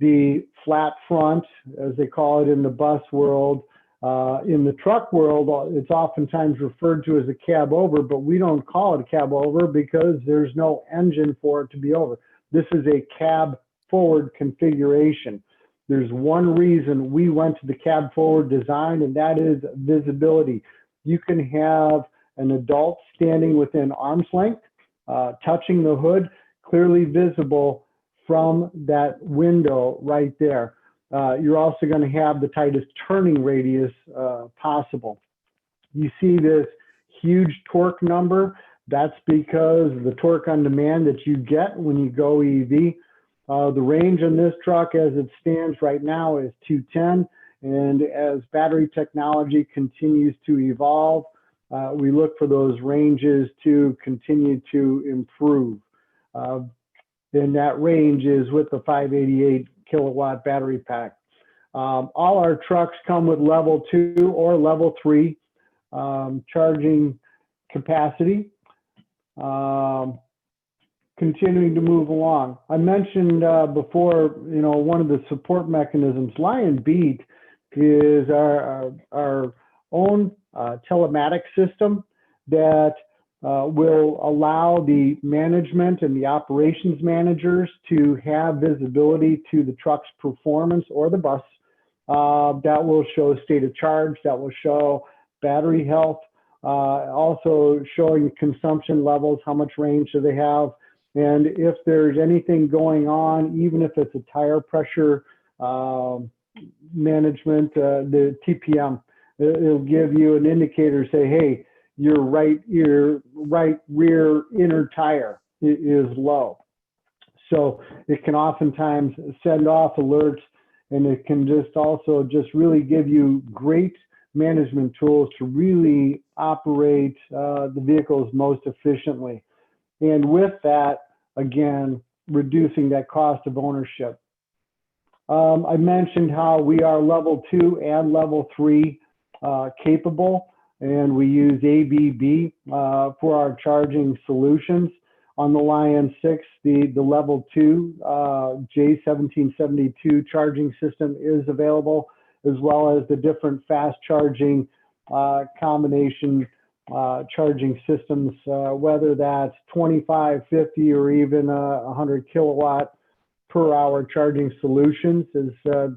the flat front, as they call it in the bus world. In the truck world, it's oftentimes referred to as a cab over, but we don't call it a cab over because there's no engine for it to be over. This is a cab forward configuration. There's one reason we went to the cab forward design, and that is visibility. You can have an adult standing within arm's length, touching the hood, clearly visible from that window right there. You're also going to have the tightest turning radius possible. you see this huge torque number. That's because the torque on demand that you get when you go EV. The range on this truck as it stands right now is 210. And as battery technology continues to evolve, we look for those ranges to continue to improve. And that range is with the 588 kilowatt battery pack. All our trucks come with level 2 or level 3 charging capacity. Continuing to move along. I mentioned before, one of the support mechanisms, Lion Beat, is our own telematics system that will allow the management and the operations managers to have visibility to the truck's performance or the bus. That will show state of charge, that will show battery health, also showing consumption levels, how much range do they have, and if there's anything going on, even if it's a tire pressure management, the TPM, it'll give you an indicator, say, hey, your right rear inner tire is low. So it can oftentimes send off alerts, and it can just really give you great management tools to really operate the vehicles most efficiently. And with that, again, reducing that cost of ownership. I mentioned how we are level 2 and level 3 capable, and we use ABB for our charging solutions. On the Lion 6, the level 2 J1772 charging system is available, as well as the different fast charging combination charging systems, whether that's 25, 50, or even 100 kilowatt per hour charging solutions, is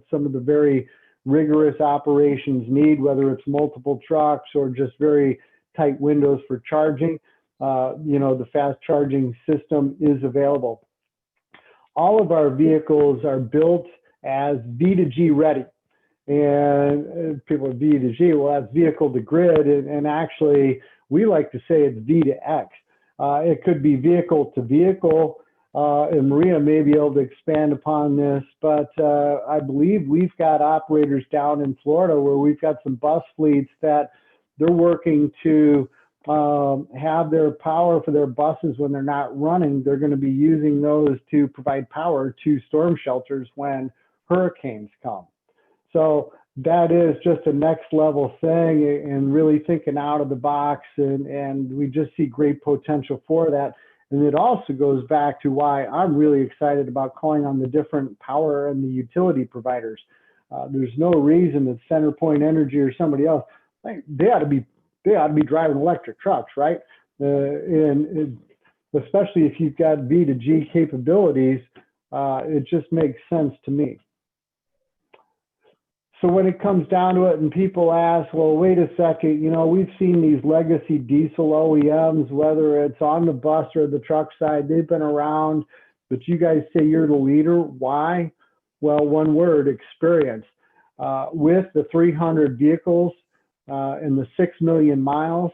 some of the very rigorous operations need, whether it's multiple trucks or just very tight windows for charging. The fast charging system is available. All of our vehicles are built as V2G ready. And people are V2G, well, that's vehicle to grid. And actually, we like to say it's V to X. It could be vehicle to vehicle. And Maria may be able to expand upon this, but I believe we've got operators down in Florida where we've got some bus fleets that they're working to have their power for their buses when they're not running. They're going to be using those to provide power to storm shelters when hurricanes come. So that is just a next level thing, and really thinking out of the box, and we just see great potential for that. And it also goes back to why I'm really excited about calling on the different power and the utility providers. There's no reason that CenterPoint Energy or somebody else, they ought to be driving electric trucks, right? And especially if you've got V2G capabilities, it just makes sense to me. So when it comes down to it and people ask, well, wait a second, we've seen these legacy diesel OEMs, whether it's on the bus or the truck side, they've been around, but you guys say you're the leader. Why? Well, one word, experience. With the 300 vehicles and the 6 million miles,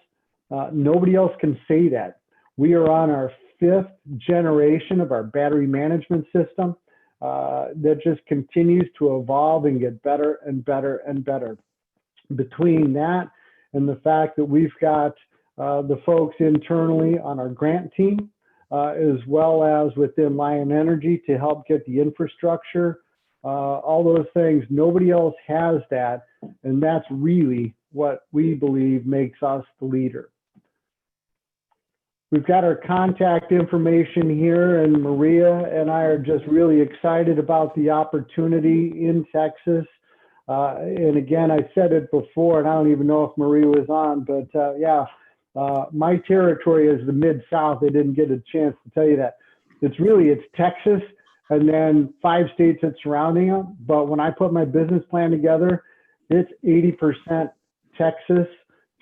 nobody else can say that. We are on our 5th generation of our battery management system. That just continues to evolve and get better and better and better. Between that and the fact that we've got the folks internally on our grant team, as well as within Lion Energy to help get the infrastructure, all those things, nobody else has that. And that's really what we believe makes us the leader. We've got our contact information here, and Maria and I are just really excited about the opportunity in Texas. And again, I said it before, and I don't even know if Maria was on, but my territory is the Mid-South. I didn't get a chance to tell you that. It's Texas and then 5 states that surrounding them. But when I put my business plan together, it's 80% Texas,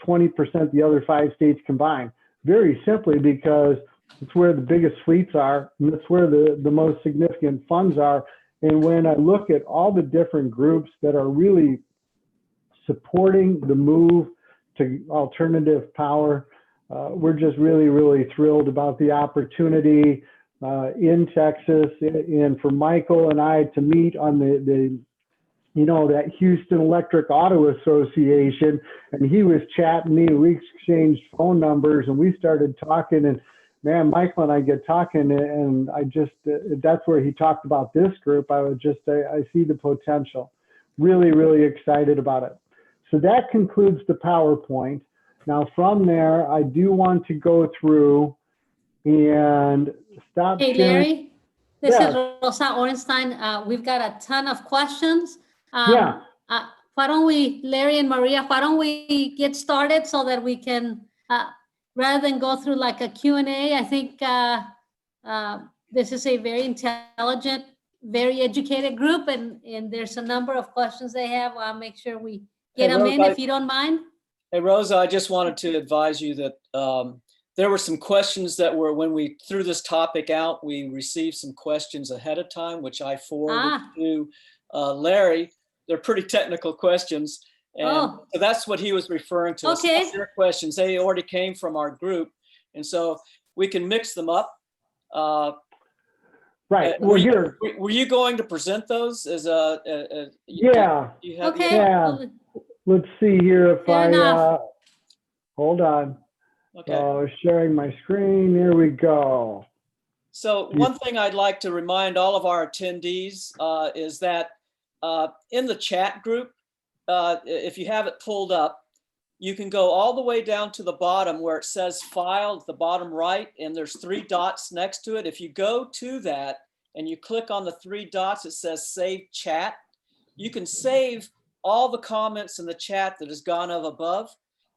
20% the other 5 states combined. Very simply because it's where the biggest fleets are, and it's where the most significant funds are. And when I look at all the different groups that are really supporting the move to alternative power. We're just really, really thrilled about the opportunity in Texas, and for Michael and I to meet on the that Houston Electric Auto Association, and he was chatting me. We exchanged phone numbers, and we started talking. And man, Michael and I get talking, and I just that's where he talked about this group. I see the potential. Really, really excited about it. So that concludes the PowerPoint. Now from there, I do want to go through and stop Hey, sharing. Larry, this Yeah. is Rosa Ornstein. We've got a ton of questions. Yeah. Why don't we, Larry and Maria, why don't we get started so that we can, rather than go through like a Q&A, I think this is a very intelligent, very educated group, and there's a number of questions they have. I'll make sure we get them in, if you don't mind. Hey, Rosa, I just wanted to advise you that there were some questions that were, when we threw this topic out, we received some questions ahead of time, which I forwarded to Larry. They're pretty technical questions. And so that's what he was referring to. Okay. Their questions, they already came from our group. And so we can mix them up. Right. Well, here. Were you going to present those as a yeah. You have Okay. Yeah. Let's see here if Fair enough. Hold on. Okay. Sharing my screen. Here we go. So one thing I'd like to remind all of our attendees is that in the chat group, if you have it pulled up, you can go all the way down to the bottom where it says file at the bottom right, and there's 3 dots next to it. If you go to that and you click on the 3 dots, it says save chat. You can save all the comments in the chat that has gone up above,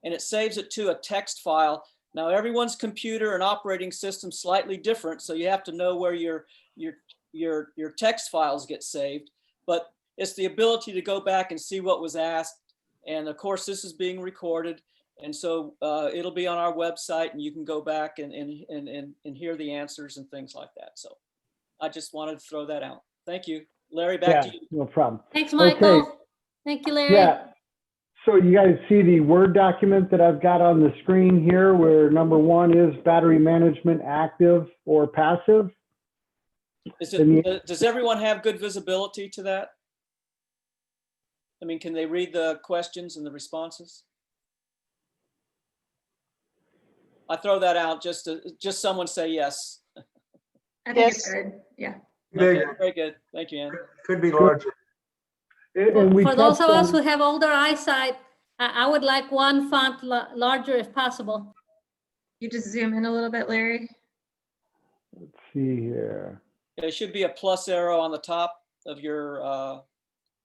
and it saves it to a text file. Now everyone's computer and operating system slightly different, so you have to know where your text files get saved. But it's the ability to go back and see what was asked. And of course, this is being recorded. And so it'll be on our website, and you can go back and hear the answers and things like that. So I just wanted to throw that out. Thank you. Larry, back to you. No problem. Thanks, Michael. Okay. Thank you, Larry. Yeah. So you guys see the Word document that I've got on the screen here, where number 1 is battery management, active or passive. Does everyone have good visibility to that? I mean, can they read the questions and the responses? I throw that out just someone say yes. I think it's good. Yeah. Okay, very good. Thank you, Ann. Could be larger. For those of us who have older eyesight, I would like one font larger if possible. You just zoom in a little bit, Larry. Let's see here. There should be a plus arrow on the top of your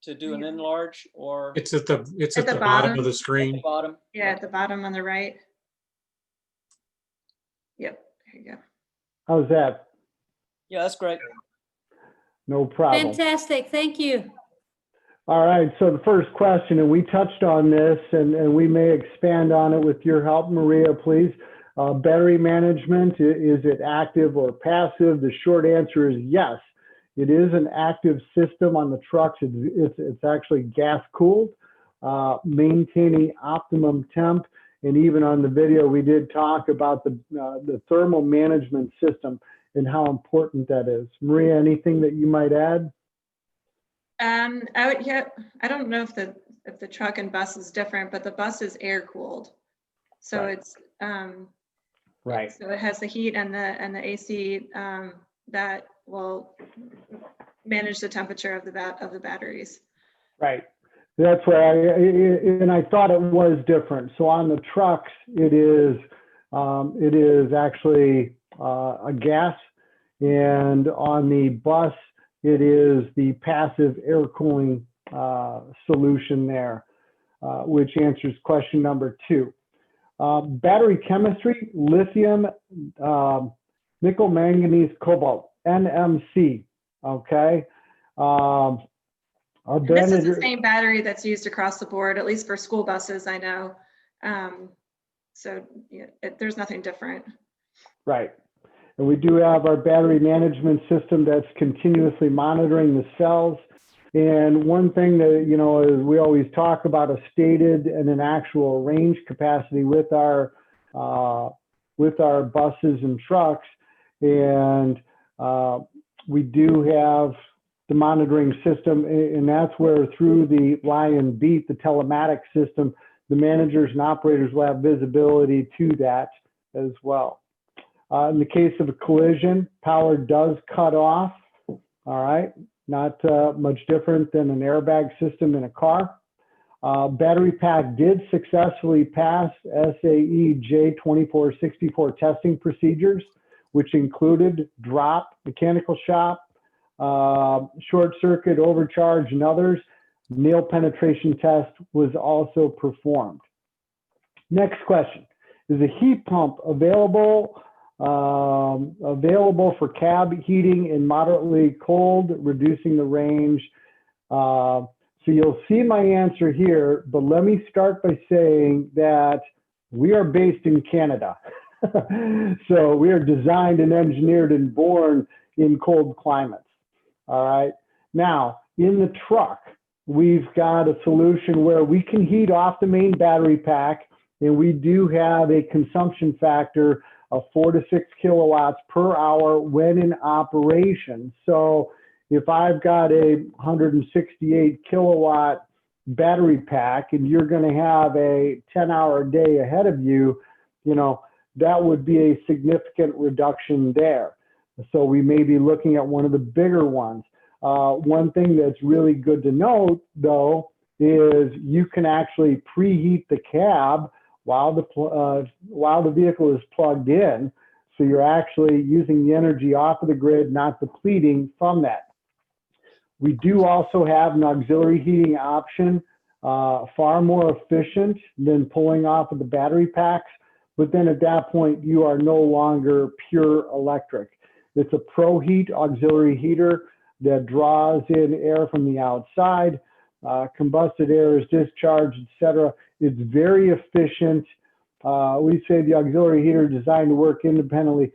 to do an enlarge, or It's at the bottom of the screen. At the bottom. Yeah, at the bottom on the right. Yep, there you go. How's that? Yeah, that's great. No problem. Fantastic. Thank you. All right, so the first question, and we touched on this, and we may expand on it with your help, Maria, please. Battery management, is it active or passive? The short answer is yes. It is an active system on the trucks. It's actually gas cooled, maintaining optimum temp. And even on the video, we did talk about the thermal management system and how important that is. Maria, anything that you might add? I don't know if the truck and bus is different, but the bus is air cooled, so Right. it's Right. So it has the heat and the AC that will manage the temperature of the batteries. Right. That's where I thought it was different. So on the trucks, it is actually a gas, and on the bus, it is the passive air cooling solution there, which answers question number 2. Battery chemistry, lithium, nickel, manganese, cobalt, NMC, okay? This is the same battery that's used across the board, at least for school buses, I know. So yeah, there's nothing different. Right. And we do have our battery management system that's continuously monitoring the cells. And one thing that, you know, is we always talk about a stated and an actual range capacity with our buses and trucks. And we do have the monitoring system, and that's where through the Lion Beat, the telematics system, the managers and operators will have visibility to that as well. In the case of a collision, power does cut off, all right? Not much different than an airbag system in a car. Battery pack did successfully pass SAE J2464 testing procedures, which included drop, mechanical shock, short circuit, overcharge, and others. Nail penetration test was also performed. Next question, is a heat pump available for cab heating in moderately cold, reducing the range? So you'll see my answer here, but let me start by saying that we are based in Canada. So we are designed and engineered and born in cold climates. All right. Now, in the truck, we've got a solution where we can heat off the main battery pack, and we do have a consumption factor of 4 to 6 kilowatts per hour when in operation. So if I've got a 168 kilowatt battery pack and you're going to have a 10-hour day ahead of you, you know, that would be a significant reduction there. So we may be looking at one of the bigger ones. One thing that's really good to note, though, is you can actually preheat the cab while the vehicle is plugged in. So you're actually using the energy off of the grid, not depleting from that. We do also have an auxiliary heating option, far more efficient than pulling off of the battery packs. But then at that point, you are no longer pure electric. It's a ProHeat auxiliary heater that draws in air from the outside. Combusted air is discharged, etc. It's very efficient. We say the auxiliary heater is designed to work independently.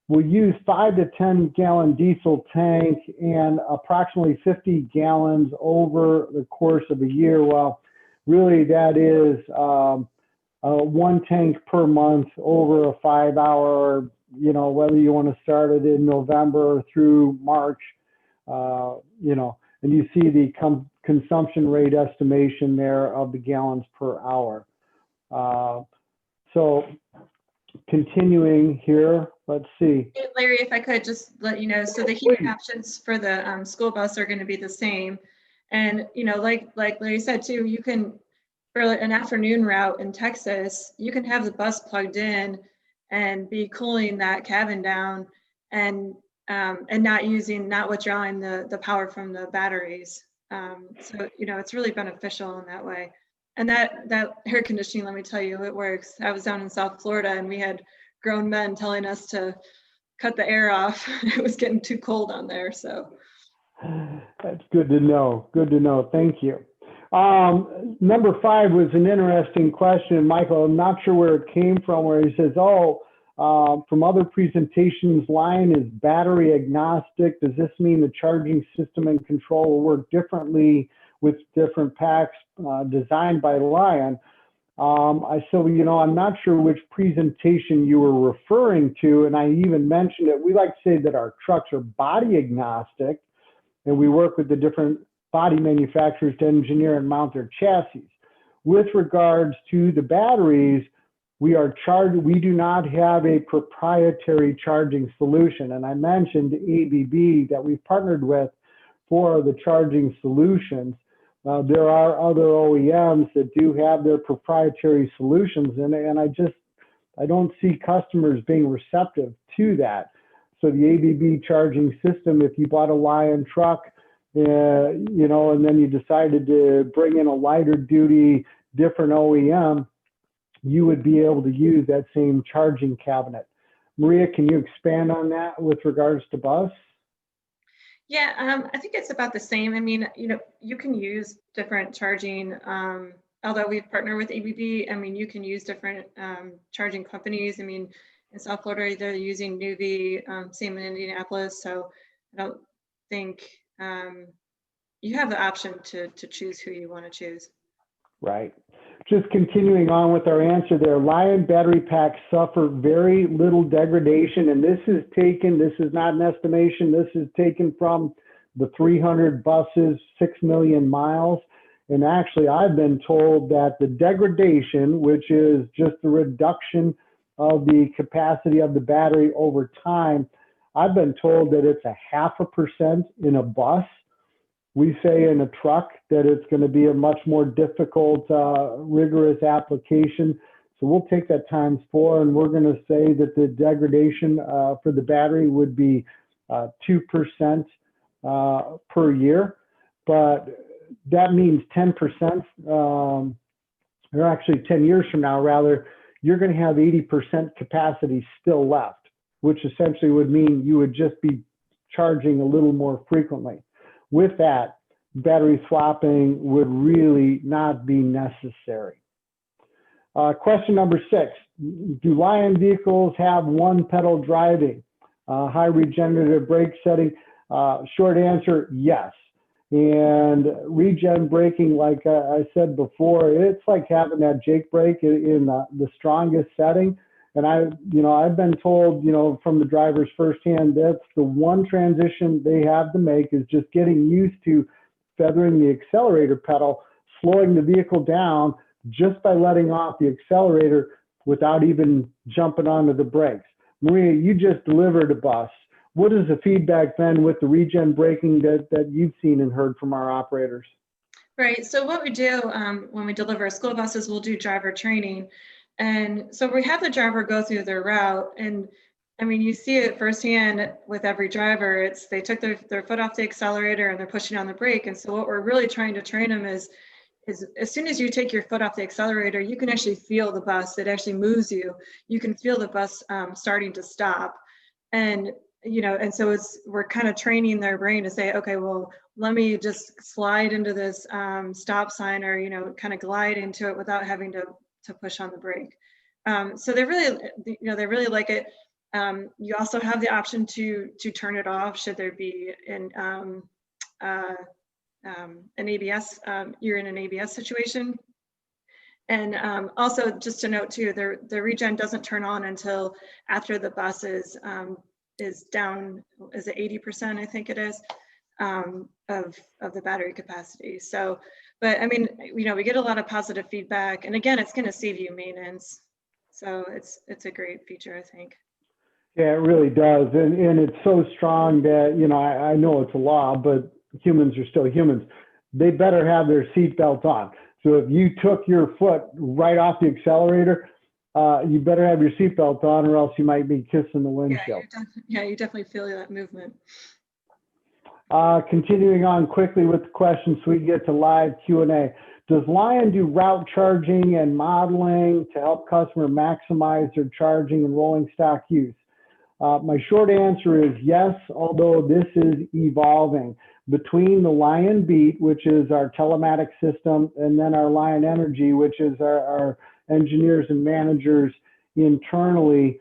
We'll use 5 to 10 gallon diesel tank and approximately 50 gallons over the course of a year. Well, really that is one tank per month over a 5-hour, you know, whether you want to start it in November through March, you know, and you see the consumption rate estimation there of the gallons per hour. So continuing here, let's see. Hey, Larry, if I could just let you know, so the heating options for the school bus are going to be the same. And, you know, like Larry said too, you can, for an afternoon route in Texas, you can have the bus plugged in and be cooling that cabin down and not withdrawing the power from the batteries. So, you know, it's really beneficial in that way. And that air conditioning, let me tell you, it works. I was down in South Florida and we had grown men telling us to cut the air off. It was getting too cold on there, so. That's good to know. Good to know. Thank you. Number 5 was an interesting question, Michael. I'm not sure where it came from, where he says, from other presentations, Lion is battery agnostic. Does this mean the charging system and control will work differently with different packs designed by Lion? I said, well, you know, I'm not sure which presentation you were referring to, and I even mentioned it. We like to say that our trucks are body agnostic, and we work with the different body manufacturers to engineer and mount their chassis. With regards to the batteries, we do not have a proprietary charging solution. And I mentioned ABB that we've partnered with for the charging solutions. There are other OEMs that do have their proprietary solutions, and I don't see customers being receptive to that. So the ABB charging system, if you bought a Lion truck, you know, and then you decided to bring in a lighter duty, different OEM, you would be able to use that same charging cabinet. Maria, can you expand on that with regards to bus? Yeah, I think it's about the same. I mean, you know, you can use different charging, although we've partnered with ABB, I mean, you can use different charging companies. I mean, in South Florida, they're using Nuvve, same in Indianapolis. So I don't think, you have the option to choose who you want to choose. Right. Just continuing on with our answer there, Lion battery packs suffer very little degradation, and this is not an estimation, this is taken from the 300 buses, 6 million miles. And actually, I've been told that the degradation, which is just the reduction of the capacity of the battery over time, I've been told that it's 0.5% in a bus. We say in a truck that it's going to be a much more difficult, rigorous application. So we'll take that ×4, and we're going to say that the degradation for the battery would be 2% per year. But that means 10%, or actually 10 years from now, rather, you're going to have 80% capacity still left, which essentially would mean you would just be charging a little more frequently. With that, battery swapping would really not be necessary. Question number 6, do Lion vehicles have one pedal driving, high regenerative brake setting? Short answer, yes. And regen braking, like I said before, it's like having that Jake brake in the strongest setting. And I've been told, from the drivers firsthand, that's the one transition they have to make is just getting used to feathering the accelerator pedal, slowing the vehicle down just by letting off the accelerator without even jumping onto the brakes. Maria, you just delivered a bus. What is the feedback then with the regen braking that you've seen and heard from our operators? Right. So what we do when we deliver school buses, we'll do driver training. And so we have the driver go through their route. And I mean, you see it firsthand with every driver. They took their foot off the accelerator and they're pushing on the brake. And so what we're really trying to train them is as soon as you take your foot off the accelerator, you can actually feel the bus. It actually moves you. You can feel the bus starting to stop. And so we're kind of training their brain to say, okay, well, let me just slide into this stop sign, or, kind of glide into it without having to push on the brake. So they really like it. You also have the option to turn it off should there be an ABS, you're in an ABS situation. And also just to note too, the regen doesn't turn on until after the bus is down, is it 80%, I think it is, of the battery capacity. So, but I mean, we get a lot of positive feedback, and again, it's going to save you maintenance. So it's a great feature, I think. Yeah, it really does. And it's so strong that, I know it's a law, but humans are still humans. They better have their seatbelt on. So if you took your foot right off the accelerator, you better have your seatbelt on, or else you might be kissing the windshield. Yeah, you definitely feel that movement. Continuing on quickly with the questions so we can get to live Q&A. Does Lion do route charging and modeling to help customer maximize their charging and rolling stock use? My short answer is yes, although this is evolving. Between the Lion Beat, which is our telematics system, and then our Lion Energy, which is our engineers and managers internally,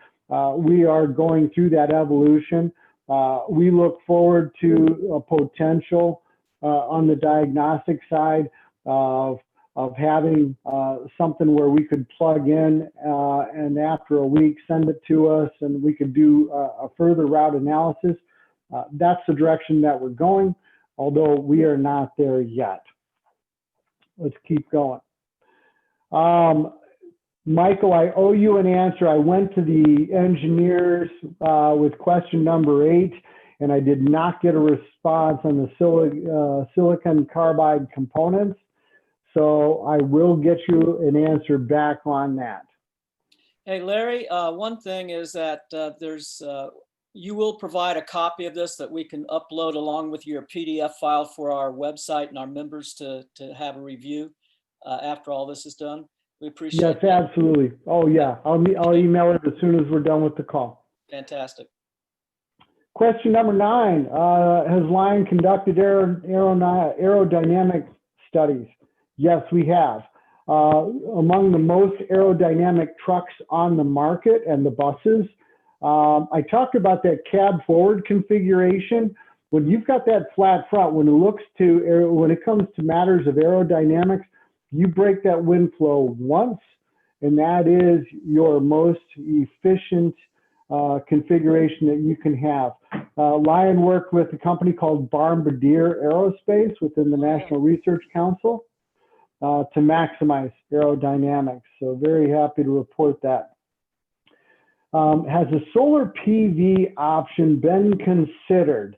we are going through that evolution. We look forward to a potential on the diagnostic side of having something where we could plug in and after a week send it to us and we could do a further route analysis. That's the direction that we're going, although we are not there yet. Let's keep going. Michael, I owe you an answer. I went to the engineers with question number 8, and I did not get a response on the silicon carbide components. So I will get you an answer back on that. Hey, Larry, one thing is that you will provide a copy of this that we can upload along with your PDF file for our website and our members to have a review after all this is done. We appreciate it. Yes, absolutely. Oh, yeah. I'll email it as soon as we're done with the call. Fantastic. Question number 9. Has Lion conducted aerodynamic studies? Yes, we have. Among the most aerodynamic trucks on the market and the buses, I talked about that cab forward configuration. when you've got that flat front, when it comes to matters of aerodynamics, you break that wind flow once, and that is your most efficient configuration that you can have. Lion worked with a company called Bombardier Aerospace within the National Research Council to maximize aerodynamics. So very happy to report that. Has a solar PV option been considered?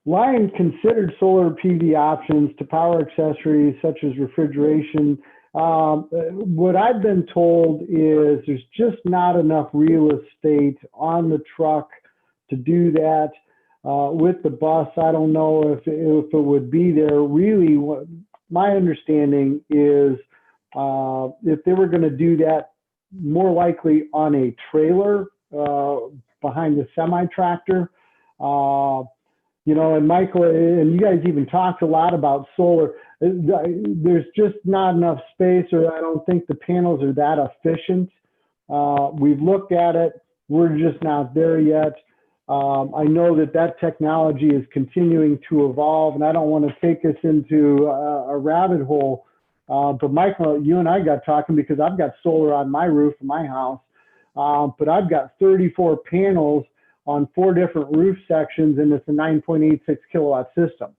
Lion considered solar PV options to power accessories such as refrigeration. What I've been told is there's just not enough real estate on the truck to do that. With the bus, I don't know if it would be there. Really, what my understanding is if they were going to do that, more likely on a trailer behind the semi-tractor. You know, and Michael, and you guys even talked a lot about solar. There's just not enough space, or I don't think the panels are that efficient. We've looked at it. We're just not there yet. I know that technology is continuing to evolve, and I don't want to take us into a rabbit hole. But Michael, you and I got talking because I've got solar on my roof of my house, but I've got 34 panels on 4 different roof sections, and it's a 9.86 kilowatt system.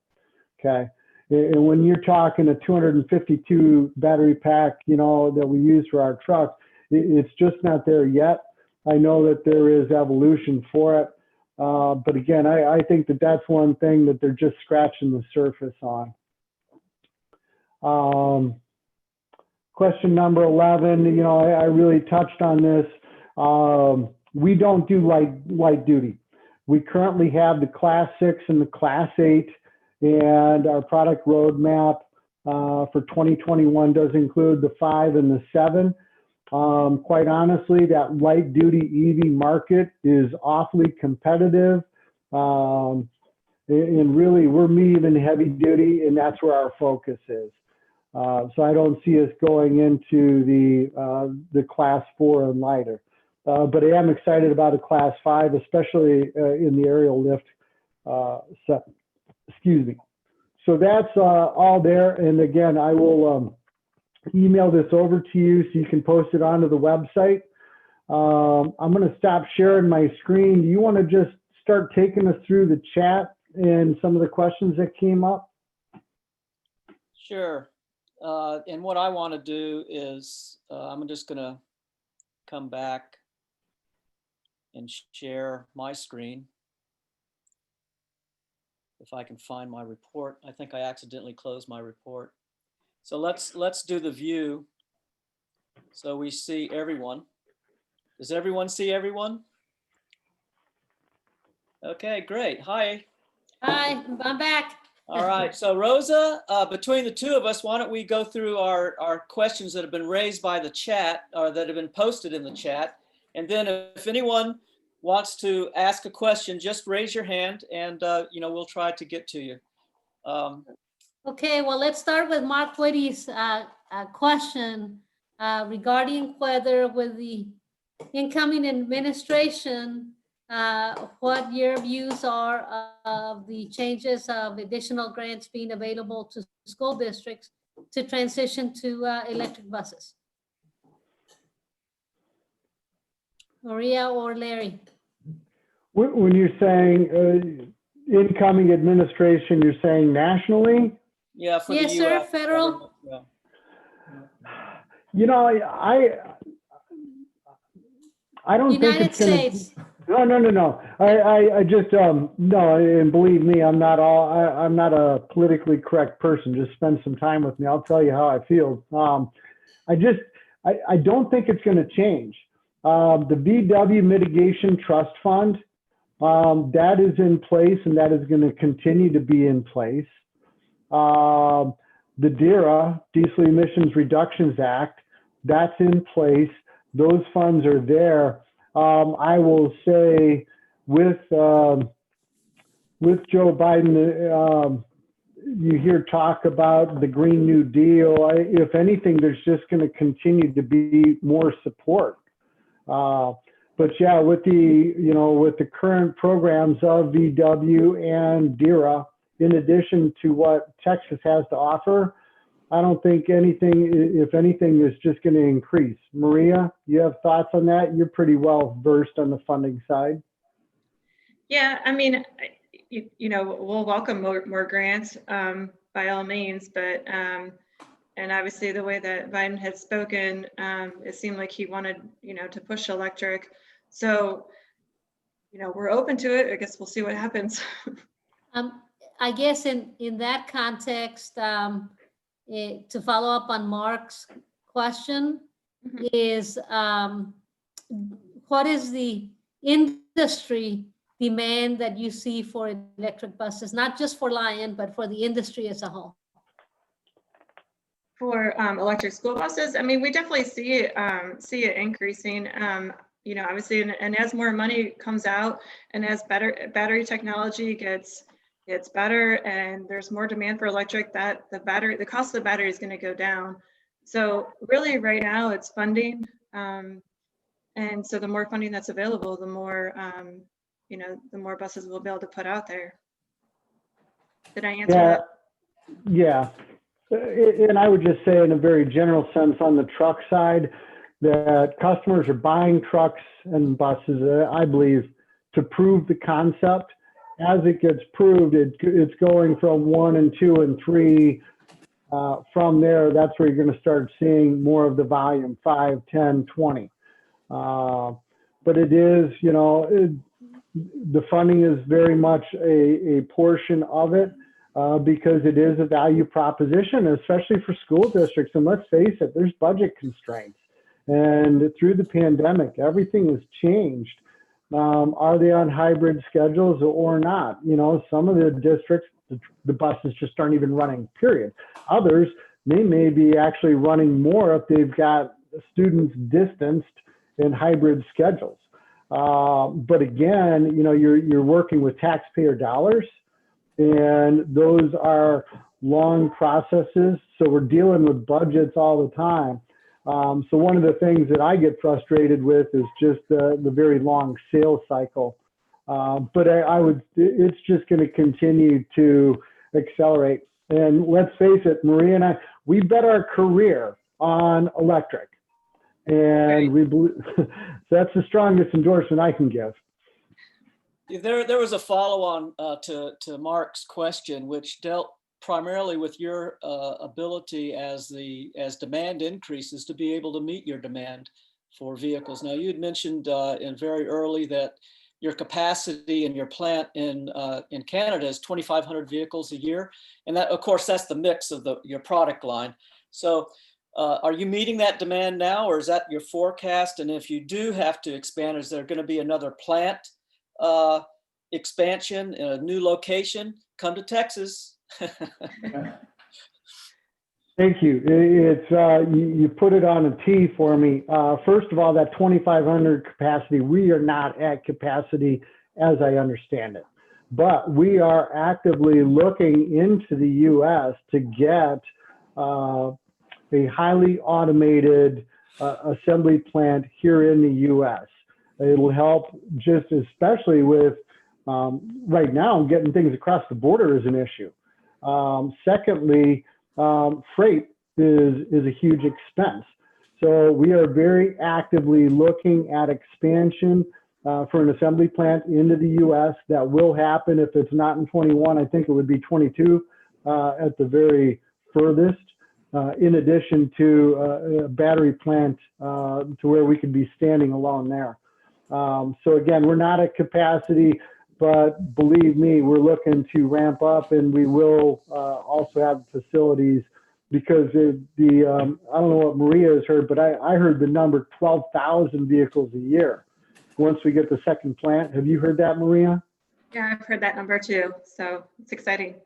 Okay. And when you're talking a 252 battery pack, you know, that we use for our trucks, it's just not there yet. I know that there is evolution for it. But again, I think that's one thing that they're just scratching the surface on. Question number 11, you know, I really touched on this. We don't do light duty. We currently have the Class 6 and the Class 8, and our product roadmap for 2021 does include the 5 and the 7. Quite honestly, that light duty EV market is awfully competitive. And really, we're medium and heavy duty, and that's where our focus is. So I don't see us going into the Class 4 and lighter. But I am excited about a Class 5, especially in the aerial lift. Excuse me. So that's all there. And again, I will email this over to you so you can post it onto the website. I'm going to stop sharing my screen. Do you want to just start taking us through the chat and some of the questions that came up? Sure. And what I want to do is I'm just going to come back and share my screen. If I can find my report. I think I accidentally closed my report. So let's do the view so we see everyone. Does everyone see everyone? Okay, great. Hi. Hi, I'm back. All right, so Rosa, between the two of us, why don't we go through our questions that have been raised by the chat or that have been posted in the chat. And then if anyone wants to ask a question, just raise your hand and you know, we'll try to get to you. Okay, well, let's start with Mark Whitty's question regarding whether with the incoming administration, what your views are of the changes of additional grants being available to school districts to transition to electric buses. Maria or Larry? When you're saying incoming administration, you're saying nationally? Yeah, for yes, the sir, US federal. Yeah. You know, I don't think United it's gonna. States. No. I just no, and believe me, I'm not a politically correct person. Just spend some time with me. I'll tell you how I feel. I don't think it's going to change. The VW Mitigation Trust Fund, that is in place, and that is going to continue to be in place. The DERA, Diesel Emissions Reductions Act, that's in place. Those funds are there. I will say with Joe Biden, you hear talk about the Green New Deal. If anything, there's just going to continue to be more support. But yeah, with the current programs of VW and DERA, in addition to what Texas has to offer, I don't think anything, if anything, is just going to increase. Maria, you have thoughts on that? You're pretty well versed on the funding side. Yeah, I mean, we'll welcome more grants by all means, but and obviously the way that Biden had spoken, it seemed like he wanted, to push electric. So, we're open to it. I guess we'll see what happens. I guess in that context, to follow up on Mark's question, is what is the industry demand that you see for electric buses, not just for Lion, but for the industry as a whole? For electric school buses, I mean, we definitely see it increasing. Obviously, and as more money comes out, and as battery technology gets better, and there's more demand for electric, that the cost of the battery is going to go down. So really, right now, it's funding, and so the more funding that's available, the more the more buses we'll be able to put out there. Did I answer that? Yeah. And I would just say in a very general sense on the truck side that customers are buying trucks and buses, I believe, to prove the concept. As it gets proved, it's going from 1 and 2 and 3. From there, that's where you're going to start seeing more of the volume, 5, 10, 20. But it is, the funding is very much a portion of it. Because it is a value proposition, especially for school districts. And let's face it, there's budget constraints. And through the pandemic, everything has changed. Are they on hybrid schedules or not? Some of the districts, the buses just aren't even running, period. Others, they may be actually running more if they've got students distanced in hybrid schedules. But again, you're working with taxpayer dollars. And those are long processes. So we're dealing with budgets all the time. So one of the things that I get frustrated with is just the very long sales cycle. But it's just going to continue to accelerate. And let's face it, Maria and I, we bet our career on electric. And we believe that's the strongest endorsement I can give. There was a follow-on to Mark's question, which dealt primarily with your ability as demand increases to be able to meet your demand for vehicles. Now, you had mentioned in very early that your capacity in your plant in Canada is 2,500 vehicles a year, and that, of course, that's the mix of your product line. So, are you meeting that demand now, or is that your forecast? And if you do have to expand, is there going to be another plant expansion in a new location? Come to Texas. Thank you. It's you put it on a T for me. First of all, that 2,500 capacity, we are not at capacity as I understand it, but we are actively looking into the U.S. to get a highly automated assembly plant here in the U.S. It'll help just especially with right now getting things across the border is an issue. Secondly, freight is a huge expense. So we are very actively looking at expansion for an assembly plant into the U.S. That will happen. If it's not in 21, I think it would be 22 at the very furthest. In addition to a battery plant to where we could be standing alone there. So again, we're not at capacity, but believe me, we're looking to ramp up, and we will also have facilities because I don't know what Maria has heard, but I heard the number 12,000 vehicles a year once we get the second plant. Have you heard that, Maria? Yeah, I've heard that number too. So it's exciting.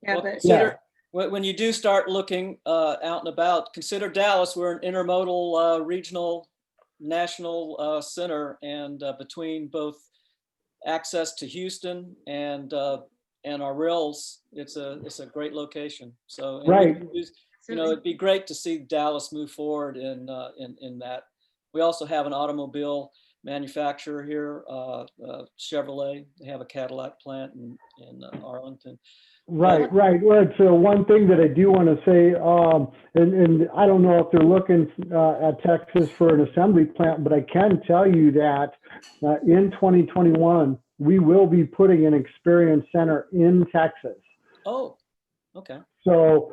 Yeah, well, when you do start looking out and about, consider Dallas. We're an intermodal regional national center, and between both access to Houston and our rails, it's a great location. So right, it'd be great to see Dallas move forward in that. We also have an automobile manufacturer here, Chevrolet. They have a Cadillac plant in Arlington. Right, right. Well, so one thing that I do want to say, and I don't know if they're looking at Texas for an assembly plant, but I can tell you that in 2021, we will be putting an experience center in Texas. Oh, okay. So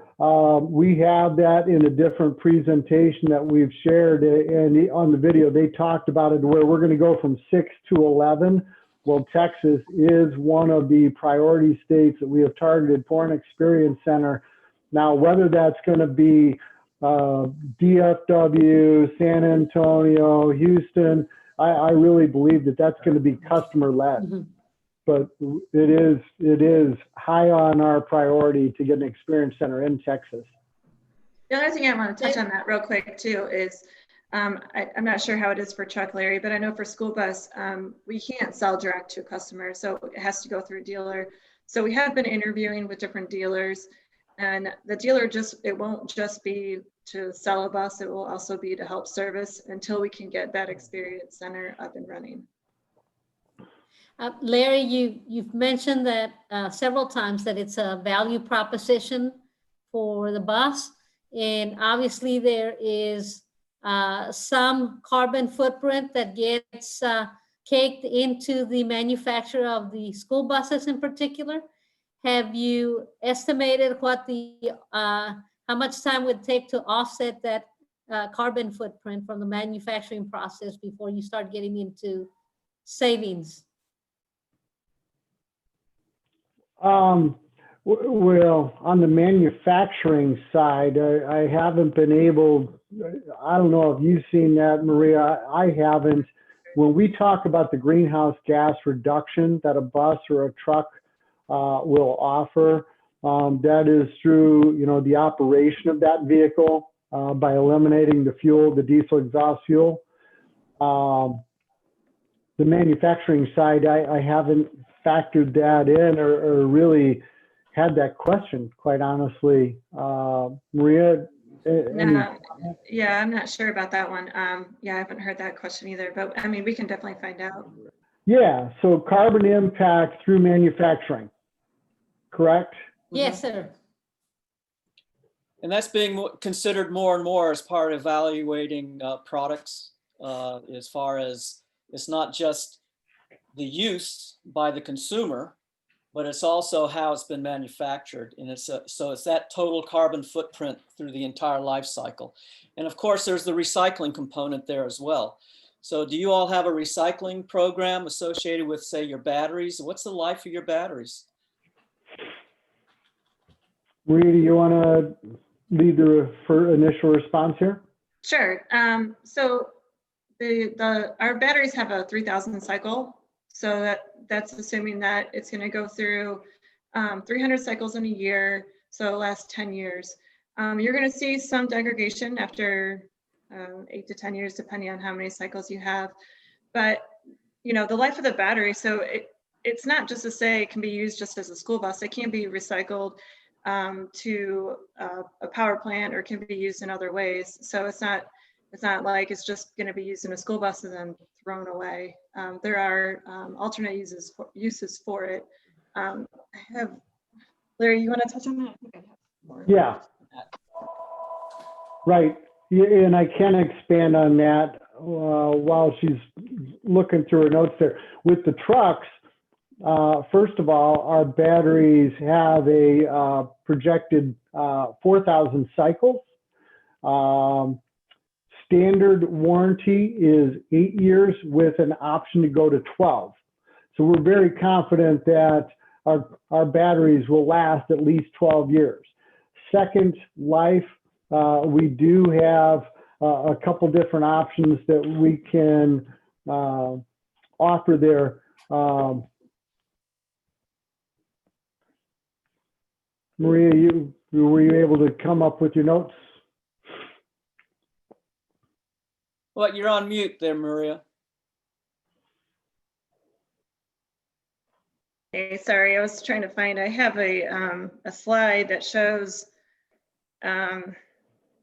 we have that in a different presentation that we've shared, and on the video, they talked about it where we're going to go from 6 to 11. Well, Texas is one of the priority states that we have targeted for an experience center. Now, whether that's going to be DFW, San Antonio, Houston, I really believe that that's going to be customer led. Mm-hmm. But it is high on our priority to get an experience center in Texas. The other thing I want to touch on that real quick too is, I'm not sure how it is for truck, Larry, but I know for school bus, we can't sell direct to a customer, so it has to go through a dealer. So we have been interviewing with different dealers, and the dealer it won't just be to sell a bus, it will also be to help service until we can get that experience center up and running. Larry, you've mentioned that several times that it's a value proposition for the bus, and obviously there is some carbon footprint that gets caked into the manufacture of the school buses in particular. Have you estimated what how much time would take to offset that carbon footprint from the manufacturing process before you start getting into savings? Well, on the manufacturing side, I haven't been able, I don't know if you've seen that, Maria, I haven't. When we talk about the greenhouse gas reduction that a bus or a truck will offer, that is through, the operation of that vehicle by eliminating the fuel, the diesel exhaust fuel. The manufacturing side, I haven't factored that in or really had that question, quite honestly. Maria? No, yeah, I'm not sure about that one. Yeah, I haven't heard that question either, but I mean, we can definitely find out. Yeah, so carbon impact through manufacturing, correct? Yes, sir. And that's being considered more and more as part of evaluating products, as far as it's not just the use by the consumer, but it's also how it's been manufactured. And so it's that total carbon footprint through the entire life cycle. And of course, there's the recycling component there as well. So do you all have a recycling program associated with, say, your batteries? What's the life of your batteries? Maria, do you want to lead the initial response here? Sure. So our batteries have a 3,000 cycle. So that's assuming that it's going to go through 300 cycles in a year. So it'll last 10 years. You're going to see some degradation after 8 to 10 years, depending on how many cycles you have. But, the life of the battery, so it's not just to say it can be used just as a school bus. It can be recycled to a power plant, or can be used in other ways. So it's not like it's just going to be used in a school bus and then thrown away. There are alternate uses for it. Larry, you want to touch on that? Yeah. Right. Yeah, and I can expand on that while she's looking through her notes there. With the trucks, first of all, our batteries have a projected 4,000 cycles. Standard warranty is 8 years with an option to go to 12. So we're very confident that our batteries will last at least 12 years. Second life, we do have a couple different options that we can offer there. Maria, were you able to come up with your notes? Well, you're on mute there, Maria. Hey, sorry, I was trying to find, I have a slide that shows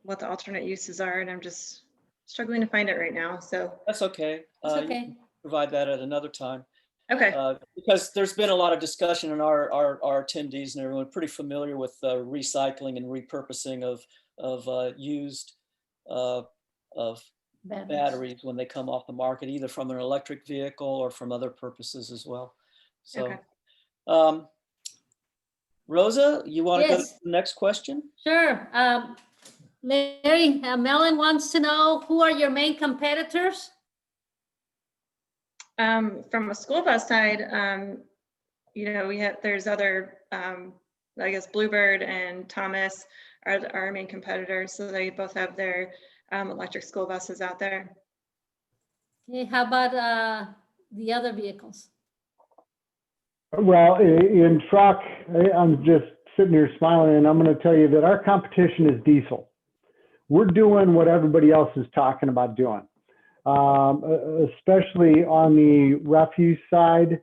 what the alternate uses are, and I'm just struggling to find it right now. So That's okay. It's You okay. can provide that at another time. okay. Because there's been a lot of discussion in our attendees and everyone pretty familiar with recycling and repurposing of used of batteries when they come off the market, either from an electric vehicle or from other purposes as well. So, Okay. Rosa, you want to go to Yes. the next question? Sure. Larry, Melon wants to know, who are your main competitors? From a school bus side, you know, there's other, I guess Bluebird and Thomas are our main competitors. So they both have their electric school buses out there. Okay, how about the other vehicles? Well, in truck, I'm just sitting here smiling, and I'm going to tell you that our competition is diesel. We're doing what everybody else is talking about doing, especially on the refuse side,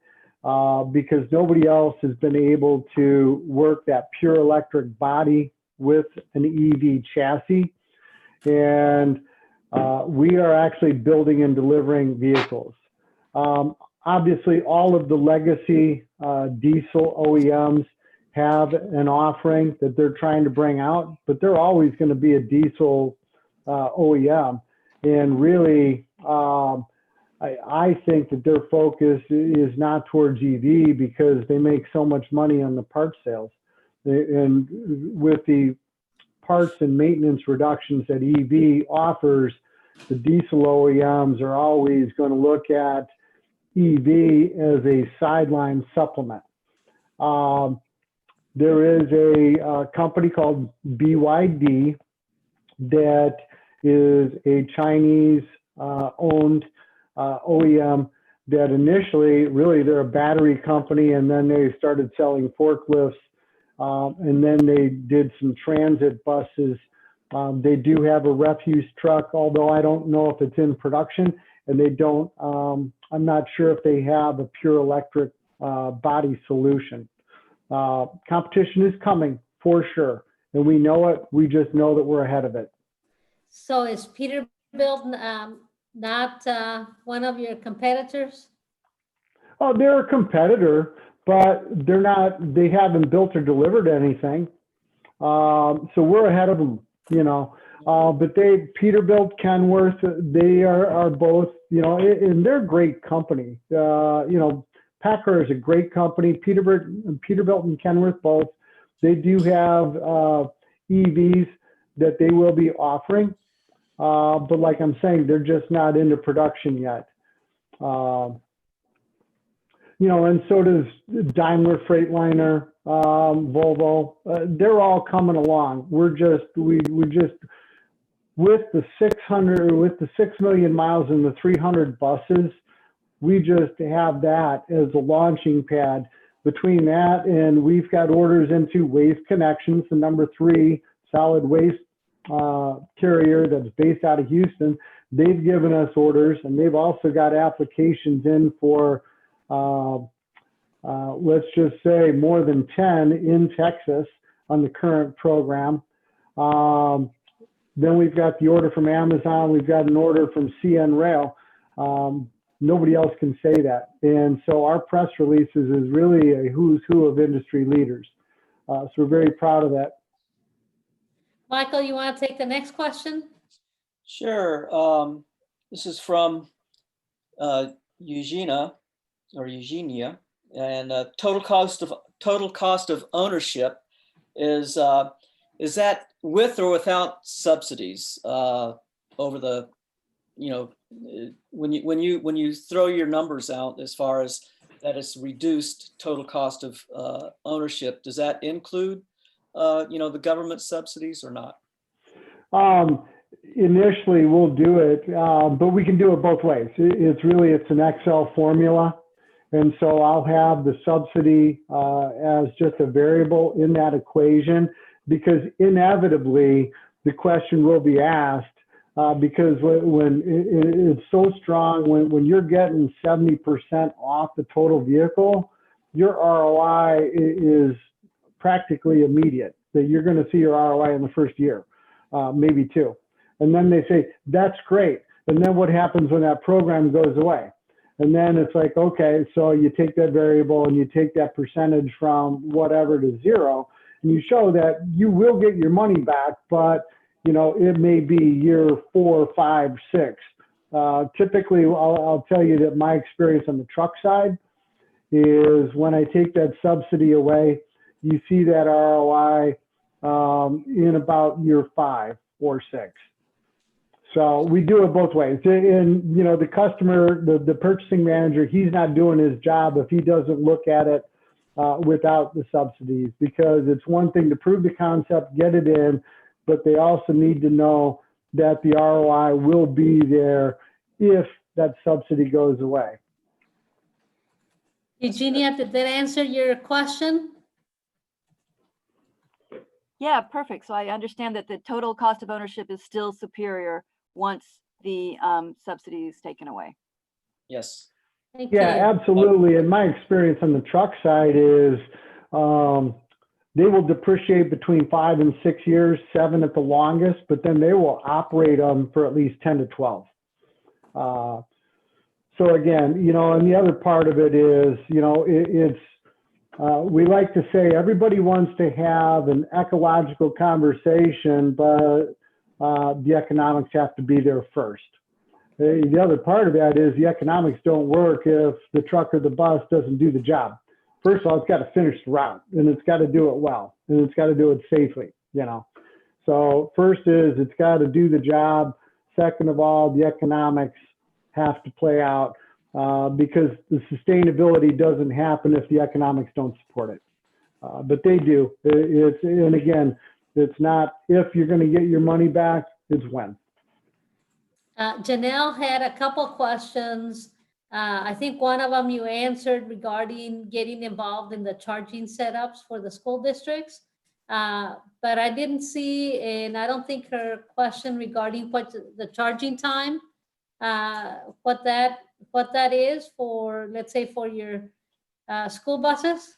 because nobody else has been able to work that pure electric body with an EV chassis. And we are actually building and delivering vehicles. Obviously, all of the legacy diesel OEMs have an offering that they're trying to bring out, but they're always going to be a diesel OEM. And really, I think that their focus is not towards EV because they make so much money on the parts sales. And with the parts and maintenance reductions that EV offers, the diesel OEMs are always going to look at EV as a sideline supplement. There is a company called BYD that is a Chinese owned OEM that initially, really, they're a battery company, and then they started selling forklifts, and then they did some transit buses. They do have a refuse truck, although I don't know if it's in production, and they don't, I'm not sure if they have a pure electric body solution. Competition is coming for sure, and we know it. We just know that we're ahead of it. So is Peterbilt not one of your competitors? Oh, they're a competitor, but they're not, they haven't built or delivered anything. So we're ahead of them, you know. But Peterbilt, Kenworth, they are both, you know, and they're a great company. You know, Packer is a great company. Peterbilt and Kenworth both, they do have EVs that they will be offering. But like I'm saying, they're just not into production yet. You know, and so does Daimler, Freightliner, Volvo. They're all coming along. We just with the 6 million miles and the 300 buses, we just have that as a launching pad. Between that and we've got orders into Waste Connections, the #3 solid waste carrier that's based out of Houston. They've given us orders, and they've also got applications in for, let's just say, more than 10 in Texas on the current program. Then we've got the order from Amazon. We've got an order from CN Rail. Nobody else can say that. And so our press releases is really a who's who of industry leaders. So we're very proud of that. Michael, you want to take the next question? Sure. This is from Eugenia, and total cost of ownership is that with or without subsidies over the, you know, when you throw your numbers out as far as that it's reduced total cost of ownership, does that include you know, the government subsidies or not? Initially we'll do it, but we can do it both ways. It's an Excel formula. And so I'll have the subsidy as just a variable in that equation, because inevitably the question will be asked, because when it's so strong, when you're getting 70% off the total vehicle, your ROI is practically immediate, that you're going to see your ROI in the first year, maybe two. And then they say, that's great. And then what happens when that program goes away? And then it's like, okay, so you take that variable and you take that percentage from whatever to zero, and you show that you will get your money back, but you know, it may be year 4, 5, 6. Typically, I'll tell you that my experience on the truck side is when I take that subsidy away, you see that ROI in about year 5 or 6. So we do it both ways. And, you know, the customer, the purchasing manager, he's not doing his job if he doesn't look at it without the subsidies, because it's one thing to prove the concept, get it in, but they also need to know that the ROI will be there if that subsidy goes away. Eugenia, did that answer your question? Yeah, perfect. So I understand that the total cost of ownership is still superior once the subsidy is taken away. Yes. Thank Yeah, you. absolutely. And my experience on the truck side is they will depreciate between 5 and 6 years, 7 at the longest, but then they will operate them for at least 10 to 12. So again, you know, and the other part of it is, you know, we like to say everybody wants to have an ecological conversation, but the economics have to be there first. The other part of that is the economics don't work if the truck or the bus doesn't do the job. First of all, it's got to finish the route, and it's got to do it well, and it's got to do it safely, you know. So first is it's got to do the job. Second of all, the economics have to play out because the sustainability doesn't happen if the economics don't support it. But they do. And again, it's not if you're going to get your money back, it's when. Janelle had a couple questions. I think one of them you answered regarding getting involved in the charging setups for the school districts. But I didn't see, and I don't think her question regarding what the charging time, what that is for, let's say, for your school buses.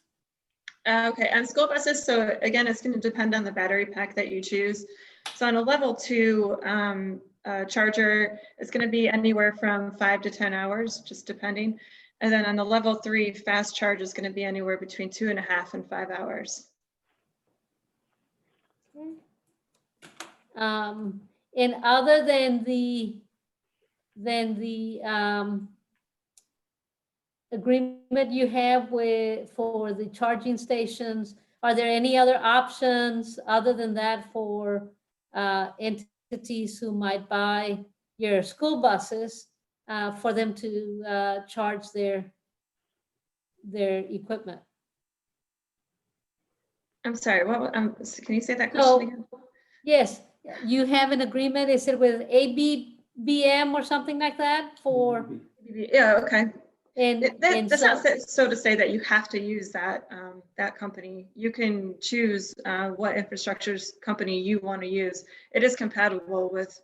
Okay, on school buses, so again, it's going to depend on the battery pack that you choose. So on a level 2 charger, it's going to be anywhere from 5 to 10 hours, just depending. And then on the level 3 fast charge is going to be anywhere between 2.5 and 5 hours. And other than the agreement you have for the charging stations, are there any other options other than that for entities who might buy your school buses for them to charge their equipment? I'm sorry, what? Can you say that question again? Yes, you have an agreement. Is it with ABBM or something like that for? Yeah. Okay. And that's not so to say that you have to use that that company. You can choose what infrastructure company you want to use. It is compatible with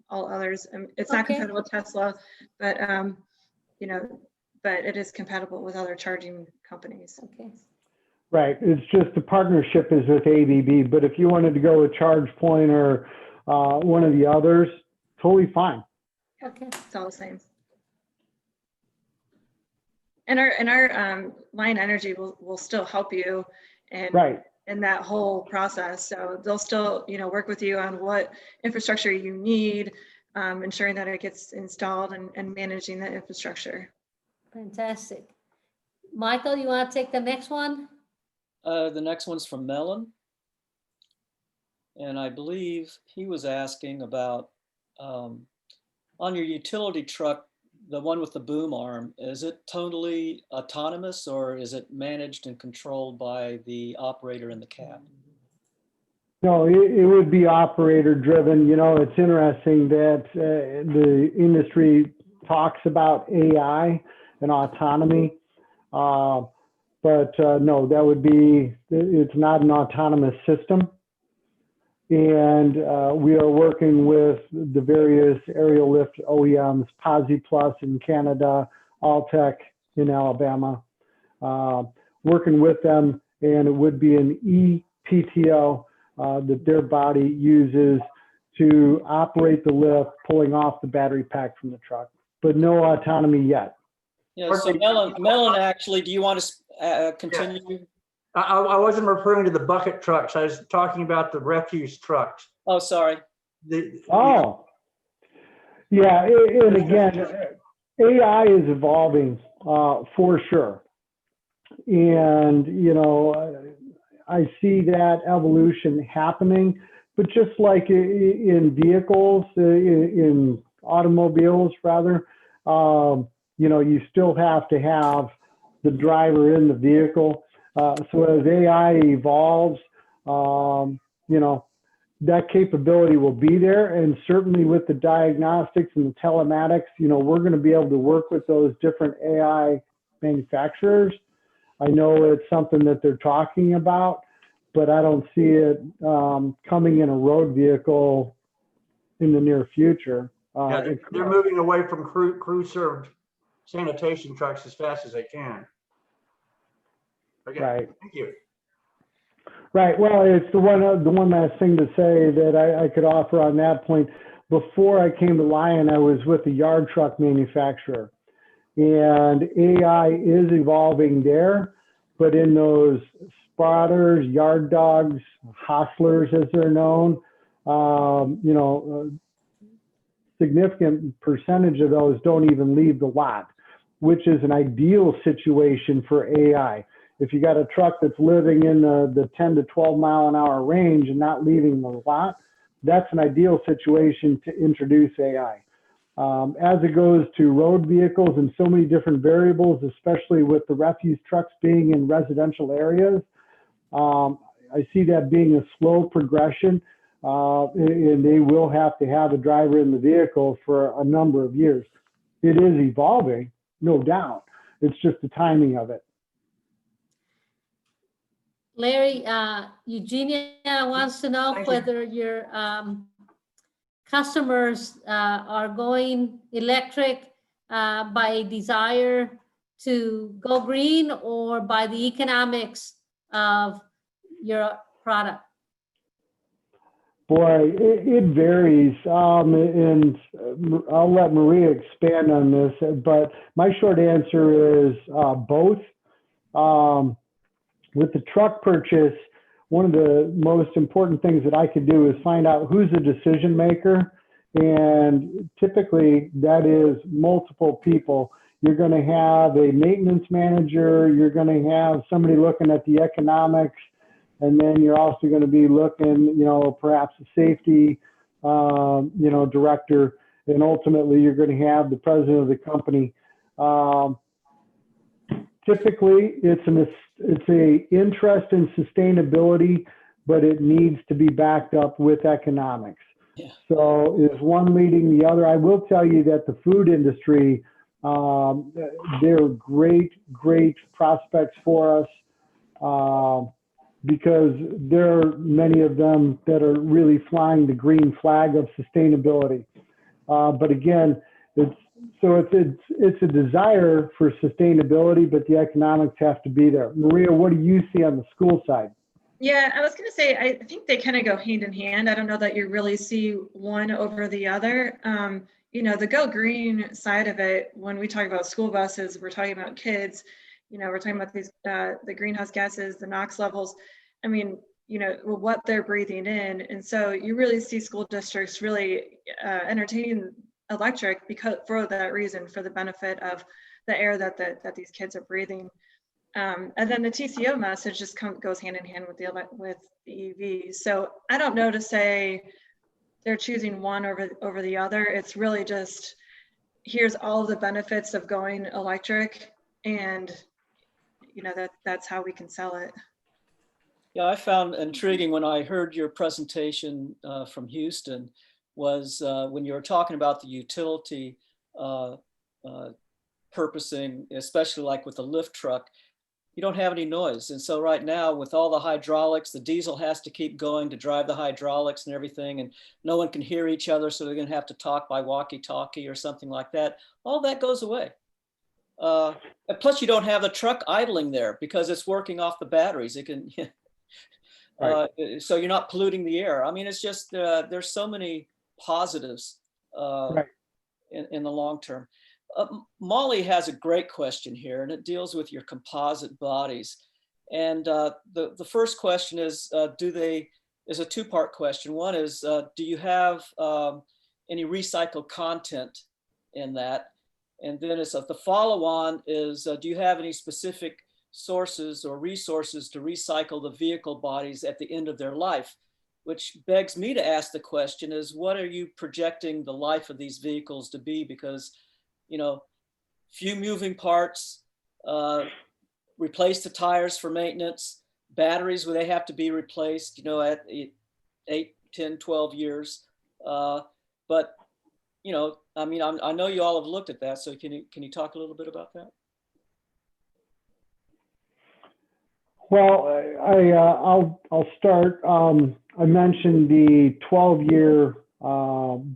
all others. It's not compatible with Tesla, but you know, but it is compatible with other charging companies. Okay. Right. It's just the partnership is with ABB, but if you wanted to go with ChargePoint or one of the others, totally fine. Okay. It's all the same. And our Line Energy will still help you in that whole process. So they'll still, you know, work with you on what infrastructure you need, ensuring that it gets installed and managing that infrastructure. Fantastic. Michael, you want to take the next one? The next one's from Mellon. And I believe he was asking about on your utility truck, the one with the boom arm, is it totally autonomous or is it managed and controlled by the operator in the cab? No, it would be operator driven. You know, it's interesting that the industry talks about AI and autonomy, but no, that would be, it's not an autonomous system. And we are working with the various aerial lift OEMs, Posi Plus in Canada, Altec in Alabama, working with them, and it would be an ePTO that their body uses to operate the lift, pulling off the battery pack from the truck, but no autonomy yet. Yeah, so Melon, actually, do you want to continue? I wasn't referring to the bucket trucks. I was talking about the refuse trucks. Oh, sorry. Oh, yeah. And again, AI is evolving for sure. And, you know, I see that evolution happening, but just like in vehicles, in automobiles rather, you know, you still have to have the driver in the vehicle. So as AI evolves, you know, that capability will be there. And certainly with the diagnostics and the telematics, you know, we're going to be able to work with those different AI manufacturers. I know it's something that they're talking about, but I don't see it coming in a road vehicle in the near future. Yeah, they're moving away from crew-served sanitation trucks as fast as they can. Okay, right. Thank you. Right. Well, it's the one last thing to say that I could offer on that point. Before I came to Lion, I was with a yard truck manufacturer, and AI is evolving there, but in those spotters, yard dogs, hostlers as they're known, you know, significant percentage of those don't even leave the lot, which is an ideal situation for AI. If you got a truck that's living in the 10 to 12 mile an hour range and not leaving the lot, that's an ideal situation to introduce AI. As it goes to road vehicles and so many different variables, especially with the refuse trucks being in residential areas, I see that being a slow progression, and they will have to have a driver in the vehicle for a number of years. It is evolving, no doubt. It's just the timing of it. Larry, Eugenia wants to know whether your customers are going electric by desire to go green or by the economics of your product. Boy, it varies, and I'll let Maria expand on this, but my short answer is both. With the truck purchase, one of the most important things that I could do is find out who's the decision maker. And typically that is multiple people. You're going to have a maintenance manager, you're going to have somebody looking at the economics, and then you're also going to be looking, you know, perhaps a safety, you know, director, and ultimately you're going to have the president of the company. Typically, it's a interest in sustainability, but it needs to be backed up with economics. Yeah. So is one leading the other? I will tell you that the food industry, they're great prospects for us because there are many of them that are really flying the green flag of sustainability. But again, it's a desire for sustainability, but the economics have to be there. Maria, what do you see on the school side? Yeah, I was going to say, I think they kind of go hand in hand. I don't know that you really see one over the other. You know, the go green side of it, when we talk about school buses, we're talking about kids, you know, we're talking about these, the greenhouse gases, the NOx levels. I mean, you know, what they're breathing in. And so you really see school districts really entertaining electric because for that reason, for the benefit of the air that these kids are breathing. And then the TCO message just goes hand in hand with the EVs. So I don't know to say they're choosing one over the other. It's really just, here's all of the benefits of going electric, and you know, that's how we can sell it. Yeah, I found intriguing when I heard your presentation from Houston was when you were talking about the utility purposing, especially like with the lift truck, you don't have any noise. And so right now with all the hydraulics, the diesel has to keep going to drive the hydraulics and everything, and no one can hear each other. So they're going to have to talk by walkie-talkie or something like that. All that goes away. And plus you don't have the truck idling there because it's working off the batteries. It can, So you're not polluting the air. I mean, it's just, there's so many positives in the long term. Molly has a great question here, and it deals with your composite bodies. And the first question is, is a two-part question. One is, do you have any recycled content in that? And then the follow-on is, do you have any specific sources or resources to recycle the vehicle bodies at the end of their life? Which begs me to ask the question is, what are you projecting the life of these vehicles to be? Because, you know, few moving parts, replace the tires for maintenance, batteries where they have to be replaced, you know, at 8, 10, 12 years. But, you know, I mean, I know you all have looked at that. So can you talk a little bit about that? Well, I'll start. I mentioned the 12-year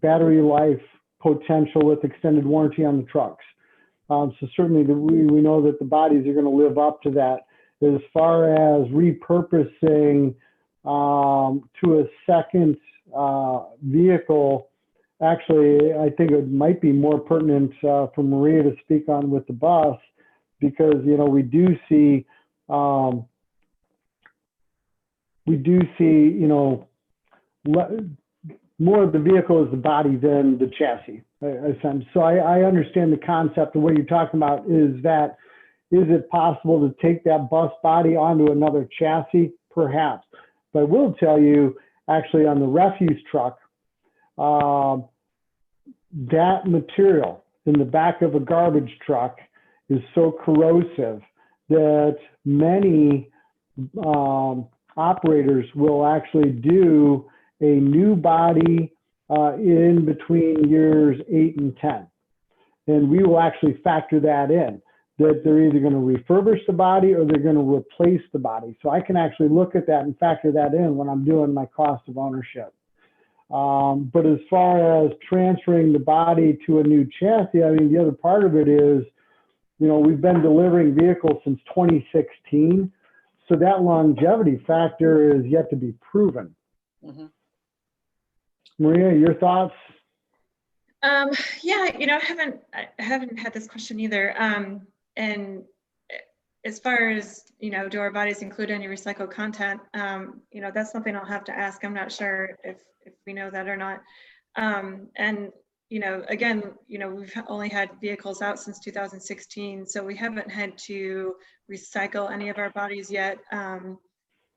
battery life potential with extended warranty on the trucks. So certainly we know that the bodies are going to live up to that. As far as repurposing to a second vehicle, actually, I think it might be more pertinent for Maria to speak on with the bus, because, you know, we do see, you know, more of the vehicle is the body than the chassis. So I understand the concept of what you're talking about. Is it possible to take that bus body onto another chassis? Perhaps. But I will tell you, actually, on the refuse truck, that material in the back of a garbage truck is so corrosive that many operators will actually do a new body in between years 8 and 10. And we will actually factor that in, that they're either going to refurbish the body or they're going to replace the body. So I can actually look at that and factor that in when I'm doing my cost of ownership. But as far as transferring the body to a new chassis, I mean, the other part of it is, you know, we've been delivering vehicles since 2016. So that longevity factor is yet to be proven. Mm-hmm. Maria, your thoughts? Yeah, you know, I haven't had this question either. And as far as, you know, do our bodies include any recycled content? You know, that's something I'll have to ask. I'm not sure if we know that or not. And, you know, again, you know, we've only had vehicles out since 2016, so we haven't had to recycle any of our bodies yet.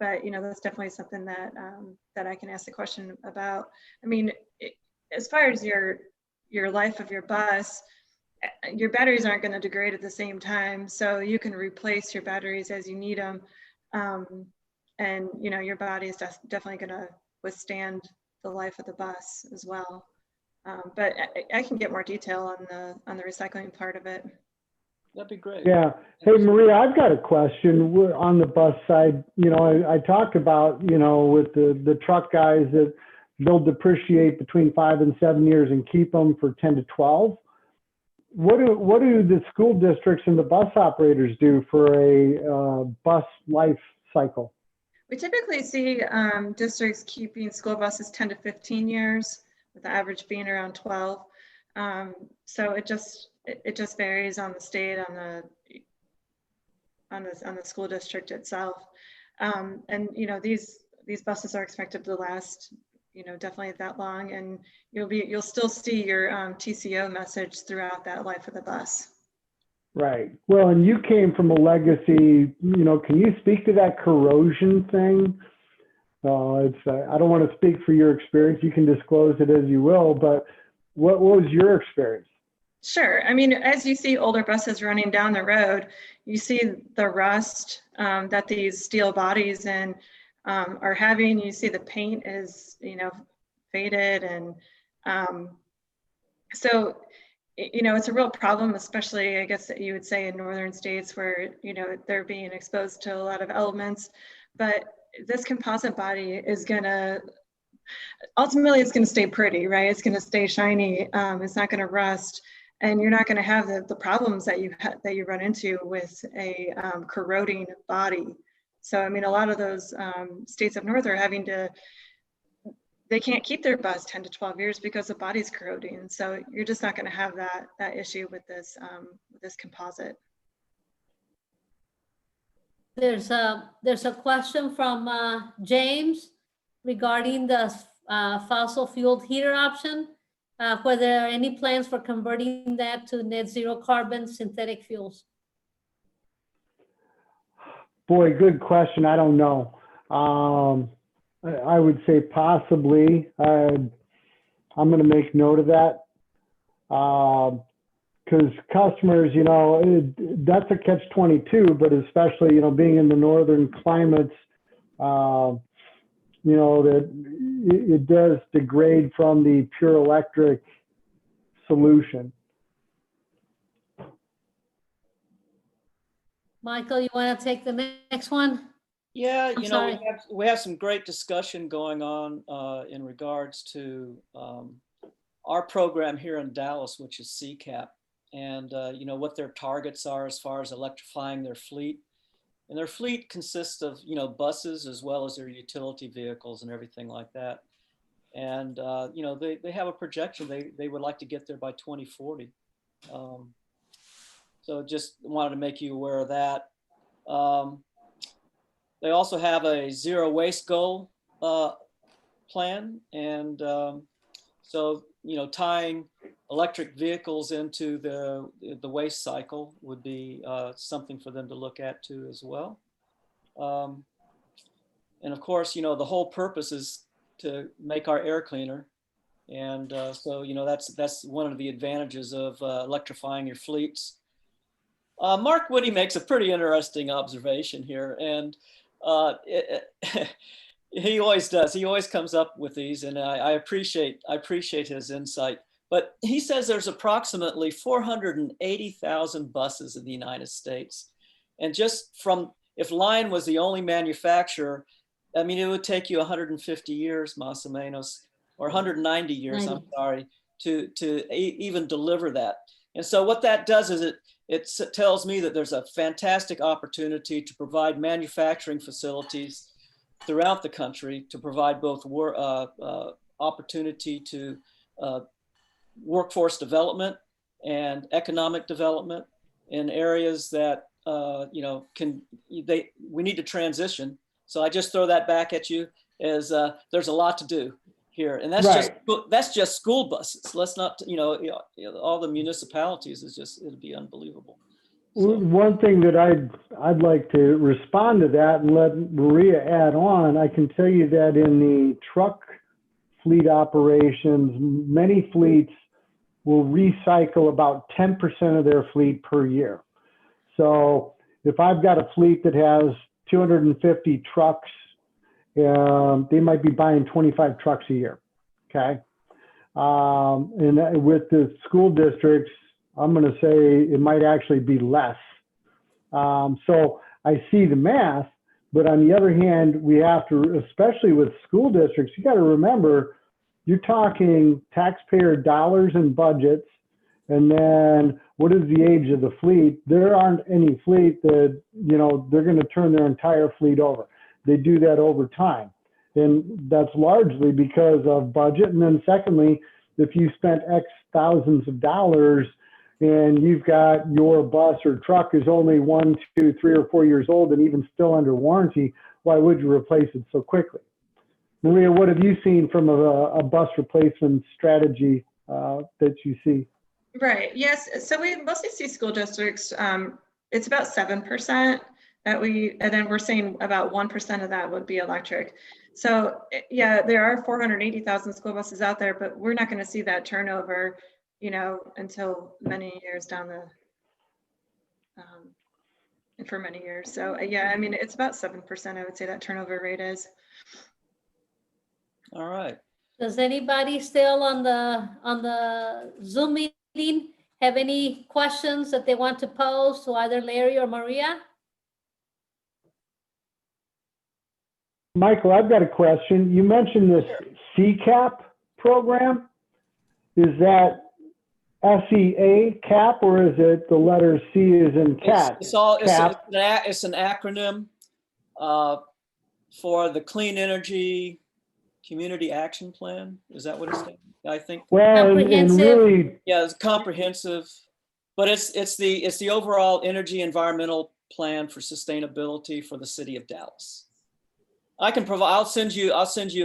But, you know, that's definitely something that that I can ask the question about. I mean, as far as your life of your bus, your batteries aren't going to degrade at the same time, so you can replace your batteries as you need them. And, you know, your body is definitely going to withstand the life of the bus as well. But I can get more detail on the recycling part of it. That'd be great. Yeah. Hey, Maria, I've got a question. We're on the bus side. You know, I talked about, you know, with the truck guys that they'll depreciate between 5 and 7 years and keep them for 10 to 12. What do the school districts and the bus operators do for a bus life cycle? We typically see districts keeping school buses 10 to 15 years, with the average being around 12. So it just varies on the state, on the school district itself. And you know, these buses are expected to last, you know, definitely that long, and you'll still see your TCO message throughout that life of the bus. Right. Well, and you came from a legacy, you know, can you speak to that corrosion thing? I don't want to speak for your experience. You can disclose it as you will, but what was your experience? Sure. I mean, as you see older buses running down the road, you see the rust that these steel bodies are having. You see the paint is, you know, faded, and so, you know, it's a real problem, especially, I guess, that you would say in northern states where, you know, they're being exposed to a lot of elements. But this composite body is ultimately it's gonna stay pretty, right? It's gonna stay shiny. It's not gonna rust, and you're not gonna have the problems that you run into with a corroding body. So, I mean, a lot of those states up north are having to, they can't keep their bus 10 to 12 years because the body's corroding. So you're just not going to have that issue with this composite. There's a question from James regarding the fossil fueled heater option. Were there any plans for converting that to net zero carbon synthetic fuels? Boy, good question. I don't know. I would say possibly. I'm going to make note of that. Because customers, you know, that's a catch-22, but especially, you know, being in the northern climates, you know, that it does degrade from the pure electric solution. Michael, you want to take the next one? Yeah, I'm you know, sorry. we have some great discussion going on in regards to our program here in Dallas, which is CCAP, and you know, what their targets are as far as electrifying their fleet. And their fleet consists of, you know, buses as well as their utility vehicles and everything like that. And you know, they have a projection. They would like to get there by 2040. So just wanted to make you aware of that. They also have a zero waste goal plan. And so, you know, tying electric vehicles into the waste cycle would be something for them to look at too as well. And of course, you know, the whole purpose is to make our air cleaner. And so, you know, that's one of the advantages of electrifying your fleets. Mark Woody makes a pretty interesting observation here, and he always does. He always comes up with these, and I appreciate his insight. But he says there's approximately 480,000 buses in the United States, and just from, if Lion was the only manufacturer, I mean, it would take you 150 years, más o menos, or 190 years. I'm sorry, to even deliver that. And so what that does is it tells me that there's a fantastic opportunity to provide manufacturing facilities throughout the country to provide both opportunity to workforce development and economic development in areas that you know, we need to transition. So I just throw that back at you as there's a lot to do here, and that's just school buses. Let's not, you know, all the municipalities is just, it'd be unbelievable. So. One thing that I'd like to respond to that and let Maria add on, I can tell you that in the truck fleet operations, many fleets will recycle about 10% of their fleet per year. So if I've got a fleet that has 250 trucks, they might be buying 25 trucks a year, okay? And with the school districts, I'm gonna say it might actually be less. So I see the math, but on the other hand, we have to, especially with school districts, you gotta remember, you're talking taxpayer dollars and budgets, and then what is the age of the fleet? There aren't any fleet that, you know, they're gonna turn their entire fleet over. They do that over time. And that's largely because of budget. And then secondly, if you spent X thousands of dollars and you've got your bus or truck is only 1, 2, 3, or 4 years old and even still under warranty, why would you replace it so quickly? Maria, what have you seen from a bus replacement strategy that you see? Right, yes, so we mostly see school districts, it's about 7% that and then we're saying about 1% of that would be electric. So yeah, there are 480,000 school buses out there, but we're not going to see that turnover, you know, until many years down the, and for many years. So yeah, I mean, it's about 7%, I would say that turnover rate is. All right. Does anybody still on the Zoom meeting have any questions that they want to pose to either Larry or Maria? Michael, I've got a question. You mentioned this CCAP program. Is that SEA CAP, or is it the letter C is in cat? It's an acronym. for the Clean Energy Community Action Plan. Is that what it's saying? I think. Well, and really, Yeah, it's comprehensive, but it's the overall energy environmental plan for sustainability for the city of Dallas. I can provide. I'll send you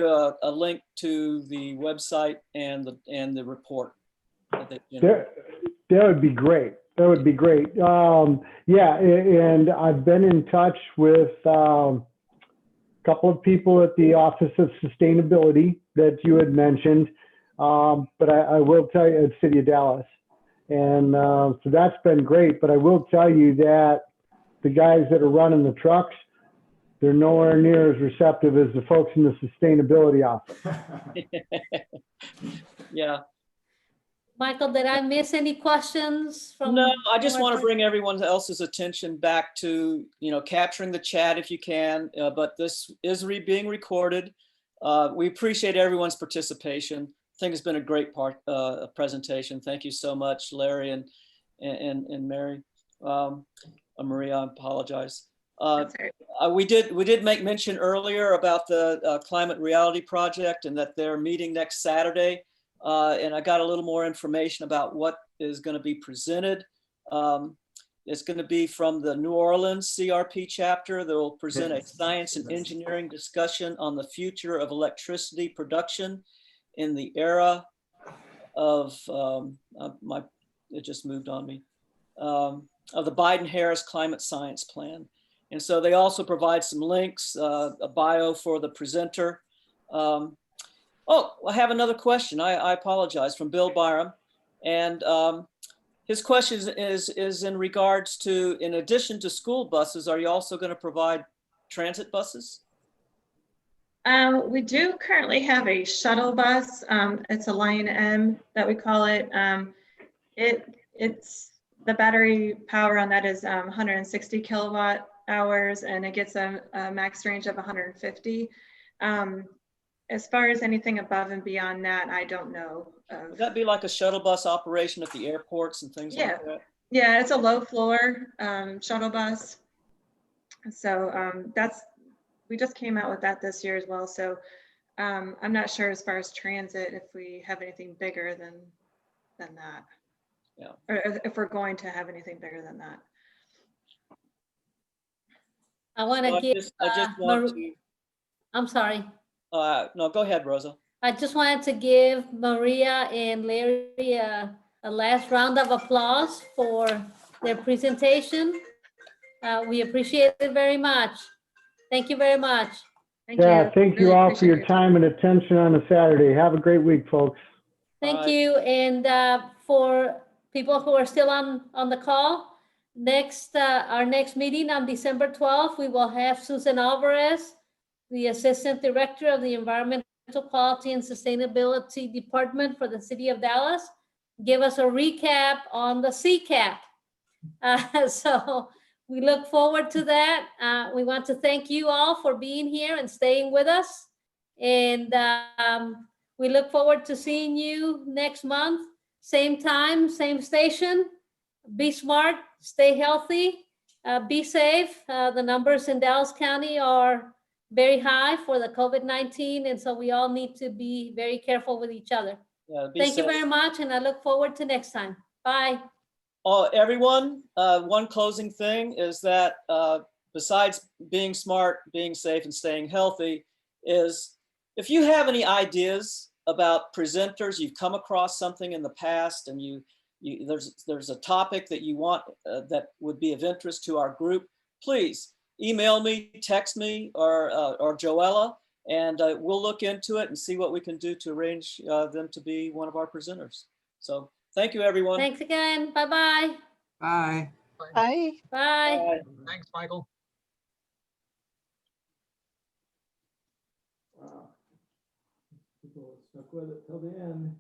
a link to the website and the report. that would be great. That would be great. Yeah, and I've been in touch with a couple of people at the Office of Sustainability that you had mentioned, but I will tell you, at City of Dallas. And so that's been great, but I will tell you that the guys that are running the trucks, they're nowhere near as receptive as the folks in the sustainability office. Yeah. Michael, did I miss any questions from? No, I just want to bring everyone else's attention back to, capturing the chat if you can, but this is being recorded. We appreciate everyone's participation. I think it's been a great presentation. Thank you so much, Larry and Mary. Maria, I apologize. We did make mention earlier about the Climate Reality Project and that they're meeting next Saturday. And I got a little more information about what is going to be presented. It's going to be from the New Orleans CRP chapter. They will present a science and engineering discussion on the future of electricity production in the era of it just moved on me, of the Biden-Harris climate science plan. And so they also provide some links, a bio for the presenter. Oh, I have another question. I apologize, from Bill Byram. And his question is in regards to, in addition to school buses, are you also going to provide transit buses? We do currently have a shuttle bus. It's a Lion M that we call it. It's the battery power on that is 160 kilowatt hours, and it gets a max range of 150. As far as anything above and beyond that, I don't know. Would that be like a shuttle bus operation at the airports and things like that? Yeah, it's a low floor shuttle bus. So we just came out with that this year as well. So I'm not sure as far as transit if we have anything bigger than that. Yeah. Or if we're going to have anything bigger than that. I want to give. I'm sorry. No, go ahead, Rosa. I just wanted to give Maria and Larry a last round of applause for their presentation. We appreciate it very much. Thank you very much. Thank you all for your time and attention on a Saturday. Have a great week, folks. Thank you. And for people who are still on the call, our next meeting on December 12th, we will have Susan Alvarez, the Assistant Director of the Environmental Quality and Sustainability Department for the City of Dallas, give us a recap on the CCAP. So we look forward to that. We want to thank you all for being here and staying with us. And we look forward to seeing you next month, same time, same station. Be smart, stay healthy, be safe. The numbers in Dallas County are very high for the COVID-19, and so we all need to be very careful with each other. Thank you very much, and I look forward to next time. Bye. Everyone, one closing thing is that besides being smart, being safe, and staying healthy, is if you have any ideas about presenters, you've come across something in the past, and there's a topic that you want that would be of interest to our group, please email me, text me, or Joella, and we'll look into it and see what we can do to arrange them to be one of our presenters. So thank you, everyone. Thanks again. Bye-bye. Bye. Bye. Bye. Thanks, Michael. Wow. People stuck with it till the end.